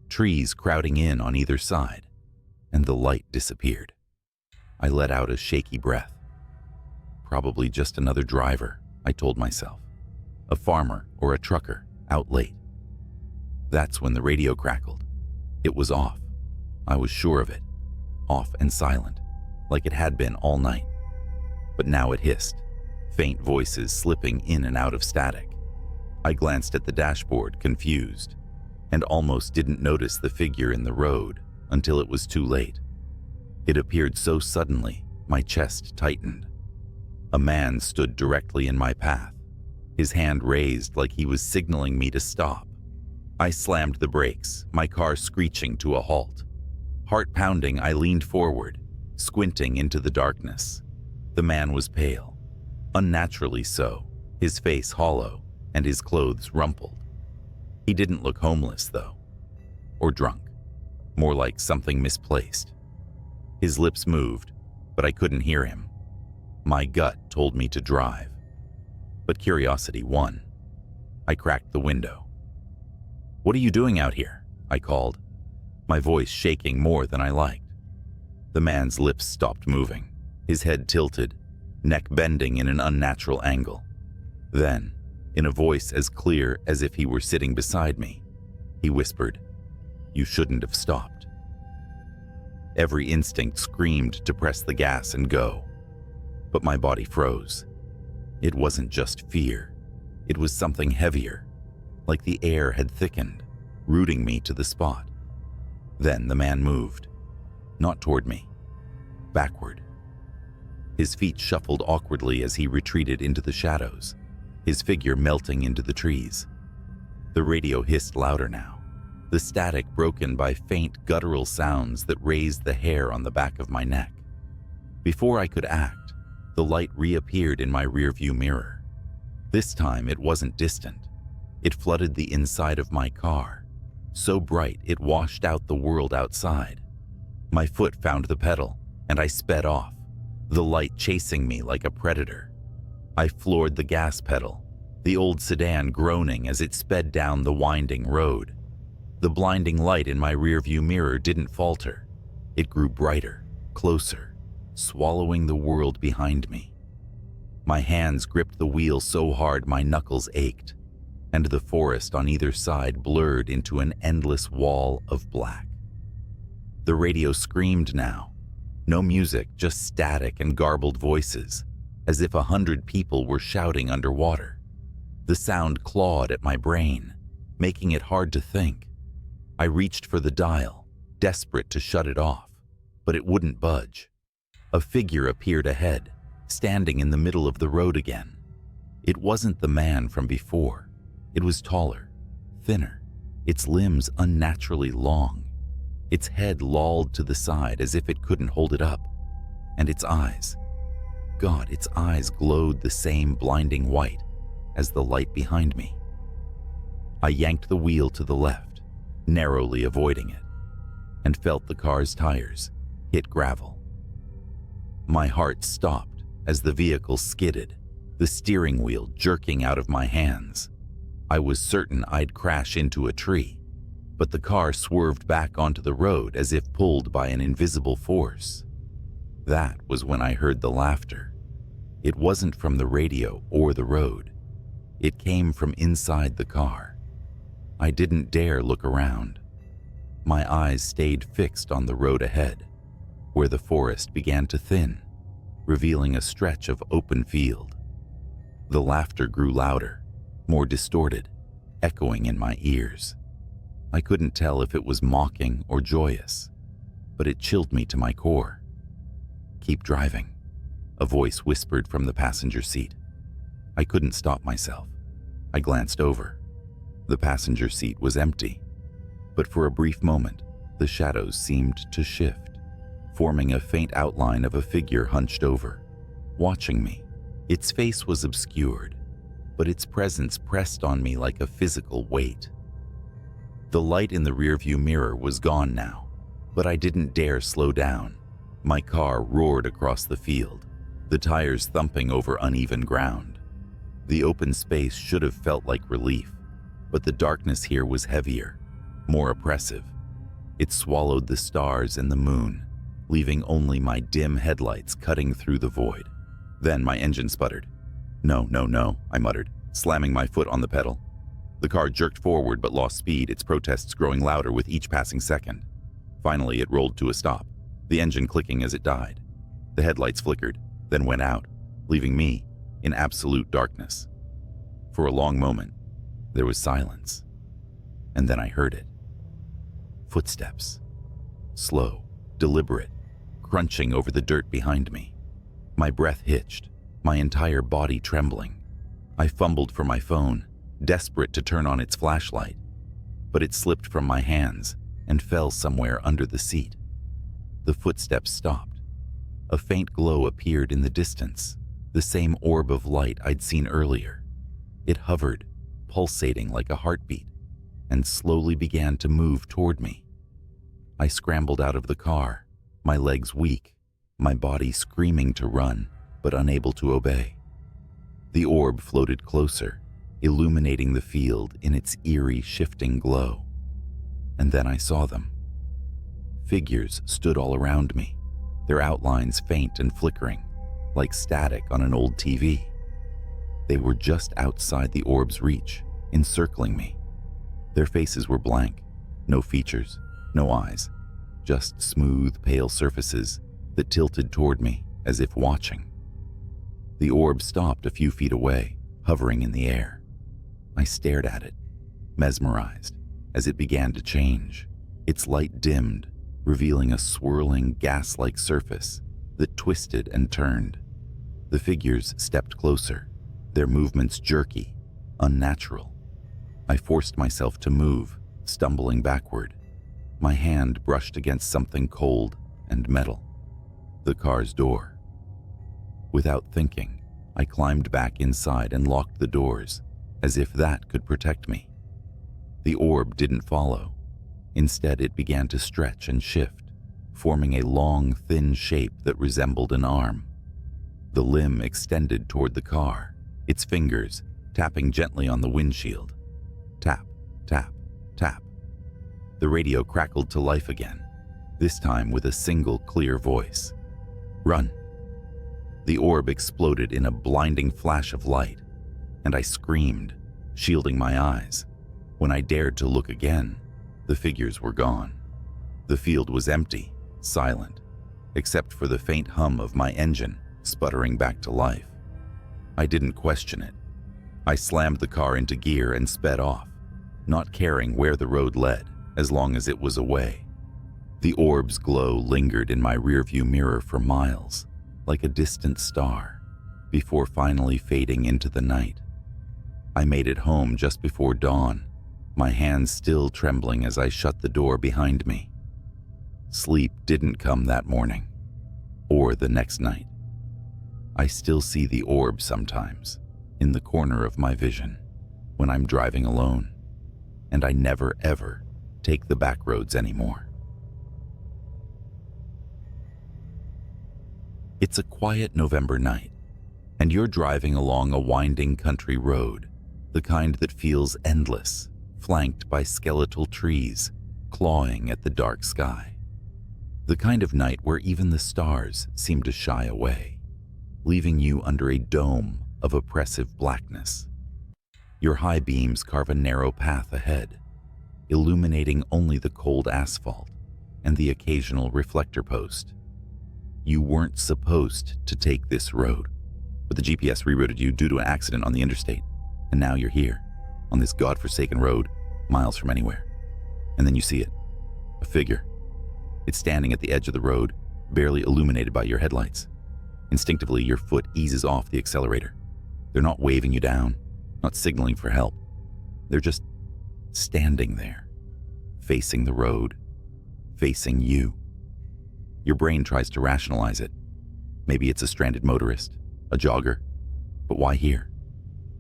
trees crowding in on either side, and the light disappeared. I let out a shaky breath. Probably just another driver, I told myself. A farmer or a trucker, out late. That's when the radio crackled. It was off. I was sure of it. Off and silent, like it had been all night. But now it hissed, faint voices slipping in and out of static. I glanced at the dashboard, confused, and almost didn't notice the figure in the road until it was too late. It appeared so suddenly, my chest tightened. A man stood directly in my path, his hand raised like he was signaling me to stop. I slammed the brakes, my car screeching to a halt. Heart pounding, I leaned forward, squinting into the darkness. The man was pale, unnaturally so, his face hollow and his clothes rumpled. He didn't look homeless, though, or drunk, more like something misplaced. His lips moved, but I couldn't hear him. My gut told me to drive, but curiosity won. I cracked the window. "What are you doing out here?" I called, my voice shaking more than I liked. The man's lips stopped moving, his head tilted, neck bending in an unnatural angle. Then, in a voice as clear as if he were sitting beside me, he whispered, "You shouldn't have stopped." Every instinct screamed to press the gas and go, but my body froze. It wasn't just fear. It was something heavier, like the air had thickened, rooting me to the spot. Then the man moved, not toward me, backward. His feet shuffled awkwardly as he retreated into the shadows, his figure melting into the trees. The radio hissed louder now, the static broken by faint guttural sounds that raised the hair on the back of my neck. Before I could act, the light reappeared in my rearview mirror, This time it wasn't distant. It flooded the inside of my car, so bright it washed out the world outside. My foot found the pedal, and I sped off, the light chasing me like a predator. I floored the gas pedal, the old sedan groaning as it sped down the winding road. The blinding light in my rearview mirror didn't falter. It grew brighter, closer, swallowing the world behind me. My hands gripped the wheel so hard my knuckles ached, and the forest on either side blurred into an endless wall of black. The radio screamed now. No music, just static and garbled voices, as if 100 people were shouting underwater. The sound clawed at my brain, making it hard to think. I reached for the dial, desperate to shut it off, but it wouldn't budge. A figure appeared ahead, standing in the middle of the road again. It wasn't the man from before. It was taller, thinner, its limbs unnaturally long. Its head lolled to the side as if it couldn't hold it up. And its eyes. God, its eyes glowed the same blinding white as the light behind me. I yanked the wheel to the left, narrowly avoiding it, and felt the car's tires hit gravel. My heart stopped as the vehicle skidded, the steering wheel jerking out of my hands. I was certain I'd crash into a tree, but the car swerved back onto the road as if pulled by an invisible force. That was when I heard the laughter. It wasn't from the radio or the road. It came from inside the car. I didn't dare look around. My eyes stayed fixed on the road ahead, where the forest began to thin, revealing a stretch of open field. The laughter grew louder, more distorted, echoing in my ears. I couldn't tell if it was mocking or joyous, but it chilled me to my core. "Keep driving," a voice whispered from the passenger seat. I couldn't stop myself. I glanced over. The passenger seat was empty, but for a brief moment, the shadows seemed to shift, forming a faint outline of a figure hunched over, watching me. Its face was obscured, but its presence pressed on me like a physical weight. The light in the rearview mirror was gone now, but I didn't dare slow down. My car roared across the field, the tires thumping over uneven ground. The open space should have felt like relief, but the darkness here was heavier, more oppressive. It swallowed the stars and the moon, leaving only my dim headlights cutting through the void. Then my engine sputtered. No, I muttered, slamming my foot on the pedal. The car jerked forward but lost speed, its protests growing louder with each passing second. Finally, it rolled to a stop, the engine clicking as it died. The headlights flickered, then went out, leaving me in absolute darkness. For a long moment, there was silence, and then I heard it. Footsteps. Slow, deliberate, crunching over the dirt behind me. My breath hitched, my entire body trembling. I fumbled for my phone, desperate to turn on its flashlight, but it slipped from my hands and fell somewhere under the seat. The footsteps stopped. A faint glow appeared in the distance, the same orb of light I'd seen earlier. It hovered, pulsating like a heartbeat, and slowly began to move toward me. I scrambled out of the car, my legs weak, my body screaming to run, but unable to obey. The orb floated closer, illuminating the field in its eerie, shifting glow. And then I saw them. Figures stood all around me, their outlines faint and flickering, like static on an old TV. They were just outside the orb's reach, encircling me. Their faces were blank, no features, no eyes, just smooth, pale surfaces that tilted toward me as if watching. The orb stopped a few feet away, hovering in the air. I stared at it, mesmerized, as it began to change. Its light dimmed, revealing a swirling, gas-like surface that twisted and turned. The figures stepped closer, their movements jerky, unnatural. I forced myself to move, stumbling backward. My hand brushed against something cold and metal. The car's door. Without thinking, I climbed back inside and locked the doors, as if that could protect me. The orb didn't follow. Instead, it began to stretch and shift, forming a long, thin shape that resembled an arm. The limb extended toward the car, its fingers tapping gently on the windshield. Tap, tap, tap. The radio crackled to life again, this time with a single clear voice. Run. The orb exploded in a blinding flash of light, and I screamed, shielding my eyes. When I dared to look again, the figures were gone. The field was empty, silent, except for the faint hum of my engine sputtering back to life. I didn't question it. I slammed the car into gear and sped off, not caring where the road led, as long as it was away. The orb's glow lingered in my rearview mirror for miles, like a distant star, before finally fading into the night. I made it home just before dawn, my hands still trembling as I shut the door behind me. Sleep didn't come that morning, or the next night. I still see the orb sometimes, in the corner of my vision, when I'm driving alone, and I never ever take the back roads anymore. It's a quiet November night, and you're driving along a winding country road, the kind that feels endless, flanked by skeletal trees clawing at the dark sky. The kind of night where even the stars seem to shy away, leaving you under a dome of oppressive blackness. Your high beams carve a narrow path ahead, illuminating only the cold asphalt and the occasional reflector post. You weren't supposed to take this road, but the GPS rerouted you due to an accident on the interstate, and now you're here, on this godforsaken road, miles from anywhere. And then you see it, a figure. It's standing at the edge of the road, barely illuminated by your headlights. Instinctively, your foot eases off the accelerator. They're not waving you down, not signaling for help. They're just standing there, facing the road, facing you. Your brain tries to rationalize it. Maybe it's a stranded motorist, a jogger. But why here?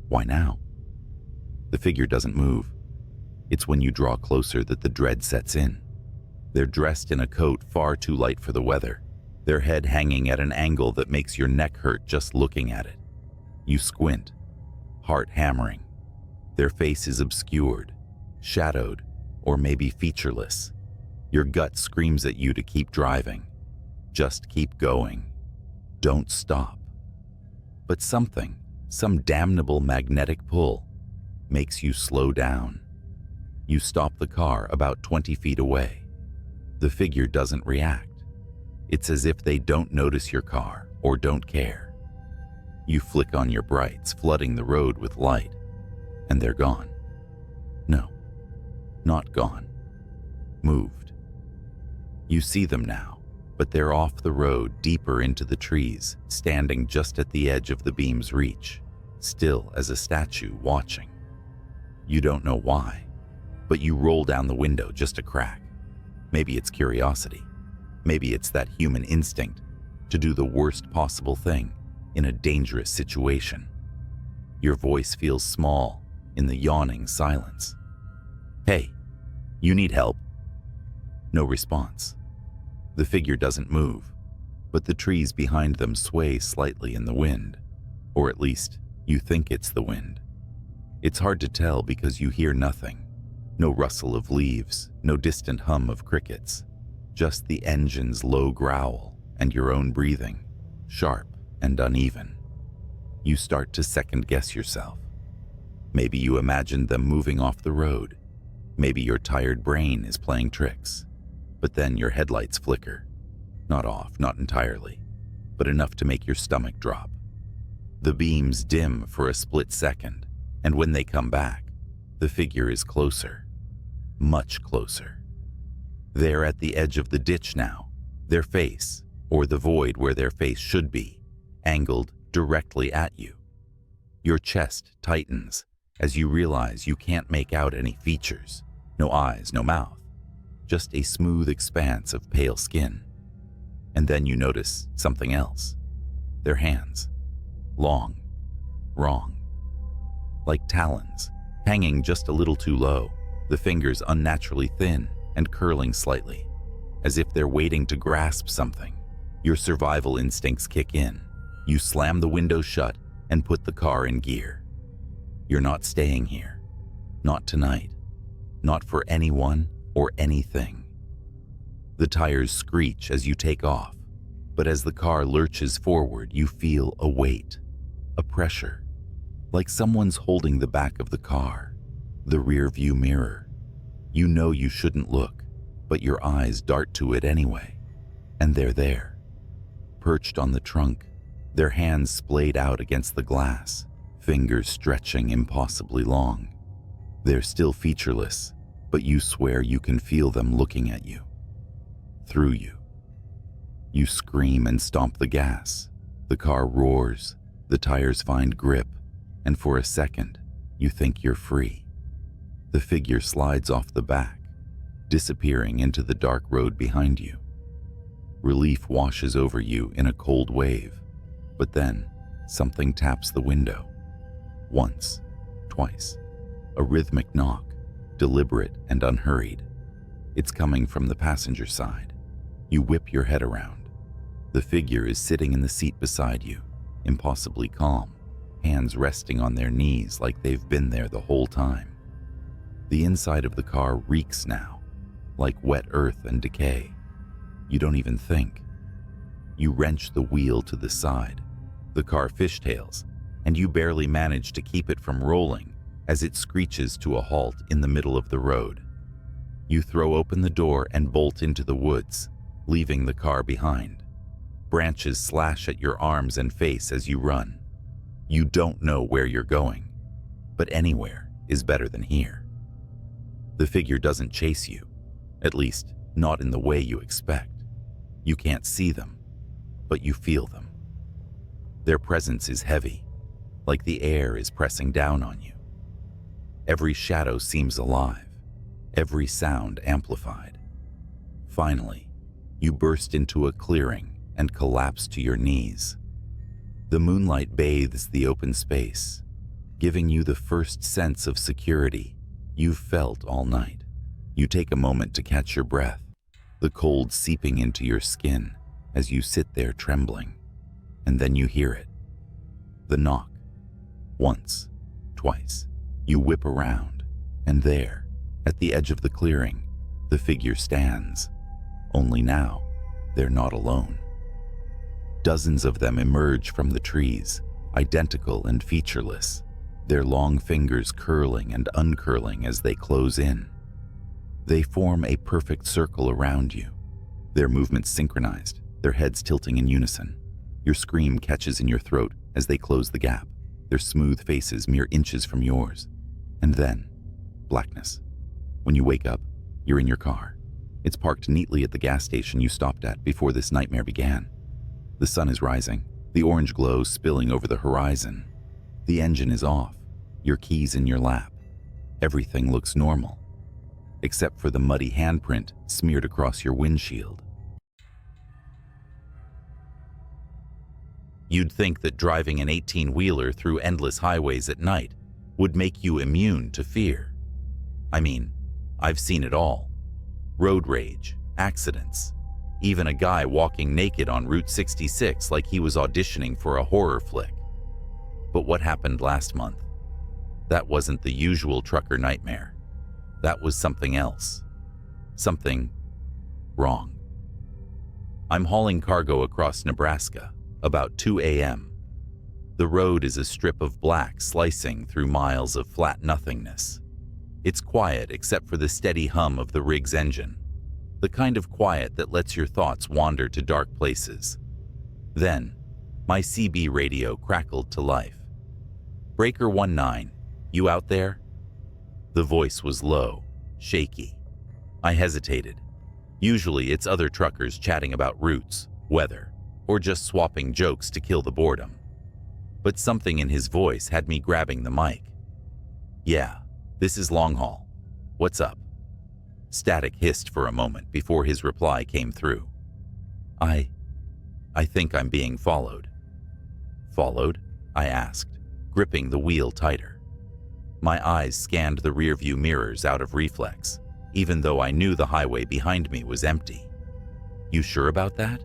Why now? The figure doesn't move. It's when you draw closer that the dread sets in. They're dressed in a coat far too light for the weather, their head hanging at an angle that makes your neck hurt just looking at it. You squint, heart hammering. Their face is obscured, shadowed, or maybe featureless. Your gut screams at you to keep driving. Just keep going. Don't stop. But something, some damnable magnetic pull, makes you slow down. You stop the car about 20 feet away. The figure doesn't react. It's as if they don't notice your car or don't care. You flick on your brights, flooding the road with light, and they're gone. No, not gone. Moved. You see them now, but they're off the road, deeper into the trees, standing just at the edge of the beam's reach, still as a statue watching. You don't know why, but you roll down the window just a crack. Maybe it's curiosity. Maybe it's that human instinct to do the worst possible thing in a dangerous situation. Your voice feels small in the yawning silence. Hey, you need help? No response. The figure doesn't move, but the trees behind them sway slightly in the wind, or at least you think it's the wind. It's hard to tell because you hear nothing. No rustle of leaves, no distant hum of crickets, just the engine's low growl and your own breathing, sharp and uneven. You start to second-guess yourself. Maybe you imagined them moving off the road. Maybe your tired brain is playing tricks. But then your headlights flicker. Not off, not entirely, but enough to make your stomach drop. The beams dim for a split second, and when they come back, the figure is closer, much closer. They're at the edge of the ditch now, their face, or the void where their face should be, angled directly at you. Your chest tightens as you realize you can't make out any features, no eyes, no mouth, just a smooth expanse of pale skin. And then you notice something else. Their hands, long, wrong. Like talons, hanging just a little too low, the fingers unnaturally thin and curling slightly, as if they're waiting to grasp something. Your survival instincts kick in. You slam the window shut and put the car in gear. You're not staying here. Not tonight. Not for anyone or anything. The tires screech as you take off, but as the car lurches forward, you feel a weight, a pressure, like someone's holding the back of the car, the rear view mirror. You know you shouldn't look, but your eyes dart to it anyway, and they're there, perched on the trunk, their hands splayed out against the glass, fingers stretching impossibly long. They're still featureless, but you swear you can feel them looking at you, through you. You scream and stomp the gas. The car roars, the tires find grip, and for a second, you think you're free. The figure slides off the back, disappearing into the dark road behind you. Relief washes over you in a cold wave, but then something taps the window. Once, twice. A rhythmic knock, deliberate and unhurried. It's coming from the passenger side. You whip your head around. The figure is sitting in the seat beside you, impossibly calm, hands resting on their knees like they've been there the whole time. The inside of the car reeks now, like wet earth and decay. You don't even think. You wrench the wheel to the side. The car fishtails, and you barely manage to keep it from rolling as it screeches to a halt in the middle of the road. You throw open the door and bolt into the woods, leaving the car behind. Branches slash at your arms and face as you run. You don't know where you're going, but anywhere is better than here. The figure doesn't chase you, at least not in the way you expect. You can't see them, but you feel them. Their presence is heavy, like the air is pressing down on you. Every shadow seems alive, every sound amplified. Finally, you burst into a clearing and collapse to your knees. The moonlight bathes the open space, giving you the first sense of security you've felt all night. You take a moment to catch your breath, the cold seeping into your skin as you sit there trembling, and then you hear it. The knock. Once, twice. You whip around, and there, at the edge of the clearing, the figure stands. Only now, they're not alone. Dozens of them emerge from the trees, identical and featureless, their long fingers curling and uncurling as they close in. They form a perfect circle around you, their movements synchronized, their heads tilting in unison. Your scream catches in your throat as they close the gap, their smooth faces mere inches from yours. And then, blackness. When you wake up, you're in your car. It's parked neatly at the gas station you stopped at before this nightmare began. The sun is rising, the orange glow spilling over the horizon. The engine is off, your keys in your lap. Everything looks normal, except for the muddy handprint smeared across your windshield. You'd think that driving an 18-wheeler through endless highways at night would make you immune to fear. I mean, I've seen it all. Road rage, accidents, even a guy walking naked on Route 66 like he was auditioning for a horror flick. But what happened last month? That wasn't the usual trucker nightmare. That was something else. Something wrong. I'm hauling cargo across Nebraska, about 2 a.m. The road is a strip of black slicing through miles of flat nothingness. It's quiet except for the steady hum of the rig's engine, the kind of quiet that lets your thoughts wander to dark places. Then, my CB radio crackled to life. "Breaker 19, you out there?" The voice was low, shaky. I hesitated. Usually it's other truckers chatting about routes, weather, or just swapping jokes to kill the boredom. But something in his voice had me grabbing the mic. "Yeah, this is long haul. What's up?" Static hissed for a moment before his reply came through. I think I'm being followed." "Followed?" I asked, gripping the wheel tighter. My eyes scanned the rearview mirrors out of reflex, even though I knew the highway behind me was empty. "You sure about that?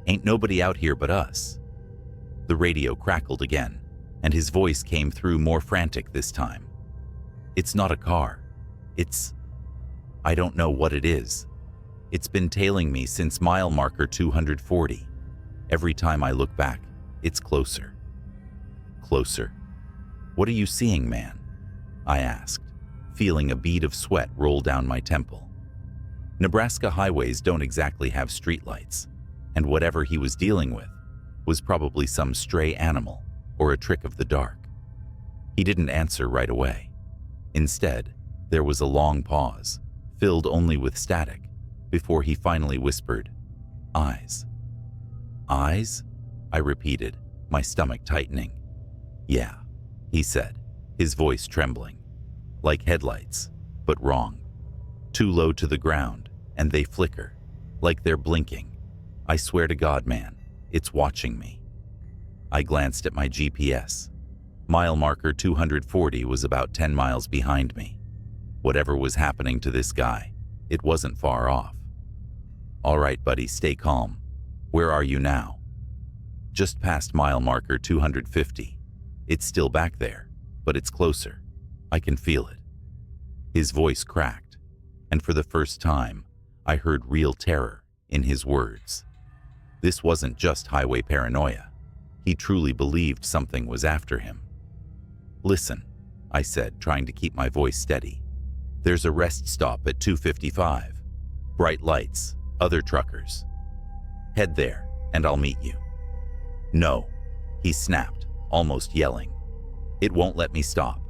Ain't nobody out here but us." The radio crackled again, and his voice came through more frantic this time. "It's not a car. I don't know what it is. It's been tailing me since mile marker 240. Every time I look back, it's closer." "Closer? What are you seeing, man?" I asked, feeling a bead of sweat roll down my temple. Nebraska highways don't exactly have streetlights, and whatever he was dealing with was probably some stray animal or a trick of the dark. He didn't answer right away. Instead, there was a long pause, filled only with static, before he finally whispered, "Eyes." "Eyes?" I repeated, my stomach tightening. "Yeah," he said, his voice trembling. "Like headlights, but wrong. Too low to the ground, and they flicker, like they're blinking. I swear to God, man, it's watching me." I glanced at my GPS. Mile marker 240 was about 10 miles behind me. Whatever was happening to this guy, it wasn't far off. "All right, buddy, stay calm. Where are you now?" "Just past mile marker 250. It's still back there, but it's closer. I can feel it." His voice cracked, and for the first time, I heard real terror in his words. This wasn't just highway paranoia. He truly believed something was after him. "Listen," I said, trying to keep my voice steady. "There's a rest stop at 255. Bright lights, other truckers. Head there, and I'll meet you." "No," he snapped, almost yelling. "It won't let me stop.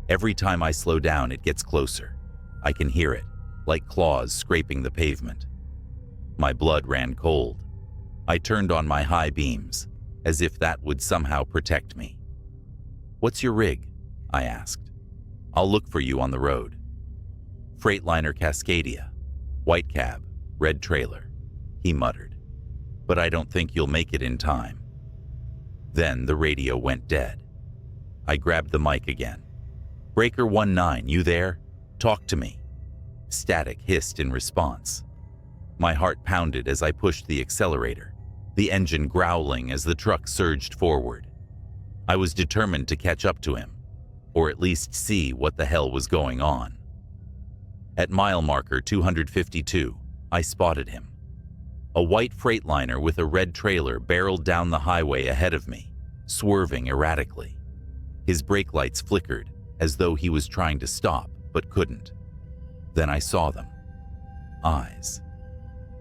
Every time I slow down, it gets closer. I can hear it, like claws scraping the pavement." My blood ran cold. I turned on my high beams, as if that would somehow protect me. "What's your rig?" I asked. "I'll look for you on the road." "Freightliner Cascadia. White cab, red trailer," he muttered. "But I don't think you'll make it in time." Then the radio went dead. I grabbed the mic again. "Breaker 19, you there? Talk to me." Static hissed in response. My heart pounded as I pushed the accelerator, the engine growling as the truck surged forward. I was determined to catch up to him, or at least see what the hell was going on. At mile marker 252, I spotted him. A white Freightliner with a red trailer barreled down the highway ahead of me, swerving erratically. His brake lights flickered, as though he was trying to stop, but couldn't. Then I saw them. Eyes.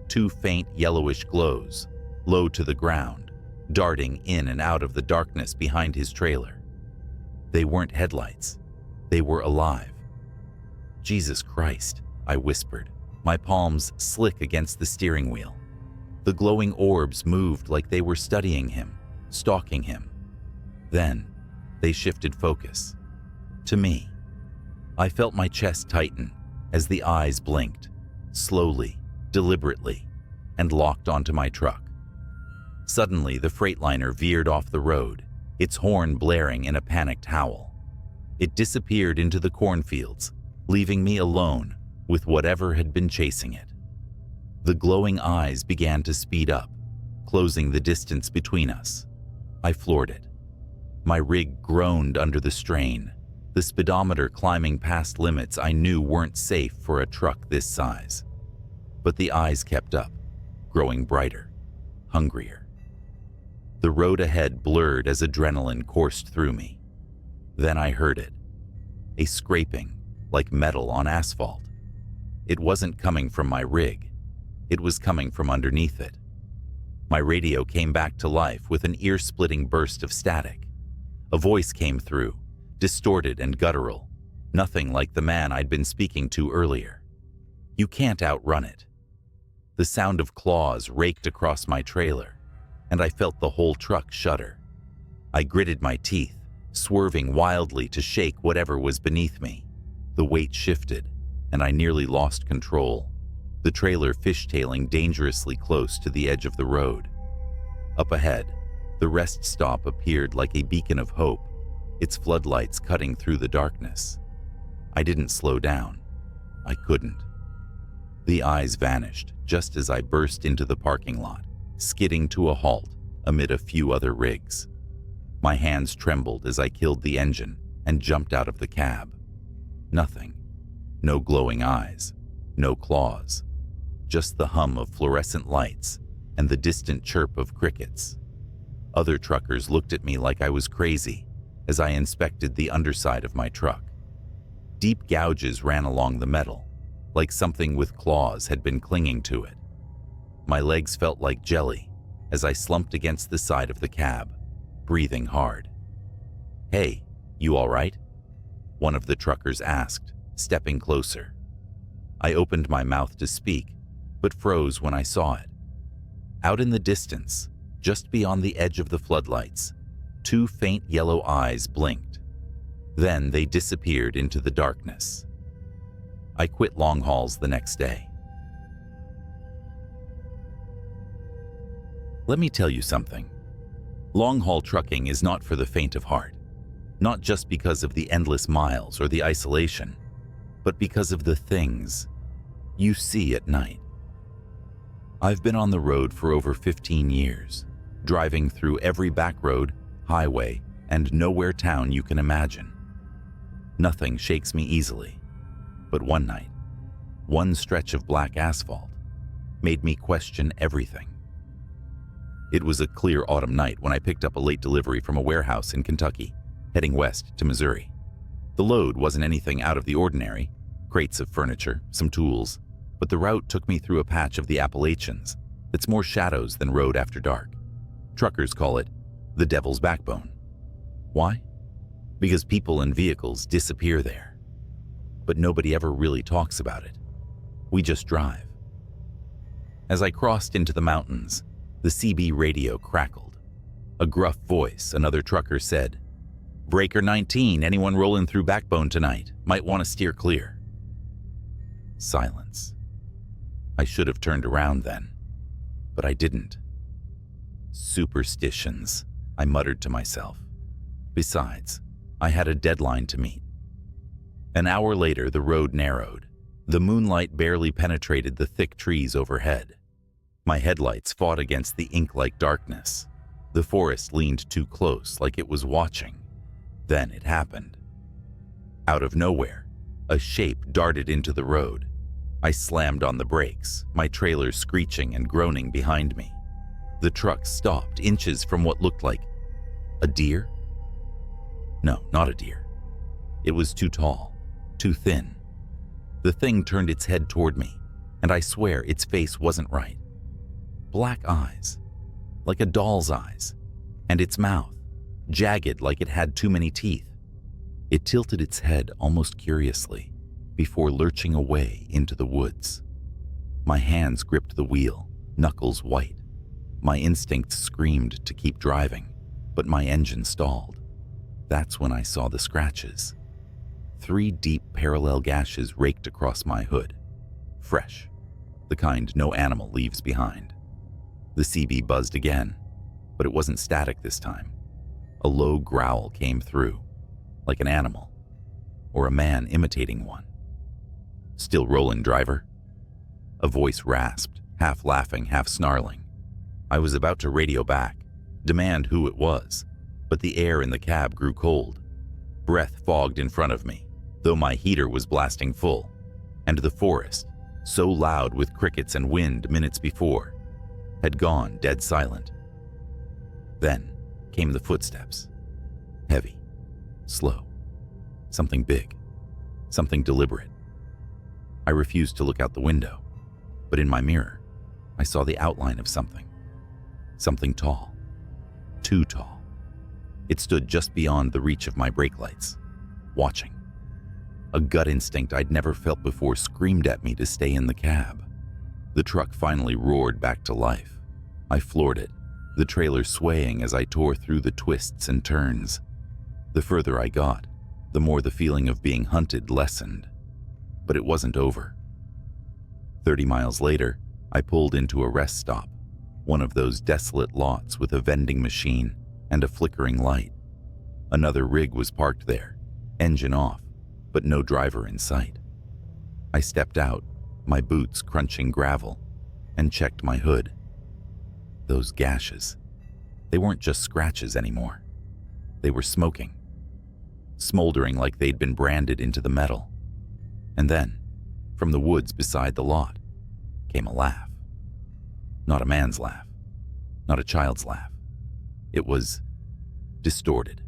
Two faint yellowish glows, low to the ground, darting in and out of the darkness behind his trailer. They weren't headlights. They were alive. "Jesus Christ," I whispered, my palms slick against the steering wheel. The glowing orbs moved like they were studying him, stalking him. Then, they shifted focus. To me. I felt my chest tighten as the eyes blinked, slowly, deliberately, and locked onto my truck. Suddenly, the Freightliner veered off the road, its horn blaring in a panicked howl. It disappeared into the cornfields, leaving me alone with whatever had been chasing it. The glowing eyes began to speed up, closing the distance between us. I floored it. My rig groaned under the strain, the speedometer climbing past limits I knew weren't safe for a truck this size. But the eyes kept up, growing brighter, hungrier. The road ahead blurred as adrenaline coursed through me. Then I heard it, a scraping, like metal on asphalt. It wasn't coming from my rig. It was coming from underneath it. My radio came back to life with an ear-splitting burst of static. A voice came through, distorted and guttural, nothing like the man I'd been speaking to earlier. "You can't outrun it." The sound of claws raked across my trailer, and I felt the whole truck shudder. I gritted my teeth, swerving wildly to shake whatever was beneath me. The weight shifted, and I nearly lost control, the trailer fishtailing dangerously close to the edge of the road. Up ahead, the rest stop appeared like a beacon of hope, its floodlights cutting through the darkness. I didn't slow down. I couldn't. The eyes vanished just as I burst into the parking lot, skidding to a halt amid a few other rigs. My hands trembled as I killed the engine and jumped out of the cab. Nothing. No glowing eyes. No claws. Just the hum of fluorescent lights and the distant chirp of crickets. Other truckers looked at me like I was crazy as I inspected the underside of my truck. Deep gouges ran along the metal, like something with claws had been clinging to it. My legs felt like jelly as I slumped against the side of the cab, breathing hard. "Hey, you all right?" one of the truckers asked, stepping closer. I opened my mouth to speak, but froze when I saw it. Out in the distance, just beyond the edge of the floodlights, two faint yellow eyes blinked. Then they disappeared into the darkness. I quit long hauls the next day. Let me tell you something. Long-haul trucking is not for the faint of heart, not just because of the endless miles or the isolation, but because of the things you see at night. I've been on the road for over 15 years, driving through every back road, highway, and nowhere town you can imagine. Nothing shakes me easily, but one night, one stretch of black asphalt made me question everything. It was a clear autumn night when I picked up a late delivery from a warehouse in Kentucky, heading west to Missouri. The load wasn't anything out of the ordinary, crates of furniture, some tools, but the route took me through a patch of the Appalachians that's more shadows than road after dark. Truckers call it the Devil's Backbone. Why? Because people and vehicles disappear there. But nobody ever really talks about it. We just drive. As I crossed into the mountains, the CB radio crackled. A gruff voice, another trucker said, "Breaker 19, anyone rolling through Backbone tonight might want to steer clear." Silence. I should have turned around then, but I didn't. Superstitions, I muttered to myself. Besides, I had a deadline to meet. An hour later, the road narrowed. The moonlight barely penetrated the thick trees overhead. My headlights fought against the ink-like darkness. The forest leaned too close, like it was watching. Then it happened. Out of nowhere, a shape darted into the road. I slammed on the brakes, my trailer screeching and groaning behind me. The truck stopped inches from what looked like a deer? No, not a deer. It was too tall, too thin. The thing turned its head toward me, and I swear its face wasn't right. Black eyes, like a doll's eyes, and its mouth, jagged like it had too many teeth. It tilted its head almost curiously before lurching away into the woods. My hands gripped the wheel, knuckles white. My instincts screamed to keep driving, but my engine stalled. That's when I saw the scratches. 3 deep parallel gashes raked across my hood. Fresh, the kind no animal leaves behind. The CB buzzed again, but it wasn't static this time. A low growl came through, like an animal, or a man imitating one. "Still rolling, driver?" A voice rasped, half laughing, half snarling. I was about to radio back, demand who it was, but the air in the cab grew cold. Breath fogged in front of me, though my heater was blasting full, and the forest, so loud with crickets and wind minutes before, had gone dead silent. Then came the footsteps. Heavy, slow, something big, something deliberate. I refused to look out the window, but in my mirror, I saw the outline of something. Something tall, too tall. It stood just beyond the reach of my brake lights, watching. A gut instinct I'd never felt before screamed at me to stay in the cab. The truck finally roared back to life. I floored it, the trailer swaying as I tore through the twists and turns. The further I got, the more the feeling of being hunted lessened. But it wasn't over. 30 miles later, I pulled into a rest stop, one of those desolate lots with a vending machine and a flickering light. Another rig was parked there, engine off, but no driver in sight. I stepped out, my boots crunching gravel, and checked my hood. Those gashes, they weren't just scratches anymore. They were smoking, smoldering like they'd been branded into the metal. And then, from the woods beside the lot, came a laugh. Not a man's laugh, not a child's laugh. It was distorted,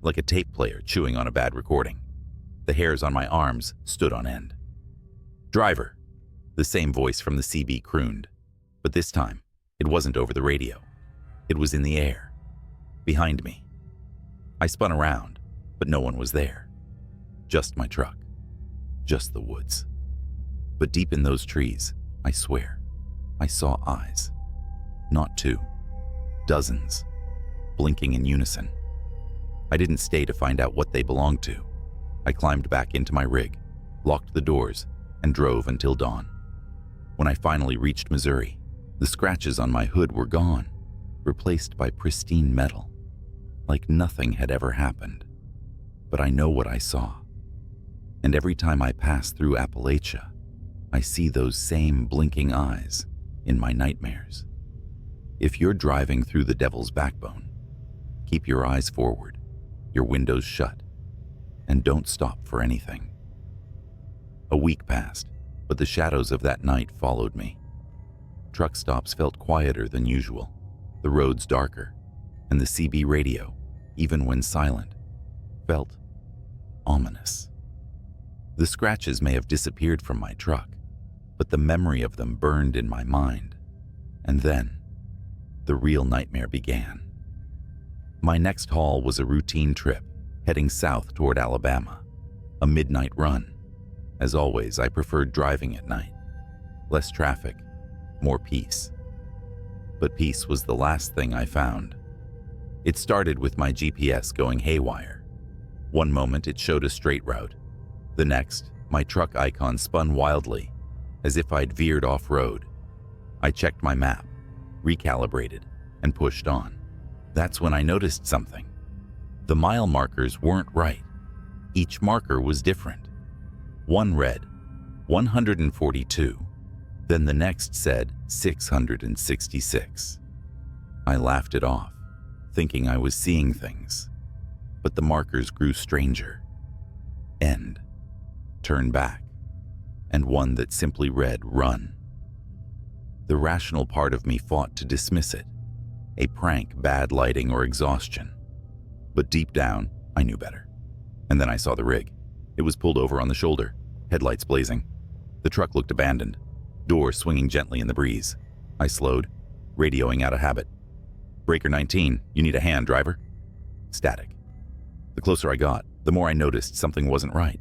like a tape player chewing on a bad recording. The hairs on my arms stood on end. "Driver," the same voice from the CB crooned, but this time it wasn't over the radio. It was in the air, behind me. I spun around, but no one was there. Just my truck, just the woods. But deep in those trees, I swear, I saw eyes. Not two, dozens, blinking in unison. I didn't stay to find out what they belonged to. I climbed back into my rig, locked the doors, and drove until dawn. When I finally reached Missouri, the scratches on my hood were gone, replaced by pristine metal, like nothing had ever happened. But I know what I saw. And every time I pass through Appalachia, I see those same blinking eyes in my nightmares. If you're driving through the Devil's Backbone, keep your eyes forward, your windows shut, and don't stop for anything. A week passed, but the shadows of that night followed me. Truck stops felt quieter than usual, the roads darker, and the CB radio, even when silent, felt ominous. The scratches may have disappeared from my truck, but the memory of them burned in my mind. And then, the real nightmare began. My next haul was a routine trip, heading south toward Alabama, a midnight run. As always, I preferred driving at night. Less traffic, more peace. But peace was the last thing I found. It started with my GPS going haywire. One moment it showed a straight route. The next, my truck icon spun wildly, as if I'd veered off-road. I checked my map, recalibrated, and pushed on. That's when I noticed something. The mile markers weren't right. Each marker was different. One read 142, then the next said 666. I laughed it off, thinking I was seeing things. But the markers grew stranger. End, turn back, and one that simply read run. The rational part of me fought to dismiss it, a prank, bad lighting, or exhaustion. But deep down, I knew better. And then I saw the rig. It was pulled over on the shoulder, headlights blazing. The truck looked abandoned, door swinging gently in the breeze. I slowed, radioing out of habit. "Breaker 19, you need a hand, driver." Static. The closer I got, the more I noticed something wasn't right.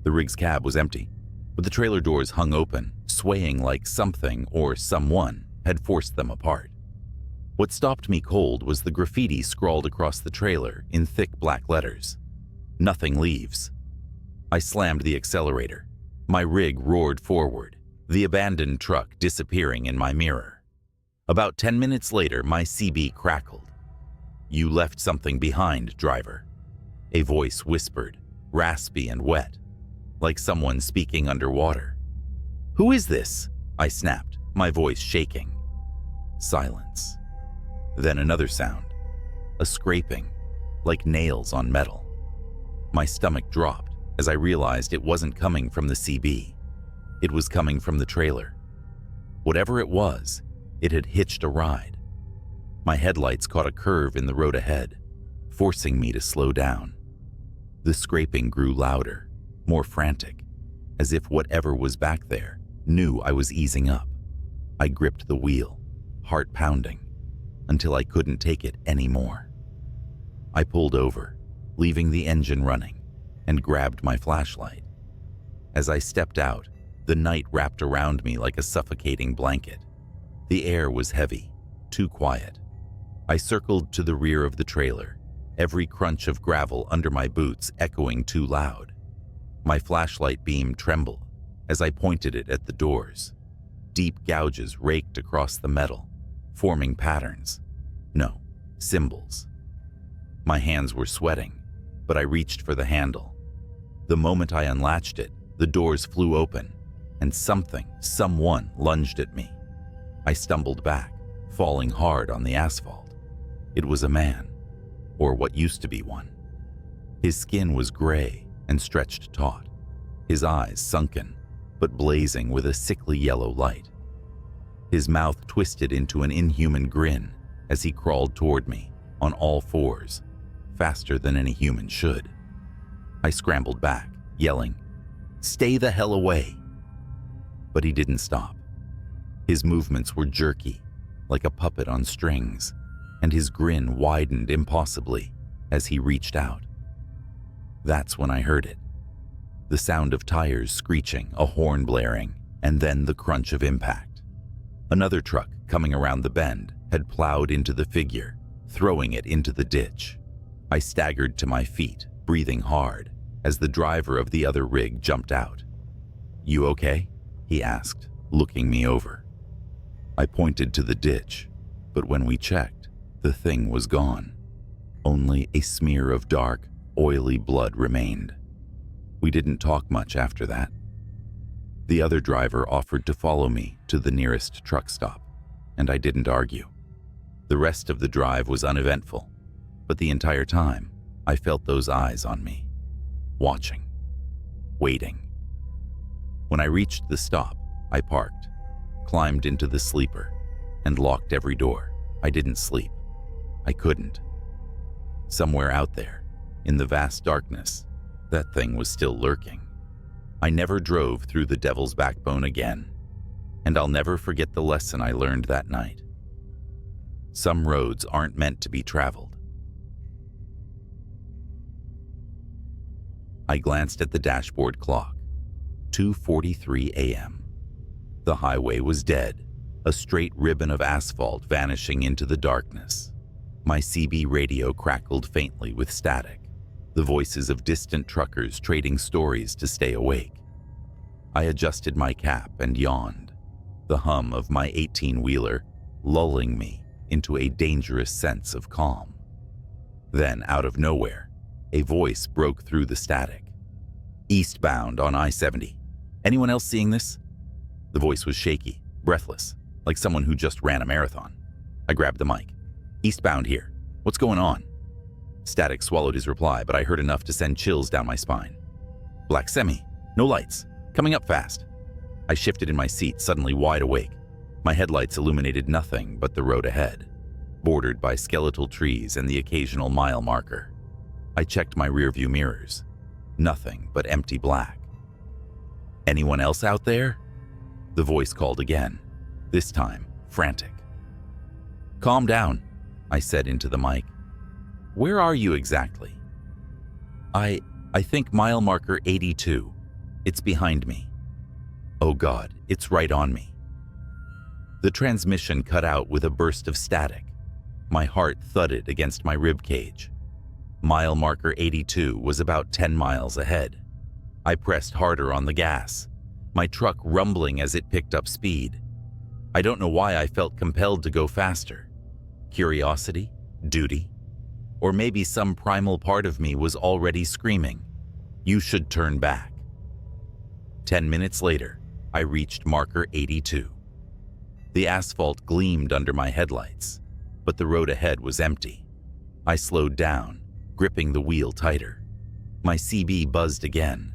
The rig's cab was empty, but the trailer doors hung open, swaying like something or someone had forced them apart. What stopped me cold was the graffiti scrawled across the trailer in thick black letters. "Nothing leaves." I slammed the accelerator. My rig roared forward, the abandoned truck disappearing in my mirror. About 10 minutes later, my CB crackled. "You left something behind, driver." A voice whispered, raspy and wet, like someone speaking underwater. "Who is this?" I snapped, my voice shaking. Silence. Then another sound, a scraping, like nails on metal. My stomach dropped as I realized it wasn't coming from the CB. It was coming from the trailer. Whatever it was, it had hitched a ride. My headlights caught a curve in the road ahead, forcing me to slow down. The scraping grew louder, more frantic, as if whatever was back there knew I was easing up. I gripped the wheel, heart pounding, until I couldn't take it anymore. I pulled over, leaving the engine running, and grabbed my flashlight. As I stepped out, the night wrapped around me like a suffocating blanket. The air was heavy, too quiet. I circled to the rear of the trailer, every crunch of gravel under my boots echoing too loud. My flashlight beam trembled as I pointed it at the doors. Deep gouges raked across the metal, forming patterns. No, symbols. My hands were sweating, but I reached for the handle. The moment I unlatched it, the doors flew open, and someone lunged at me. I stumbled back, falling hard on the asphalt. It was a man, or what used to be one. His skin was gray and stretched taut, his eyes sunken, but blazing with a sickly yellow light. His mouth twisted into an inhuman grin as he crawled toward me on all fours, faster than any human should. I scrambled back, yelling, "Stay the hell away!" But he didn't stop. His movements were jerky, like a puppet on strings, and his grin widened impossibly as he reached out. That's when I heard it. The sound of tires screeching, a horn blaring, and then the crunch of impact. Another truck coming around the bend had plowed into the figure, throwing it into the ditch. I staggered to my feet, breathing hard, as the driver of the other rig jumped out. "You okay?" he asked, looking me over. I pointed to the ditch, but when we checked, the thing was gone. Only a smear of dark, oily blood remained. We didn't talk much after that. The other driver offered to follow me to the nearest truck stop, and I didn't argue. The rest of the drive was uneventful, but the entire time, I felt those eyes on me, watching, waiting. When I reached the stop, I parked, climbed into the sleeper, and locked every door. I didn't sleep. I couldn't. Somewhere out there, in the vast darkness, that thing was still lurking. I never drove through the Devil's Backbone again, and I'll never forget the lesson I learned that night. Some roads aren't meant to be traveled. I glanced at the dashboard clock. 2:43 a.m. The highway was dead, a straight ribbon of asphalt vanishing into the darkness. My CB radio crackled faintly with static, the voices of distant truckers trading stories to stay awake. I adjusted my cap and yawned, the hum of my 18-wheeler lulling me into a dangerous sense of calm. Then, out of nowhere, a voice broke through the static. "Eastbound on I-70. Anyone else seeing this?" The voice was shaky, breathless, like someone who just ran a marathon. I grabbed the mic. "Eastbound here. What's going on?" Static swallowed his reply, but I heard enough to send chills down my spine. "Black semi. No lights. Coming up fast." I shifted in my seat, suddenly wide awake. My headlights illuminated nothing but the road ahead, bordered by skeletal trees and the occasional mile marker. I checked my rearview mirrors. Nothing but empty black. "Anyone else out there?" The voice called again, this time frantic. "Calm down," I said into the mic. "Where are you exactly?" I think mile marker 82. It's behind me." "Oh God, it's right on me." The transmission cut out with a burst of static. My heart thudded against my rib cage. Mile marker 82 was about 10 miles ahead. I pressed harder on the gas, my truck rumbling as it picked up speed. I don't know why I felt compelled to go faster. Curiosity? Duty? Or maybe some primal part of me was already screaming, "You should turn back." 10 minutes later, I reached marker 82. The asphalt gleamed under my headlights, but the road ahead was empty. I slowed down, gripping the wheel tighter. My CB buzzed again,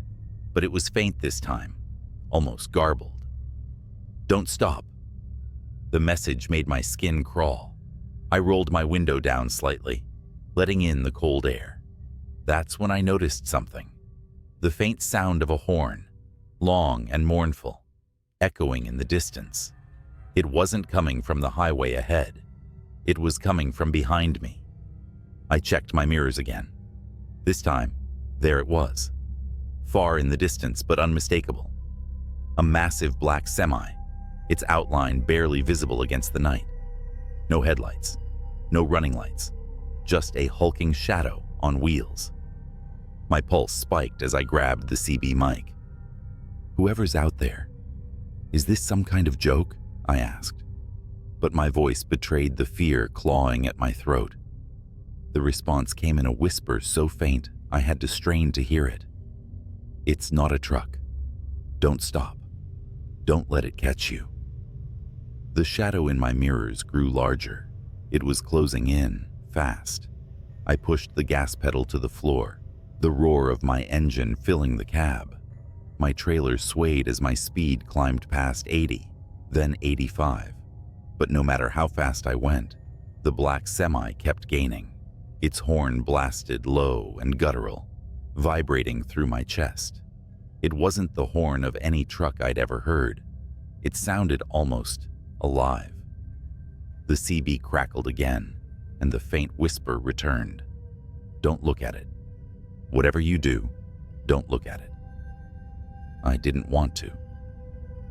but it was faint this time, almost garbled. "Don't stop." The message made my skin crawl. I rolled my window down slightly, letting in the cold air. That's when I noticed something. The faint sound of a horn, long and mournful, echoing in the distance. It wasn't coming from the highway ahead. It was coming from behind me. I checked my mirrors again. This time, there it was. Far in the distance, but unmistakable. A massive black semi, its outline barely visible against the night. No headlights, no running lights, just a hulking shadow on wheels. My pulse spiked as I grabbed the CB mic. "Whoever's out there, is this some kind of joke?" I asked, but my voice betrayed the fear clawing at my throat. The response came in a whisper so faint I had to strain to hear it. "It's not a truck. Don't stop. Don't let it catch you." The shadow in my mirrors grew larger. It was closing in, fast. I pushed the gas pedal to the floor, the roar of my engine filling the cab. My trailer swayed as my speed climbed past 80, then 85. But no matter how fast I went, the black semi kept gaining. Its horn blasted low and guttural, vibrating through my chest. It wasn't the horn of any truck I'd ever heard. It sounded almost alive. The CB crackled again, and the faint whisper returned. "Don't look at it. Whatever you do, don't look at it." I didn't want to,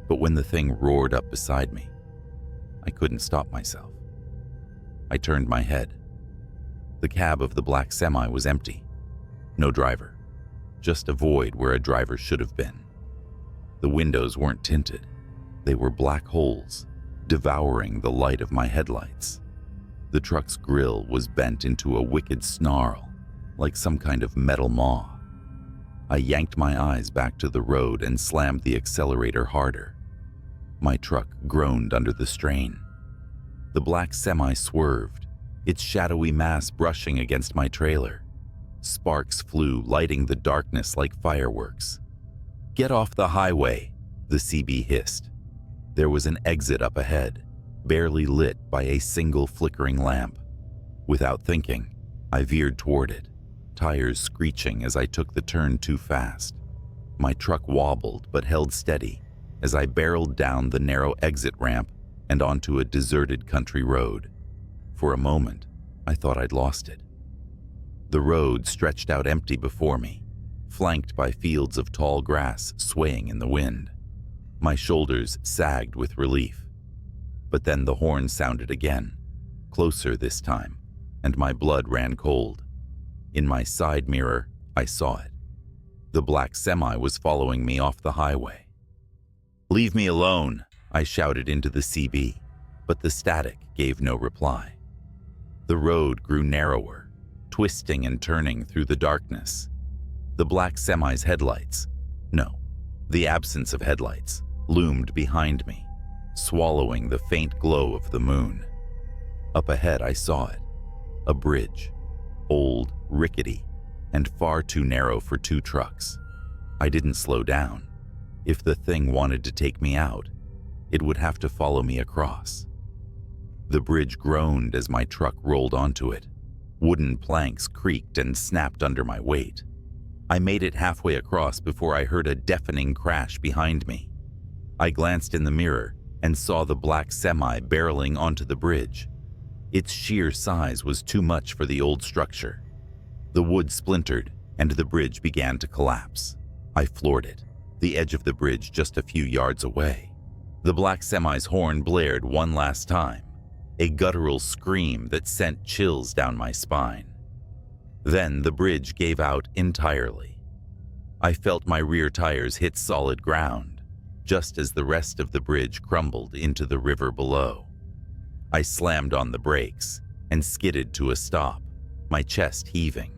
but when the thing roared up beside me, I couldn't stop myself. I turned my head. The cab of the black semi was empty. No driver. Just a void where a driver should have been. The windows weren't tinted. They were black holes, devouring the light of my headlights. The truck's grille was bent into a wicked snarl, like some kind of metal maw. I yanked my eyes back to the road and slammed the accelerator harder. My truck groaned under the strain. The black semi swerved, its shadowy mass brushing against my trailer. Sparks flew, lighting the darkness like fireworks. "Get off the highway," the CB hissed. There was an exit up ahead, barely lit by a single flickering lamp. Without thinking, I veered toward it, tires screeching as I took the turn too fast. My truck wobbled but held steady as I barreled down the narrow exit ramp and onto a deserted country road. For a moment, I thought I'd lost it. The road stretched out empty before me, flanked by fields of tall grass swaying in the wind. My shoulders sagged with relief. But then the horn sounded again, closer this time, and my blood ran cold. In my side mirror, I saw it. The black semi was following me off the highway. "Leave me alone," I shouted into the CB, but the static gave no reply. The road grew narrower, twisting and turning through the darkness. The black semi's headlights, no, the absence of headlights, loomed behind me, swallowing the faint glow of the moon. Up ahead I saw it, a bridge, old, rickety, and far too narrow for two trucks. I didn't slow down. If the thing wanted to take me out, it would have to follow me across. The bridge groaned as my truck rolled onto it. Wooden planks creaked and snapped under my weight. I made it halfway across before I heard a deafening crash behind me. I glanced in the mirror and saw the black semi barreling onto the bridge. Its sheer size was too much for the old structure. The wood splintered and the bridge began to collapse. I floored it, the edge of the bridge just a few yards away. The black semi's horn blared one last time, a guttural scream that sent chills down my spine. Then the bridge gave out entirely. I felt my rear tires hit solid ground, just as the rest of the bridge crumbled into the river below. I slammed on the brakes and skidded to a stop, my chest heaving.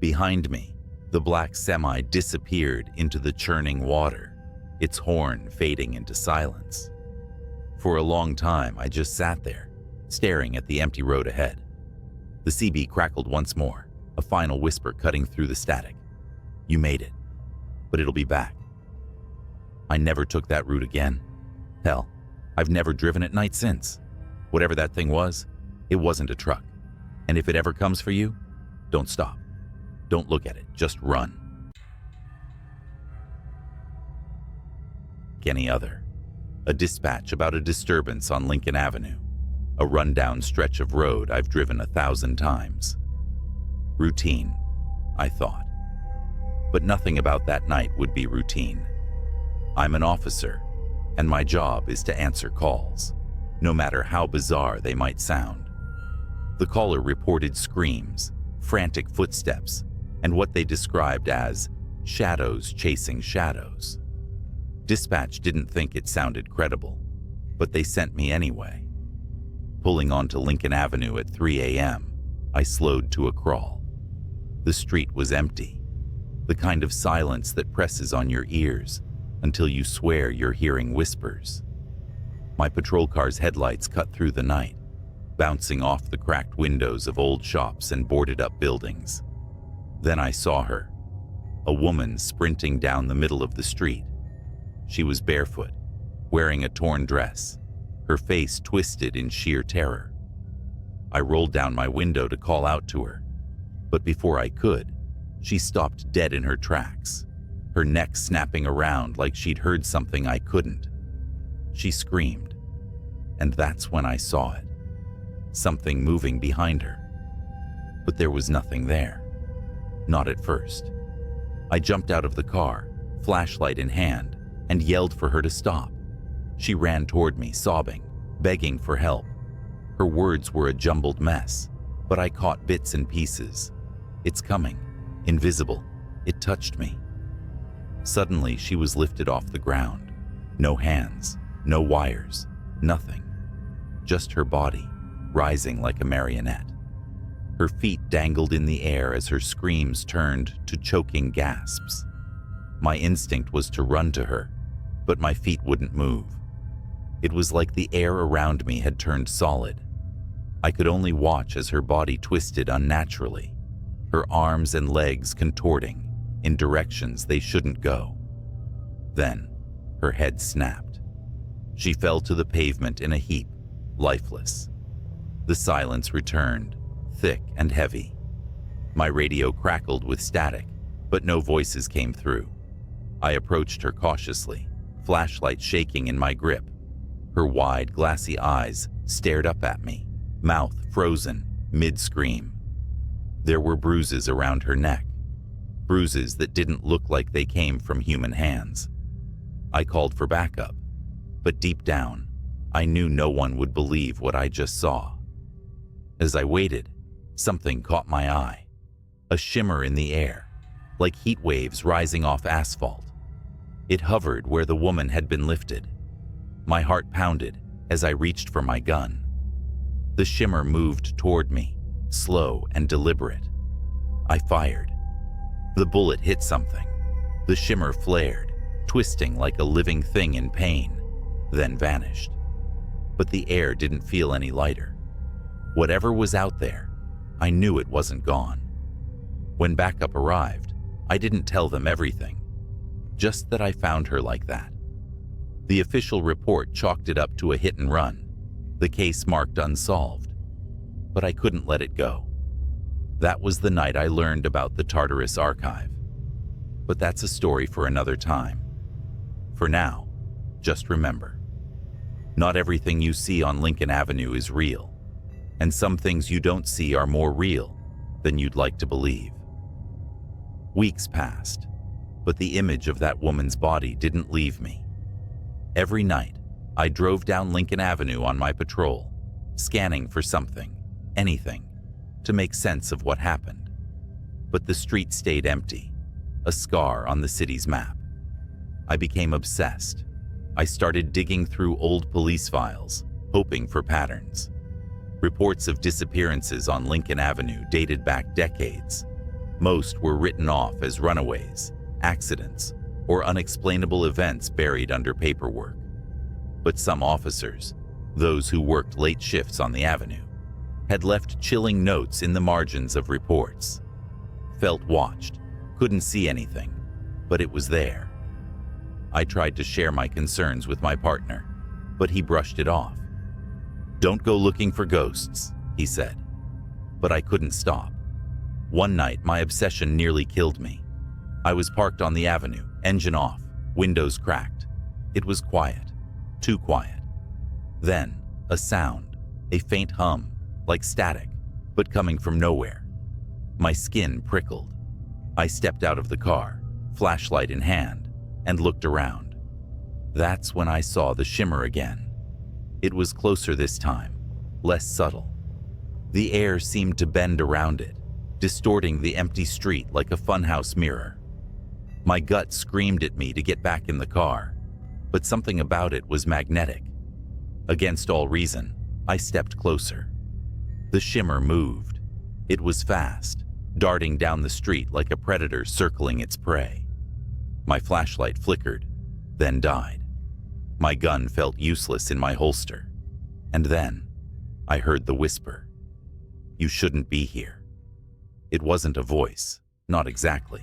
Behind me, the black semi disappeared into the churning water, its horn fading into silence. For a long time, I just sat there, staring at the empty road ahead. The CB crackled once more, a final whisper cutting through the static. "You made it, but it'll be back." I never took that route again. Hell, I've never driven at night since. Whatever that thing was, it wasn't a truck. And if it ever comes for you, don't stop. Don't look at it, just run. Any other. A dispatch about a disturbance on Lincoln Avenue, a rundown stretch of road I've driven 1,000 times. Routine, I thought. But nothing about that night would be routine. I'm an officer, and my job is to answer calls, no matter how bizarre they might sound. The caller reported screams, frantic footsteps, and what they described as shadows chasing shadows. Dispatch didn't think it sounded credible, but they sent me anyway. Pulling onto Lincoln Avenue at 3 a.m., I slowed to a crawl. The street was empty, the kind of silence that presses on your ears until you swear you're hearing whispers. My patrol car's headlights cut through the night, bouncing off the cracked windows of old shops and boarded-up buildings. Then I saw her, a woman sprinting down the middle of the street. She was barefoot, wearing a torn dress, her face twisted in sheer terror. I rolled down my window to call out to her, but before I could, she stopped dead in her tracks, her neck snapping around like she'd heard something I couldn't. She screamed, and that's when I saw it. Something moving behind her. But there was nothing there. Not at first. I jumped out of the car, flashlight in hand, and yelled for her to stop. She ran toward me, sobbing, begging for help. Her words were a jumbled mess, but I caught bits and pieces. It's coming. Invisible. It touched me. Suddenly, she was lifted off the ground. No hands, no wires, nothing. Just her body, rising like a marionette. Her feet dangled in the air as her screams turned to choking gasps. My instinct was to run to her, but my feet wouldn't move. It was like the air around me had turned solid. I could only watch as her body twisted unnaturally, her arms and legs contorting in directions they shouldn't go. Then, her head snapped. She fell to the pavement in a heap, lifeless. The silence returned, thick and heavy. My radio crackled with static, but no voices came through. I approached her cautiously, flashlight shaking in my grip. Her wide, glassy eyes stared up at me, mouth frozen, mid-scream. There were bruises around her neck, bruises that didn't look like they came from human hands. I called for backup, but deep down, I knew no one would believe what I just saw. As I waited, something caught my eye. A shimmer in the air, like heat waves rising off asphalt. It hovered where the woman had been lifted. My heart pounded as I reached for my gun. The shimmer moved toward me, slow and deliberate. I fired. The bullet hit something. The shimmer flared, twisting like a living thing in pain, then vanished. But the air didn't feel any lighter. Whatever was out there, I knew it wasn't gone. When backup arrived, I didn't tell them everything, just that I found her like that. The official report chalked it up to a hit and run, the case marked unsolved. But I couldn't let it go. That was the night I learned about the Tartarus Archive. But that's a story for another time. For now, just remember, not everything you see on Lincoln Avenue is real, and some things you don't see are more real than you'd like to believe. Weeks passed, but the image of that woman's body didn't leave me. Every night, I drove down Lincoln Avenue on my patrol, scanning for something, anything, to make sense of what happened. But the street stayed empty, a scar on the city's map. I became obsessed. I started digging through old police files, hoping for patterns. Reports of disappearances on Lincoln Avenue dated back decades. Most were written off as runaways, accidents, or unexplainable events buried under paperwork. But some officers, those who worked late shifts on the avenue, had left chilling notes in the margins of reports. Felt watched, couldn't see anything, but it was there. I tried to share my concerns with my partner, but he brushed it off. "Don't go looking for ghosts," he said. But I couldn't stop. One night, my obsession nearly killed me. I was parked on the avenue, engine off, windows cracked. It was quiet, too quiet. Then, a sound, a faint hum, like static, but coming from nowhere. My skin prickled. I stepped out of the car, flashlight in hand, and looked around. That's when I saw the shimmer again. It was closer this time, less subtle. The air seemed to bend around it, distorting the empty street like a funhouse mirror. My gut screamed at me to get back in the car, but something about it was magnetic. Against all reason, I stepped closer. The shimmer moved. It was fast, darting down the street like a predator circling its prey. My flashlight flickered, then died. My gun felt useless in my holster. And then, I heard the whisper. "You shouldn't be here." It wasn't a voice, not exactly.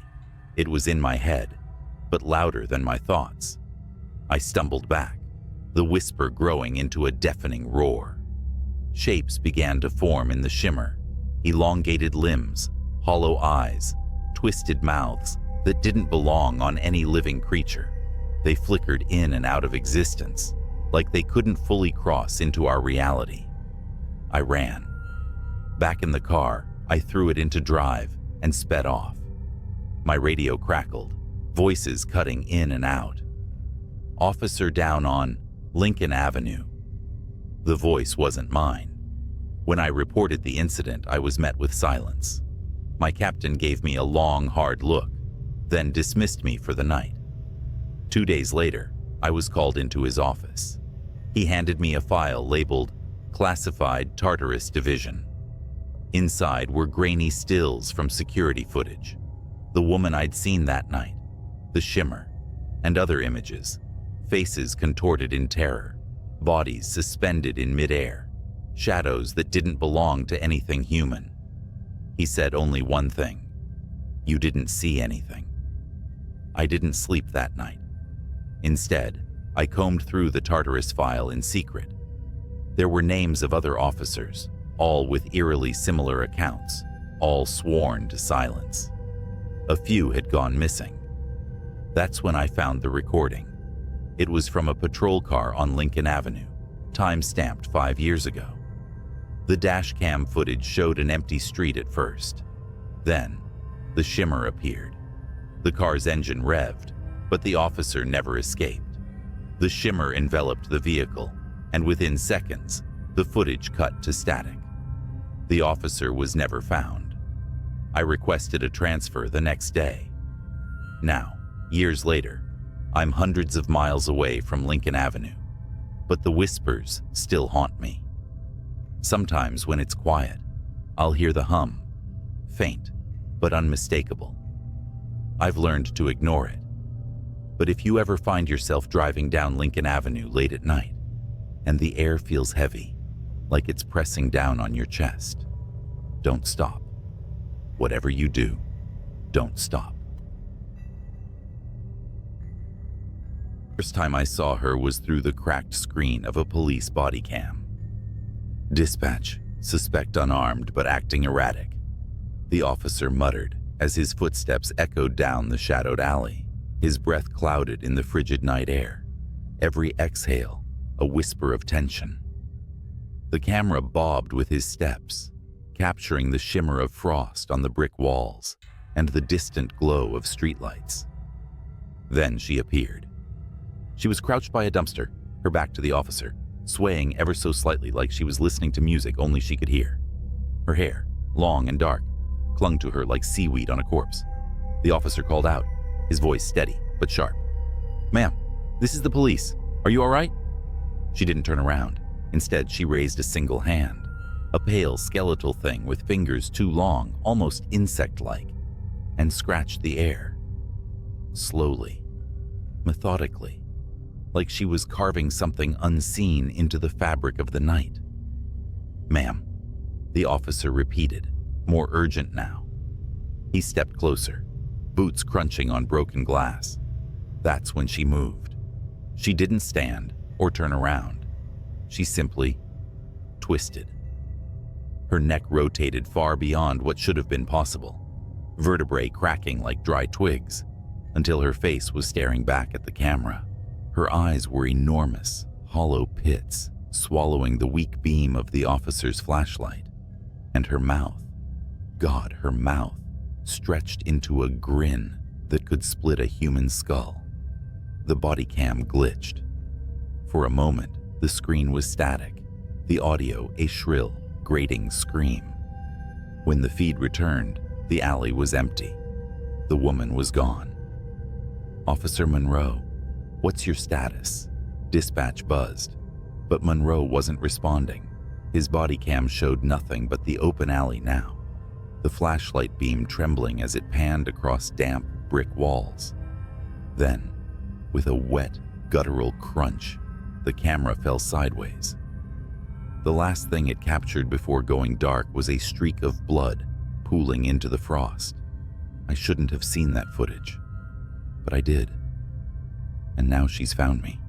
It was in my head, but louder than my thoughts. I stumbled back, the whisper growing into a deafening roar. Shapes began to form in the shimmer, elongated limbs, hollow eyes, twisted mouths that didn't belong on any living creature. They flickered in and out of existence, like they couldn't fully cross into our reality. I ran. Back in the car, I threw it into drive and sped off. My radio crackled, voices cutting in and out. "Officer down on Lincoln Avenue." The voice wasn't mine. When I reported the incident, I was met with silence. My captain gave me a long, hard look, then dismissed me for the night. 2 days later, I was called into his office. He handed me a file labeled Classified Tartarus Division. Inside were grainy stills from security footage, the woman I'd seen that night, the shimmer, and other images, faces contorted in terror, bodies suspended in midair, shadows that didn't belong to anything human. He said only one thing: "You didn't see anything." I didn't sleep that night. Instead, I combed through the Tartarus file in secret. There were names of other officers, all with eerily similar accounts, all sworn to silence. A few had gone missing. That's when I found the recording. It was from a patrol car on Lincoln Avenue, time-stamped 5 years ago. The dash cam footage showed an empty street at first. Then, the shimmer appeared. The car's engine revved, but the officer never escaped. The shimmer enveloped the vehicle, and within seconds, the footage cut to static. The officer was never found. I requested a transfer the next day. Now, years later, I'm hundreds of miles away from Lincoln Avenue, but the whispers still haunt me. Sometimes when it's quiet, I'll hear the hum, faint but unmistakable. I've learned to ignore it. But if you ever find yourself driving down Lincoln Avenue late at night, and the air feels heavy, like it's pressing down on your chest, don't stop. Whatever you do, don't stop. First time I saw her was through the cracked screen of a police body cam. "Dispatch, suspect unarmed but acting erratic," the officer muttered as his footsteps echoed down the shadowed alley, his breath clouded in the frigid night air. Every exhale, a whisper of tension. The camera bobbed with his steps, capturing the shimmer of frost on the brick walls and the distant glow of streetlights. Then she appeared. She was crouched by a dumpster, her back to the officer, swaying ever so slightly like she was listening to music only she could hear. Her hair, long and dark, clung to her like seaweed on a corpse. The officer called out, his voice steady but sharp. "Ma'am, this is the police. Are you all right?" She didn't turn around. Instead, she raised a single hand, a pale skeletal thing with fingers too long, almost insect-like, and scratched the air. Slowly, methodically, like she was carving something unseen into the fabric of the night. "Ma'am," the officer repeated, more urgent now. He stepped closer, boots crunching on broken glass. That's when she moved. She didn't stand or turn around. She simply twisted. Her neck rotated far beyond what should have been possible, vertebrae cracking like dry twigs, until her face was staring back at the camera. Her eyes were enormous, hollow pits, swallowing the weak beam of the officer's flashlight. And her mouth, God, her mouth, stretched into a grin that could split a human skull. The body cam glitched. For a moment, the screen was static, the audio a shrill, grating scream. When the feed returned, the alley was empty. The woman was gone. "Officer Monroe, what's your status?" Dispatch buzzed, but Monroe wasn't responding. His body cam showed nothing but the open alley now. the flashlight beam trembling as it panned across damp brick walls. Then, with a wet, guttural crunch, the camera fell sideways. The last thing it captured before going dark was a streak of blood pooling into the frost. I shouldn't have seen that footage, but I did. And now she's found me.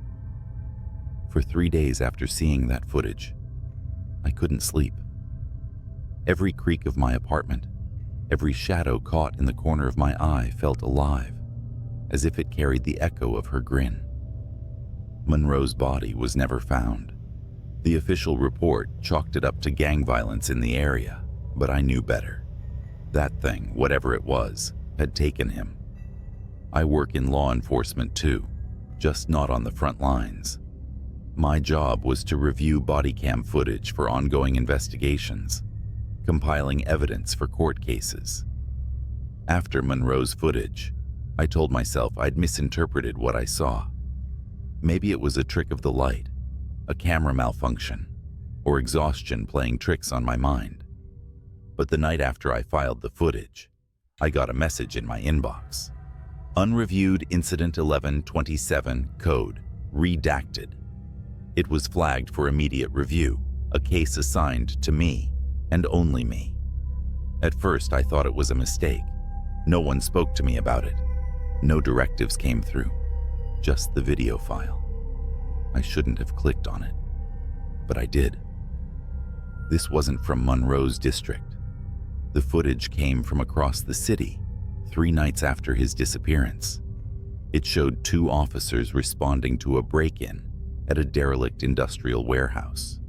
For 3 days after seeing that footage, I couldn't sleep. Every creak of my apartment, every shadow caught in the corner of my eye felt alive, as if it carried the echo of her grin. Monroe's body was never found. The official report chalked it up to gang violence in the area, but I knew better. That thing, whatever it was, had taken him. I work in law enforcement too, just not on the front lines. My job was to review body cam footage for ongoing investigations, compiling evidence for court cases. After Monroe's footage, I told myself I'd misinterpreted what I saw. Maybe it was a trick of the light, a camera malfunction, or exhaustion playing tricks on my mind. But the night after I filed the footage, I got a message in my inbox. Unreviewed Incident 1127 code, redacted. It was flagged for immediate review, a case assigned to me, and only me. At first, I thought it was a mistake. No one spoke to me about it. No directives came through, just the video file. I shouldn't have clicked on it, but I did. This wasn't from Monroe's district. The footage came from across the city, 3 nights after his disappearance. It showed 2 officers responding to a break-in at a derelict industrial warehouse.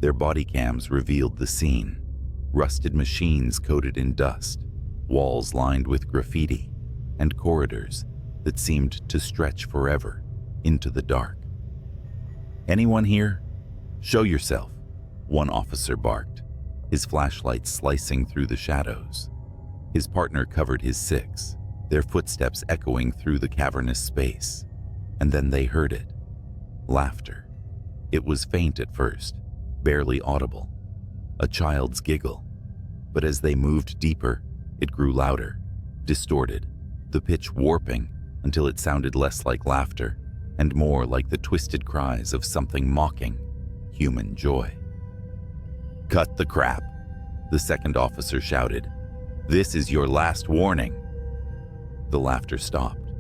Their body cams revealed the scene: rusted machines coated in dust, walls lined with graffiti, and corridors that seemed to stretch forever into the dark. "Anyone here? Show yourself," one officer barked, his flashlight slicing through the shadows. His partner covered his 6, their footsteps echoing through the cavernous space. And then they heard it. Laughter. It was faint at first, barely audible. A child's giggle. But as they moved deeper, it grew louder, distorted, the pitch warping until it sounded less like laughter and more like the twisted cries of something mocking human joy. "Cut the crap," the second officer shouted. "This is your last warning." The laughter stopped.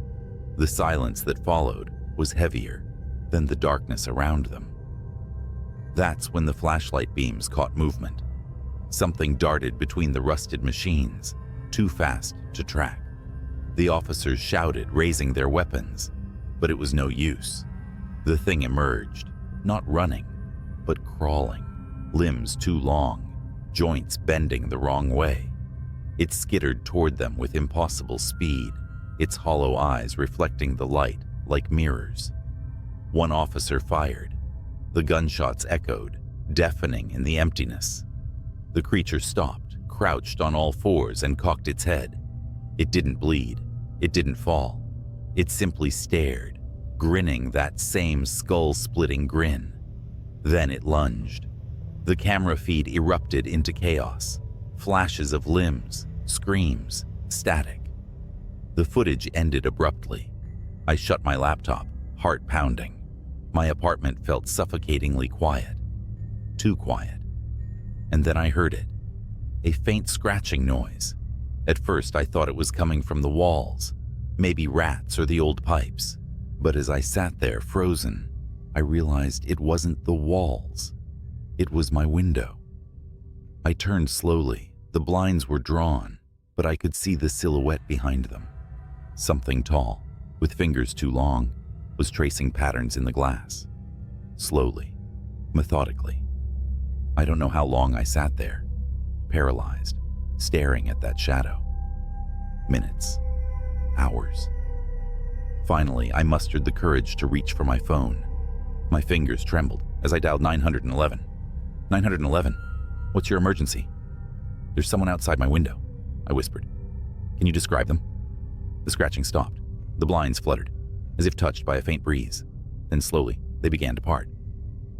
The silence that followed was heavier than the darkness around them. That's when the flashlight beams caught movement. Something darted between the rusted machines, too fast to track. The officers shouted, raising their weapons, but it was no use. The thing emerged, not running, but crawling, limbs too long, joints bending the wrong way. It skittered toward them with impossible speed, its hollow eyes reflecting the light like mirrors. One officer fired. The gunshots echoed, deafening in the emptiness. The creature stopped, crouched on all fours, and cocked its head. It didn't bleed. It didn't fall. It simply stared, grinning that same skull-splitting grin. Then it lunged. The camera feed erupted into chaos. Flashes of limbs, screams, static. The footage ended abruptly. I shut my laptop, heart pounding. My apartment felt suffocatingly quiet. Too quiet. And then I heard it. A faint scratching noise. At first I thought it was coming from the walls, maybe rats or the old pipes. But as I sat there frozen, I realized it wasn't the walls. It was my window. I turned slowly. The blinds were drawn, but I could see the silhouette behind them. Something tall, with fingers too long, was tracing patterns in the glass. Slowly, methodically. I don't know how long I sat there, paralyzed, staring at that shadow. Minutes. Hours. Finally, I mustered the courage to reach for my phone. My fingers trembled as I dialed 911. 911? What's your emergency? "There's someone outside my window," I whispered. "Can you describe them?" The scratching stopped. The blinds fluttered, as if touched by a faint breeze. Then slowly, they began to part.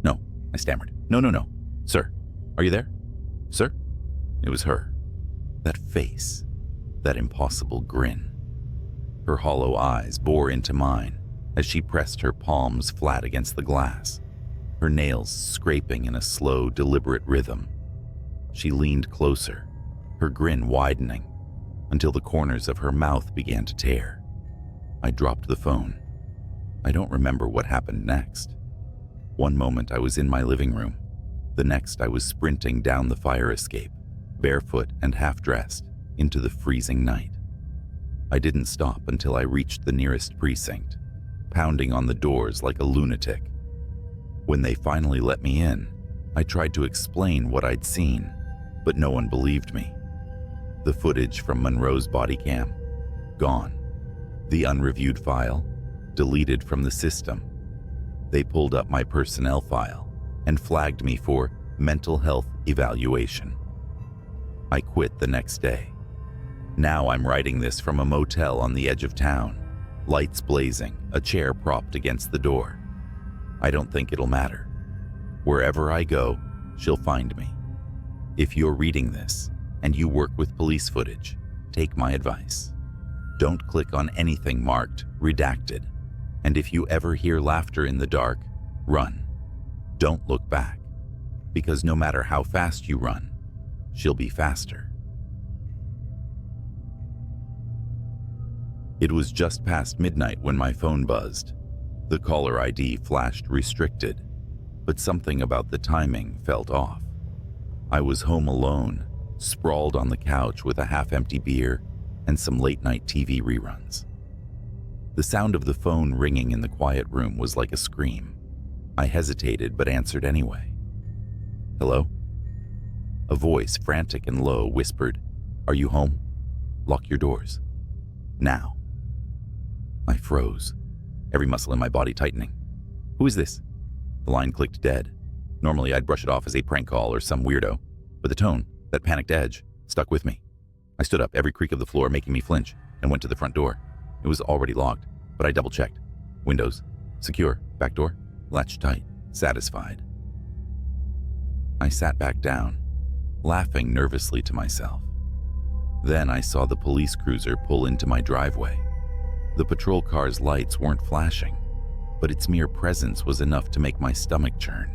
"No," I stammered. No. Sir, are you there? Sir?" It was her. That face, that impossible grin. Her hollow eyes bore into mine as she pressed her palms flat against the glass, her nails scraping in a slow, deliberate rhythm. She leaned closer, her grin widening, until the corners of her mouth began to tear. I dropped the phone. I don't remember what happened next. One moment I was in my living room. The next I was sprinting down the fire escape, barefoot and half-dressed, into the freezing night. I didn't stop until I reached the nearest precinct, pounding on the doors like a lunatic. When they finally let me in, I tried to explain what I'd seen, but no one believed me. The footage from Monroe's body cam, gone. The unreviewed file, deleted from the system. They pulled up my personnel file and flagged me for mental health evaluation. I quit the next day. Now I'm writing this from a motel on the edge of town, lights blazing, a chair propped against the door. I don't think it'll matter. Wherever I go, she'll find me. If you're reading this and you work with police footage, take my advice. Don't click on anything marked redacted. And if you ever hear laughter in the dark, run. Don't look back, because no matter how fast you run, she'll be faster. It was just past midnight when my phone buzzed. The caller ID flashed restricted, but something about the timing felt off. I was home alone, sprawled on the couch with a half-empty beer and some late-night TV reruns. The sound of the phone ringing in the quiet room was like a scream. I hesitated but answered anyway. Hello? A voice, frantic and low, whispered, "Are you home? Lock your doors. Now." I froze, every muscle in my body tightening. "Who is this?" The line clicked dead. Normally I'd brush it off as a prank call or some weirdo, but the tone, that panicked edge, stuck with me. I stood up, every creak of the floor making me flinch, and went to the front door. It was already locked, but I double-checked. Windows, secure, back door, latched tight, satisfied. I sat back down, laughing nervously to myself. Then I saw the police cruiser pull into my driveway. The patrol car's lights weren't flashing, but its mere presence was enough to make my stomach churn.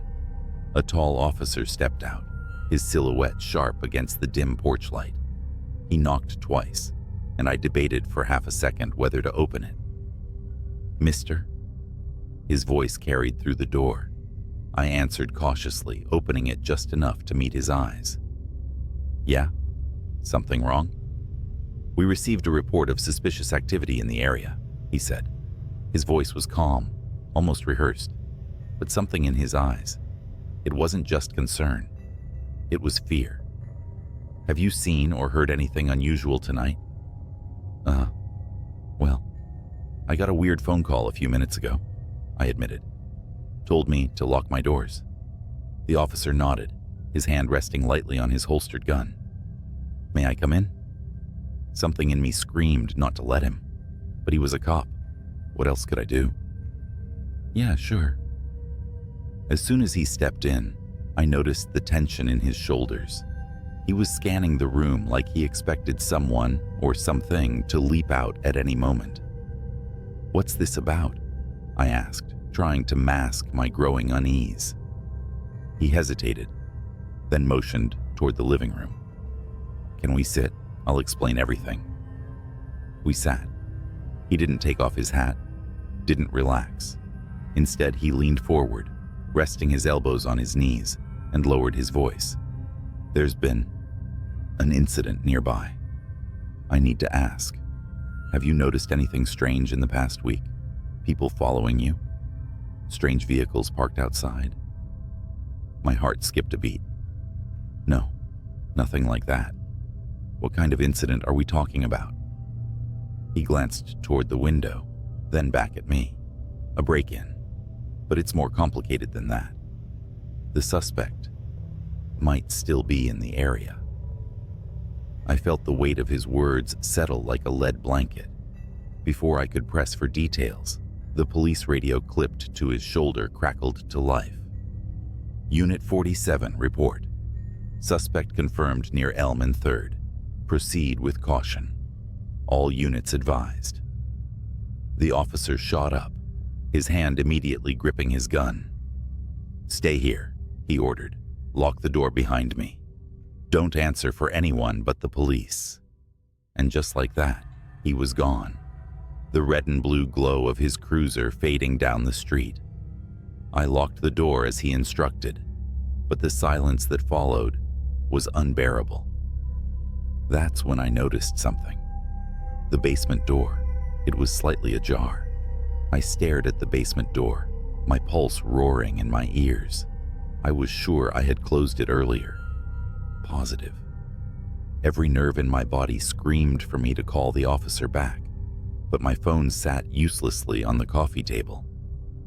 A tall officer stepped out, his silhouette sharp against the dim porch light. He knocked twice, and I debated for half a second whether to open it. "Mister?" His voice carried through the door. I answered cautiously, opening it just enough to meet his eyes. "Yeah? Something wrong?" "We received a report of suspicious activity in the area," he said. His voice was calm, almost rehearsed, but something in his eyes. It wasn't just concern. It was fear. "Have you seen or heard anything unusual tonight?" Well, I got a weird phone call a few minutes ago," I admitted. "Told me to lock my doors." The officer nodded, his hand resting lightly on his holstered gun. "May I come in?" Something in me screamed not to let him, but he was a cop. What else could I do? "Yeah, sure." As soon as he stepped in, I noticed the tension in his shoulders. He was scanning the room like he expected someone or something to leap out at any moment. "What's this about?" I asked, trying to mask my growing unease. He hesitated, then motioned toward the living room. "Can we sit? I'll explain everything." We sat. He didn't take off his hat, didn't relax. Instead, he leaned forward, resting his elbows on his knees, and lowered his voice. "There's been an incident nearby. I need to ask. Have you noticed anything strange in the past week? People following you? Strange vehicles parked outside?" My heart skipped a beat. "No, nothing like that. What kind of incident are we talking about?" He glanced toward the window, then back at me. "A break-in. But it's more complicated than that. The suspect might still be in the area." I felt the weight of his words settle like a lead blanket. Before I could press for details, the police radio clipped to his shoulder crackled to life. "Unit 47, report. Suspect confirmed near Elm and 3rd. Proceed with caution. All units advised. The officer shot up, his hand immediately gripping his gun. Stay here, he ordered. Lock the door behind me. Don't answer for anyone but the police. And just like that, he was gone, the red and blue glow of his cruiser fading down the street. I locked the door as he instructed, but the silence that followed was unbearable. That's when I noticed something. The basement door, it was slightly ajar. I stared at the basement door, my pulse roaring in my ears. I was sure I had closed it earlier. Positive. Every nerve in my body screamed for me to call the officer back, but my phone sat uselessly on the coffee table.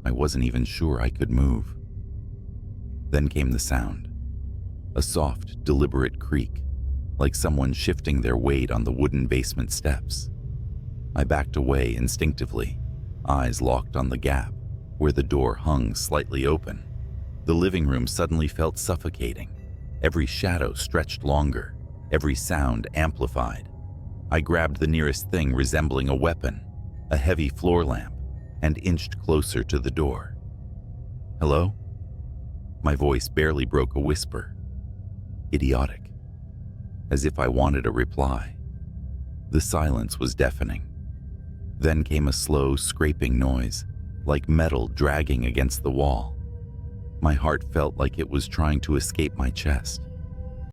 I wasn't even sure I could move. Then came the sound. A soft, deliberate creak, like someone shifting their weight on the wooden basement steps. I backed away instinctively, eyes locked on the gap where the door hung slightly open. The living room suddenly felt suffocating. Every shadow stretched longer, every sound amplified. I grabbed the nearest thing resembling a weapon, a heavy floor lamp, and inched closer to the door. Hello? My voice barely broke a whisper. Idiotic. As if I wanted a reply. The silence was deafening. Then came a slow, scraping noise, like metal dragging against the wall. My heart felt like it was trying to escape my chest.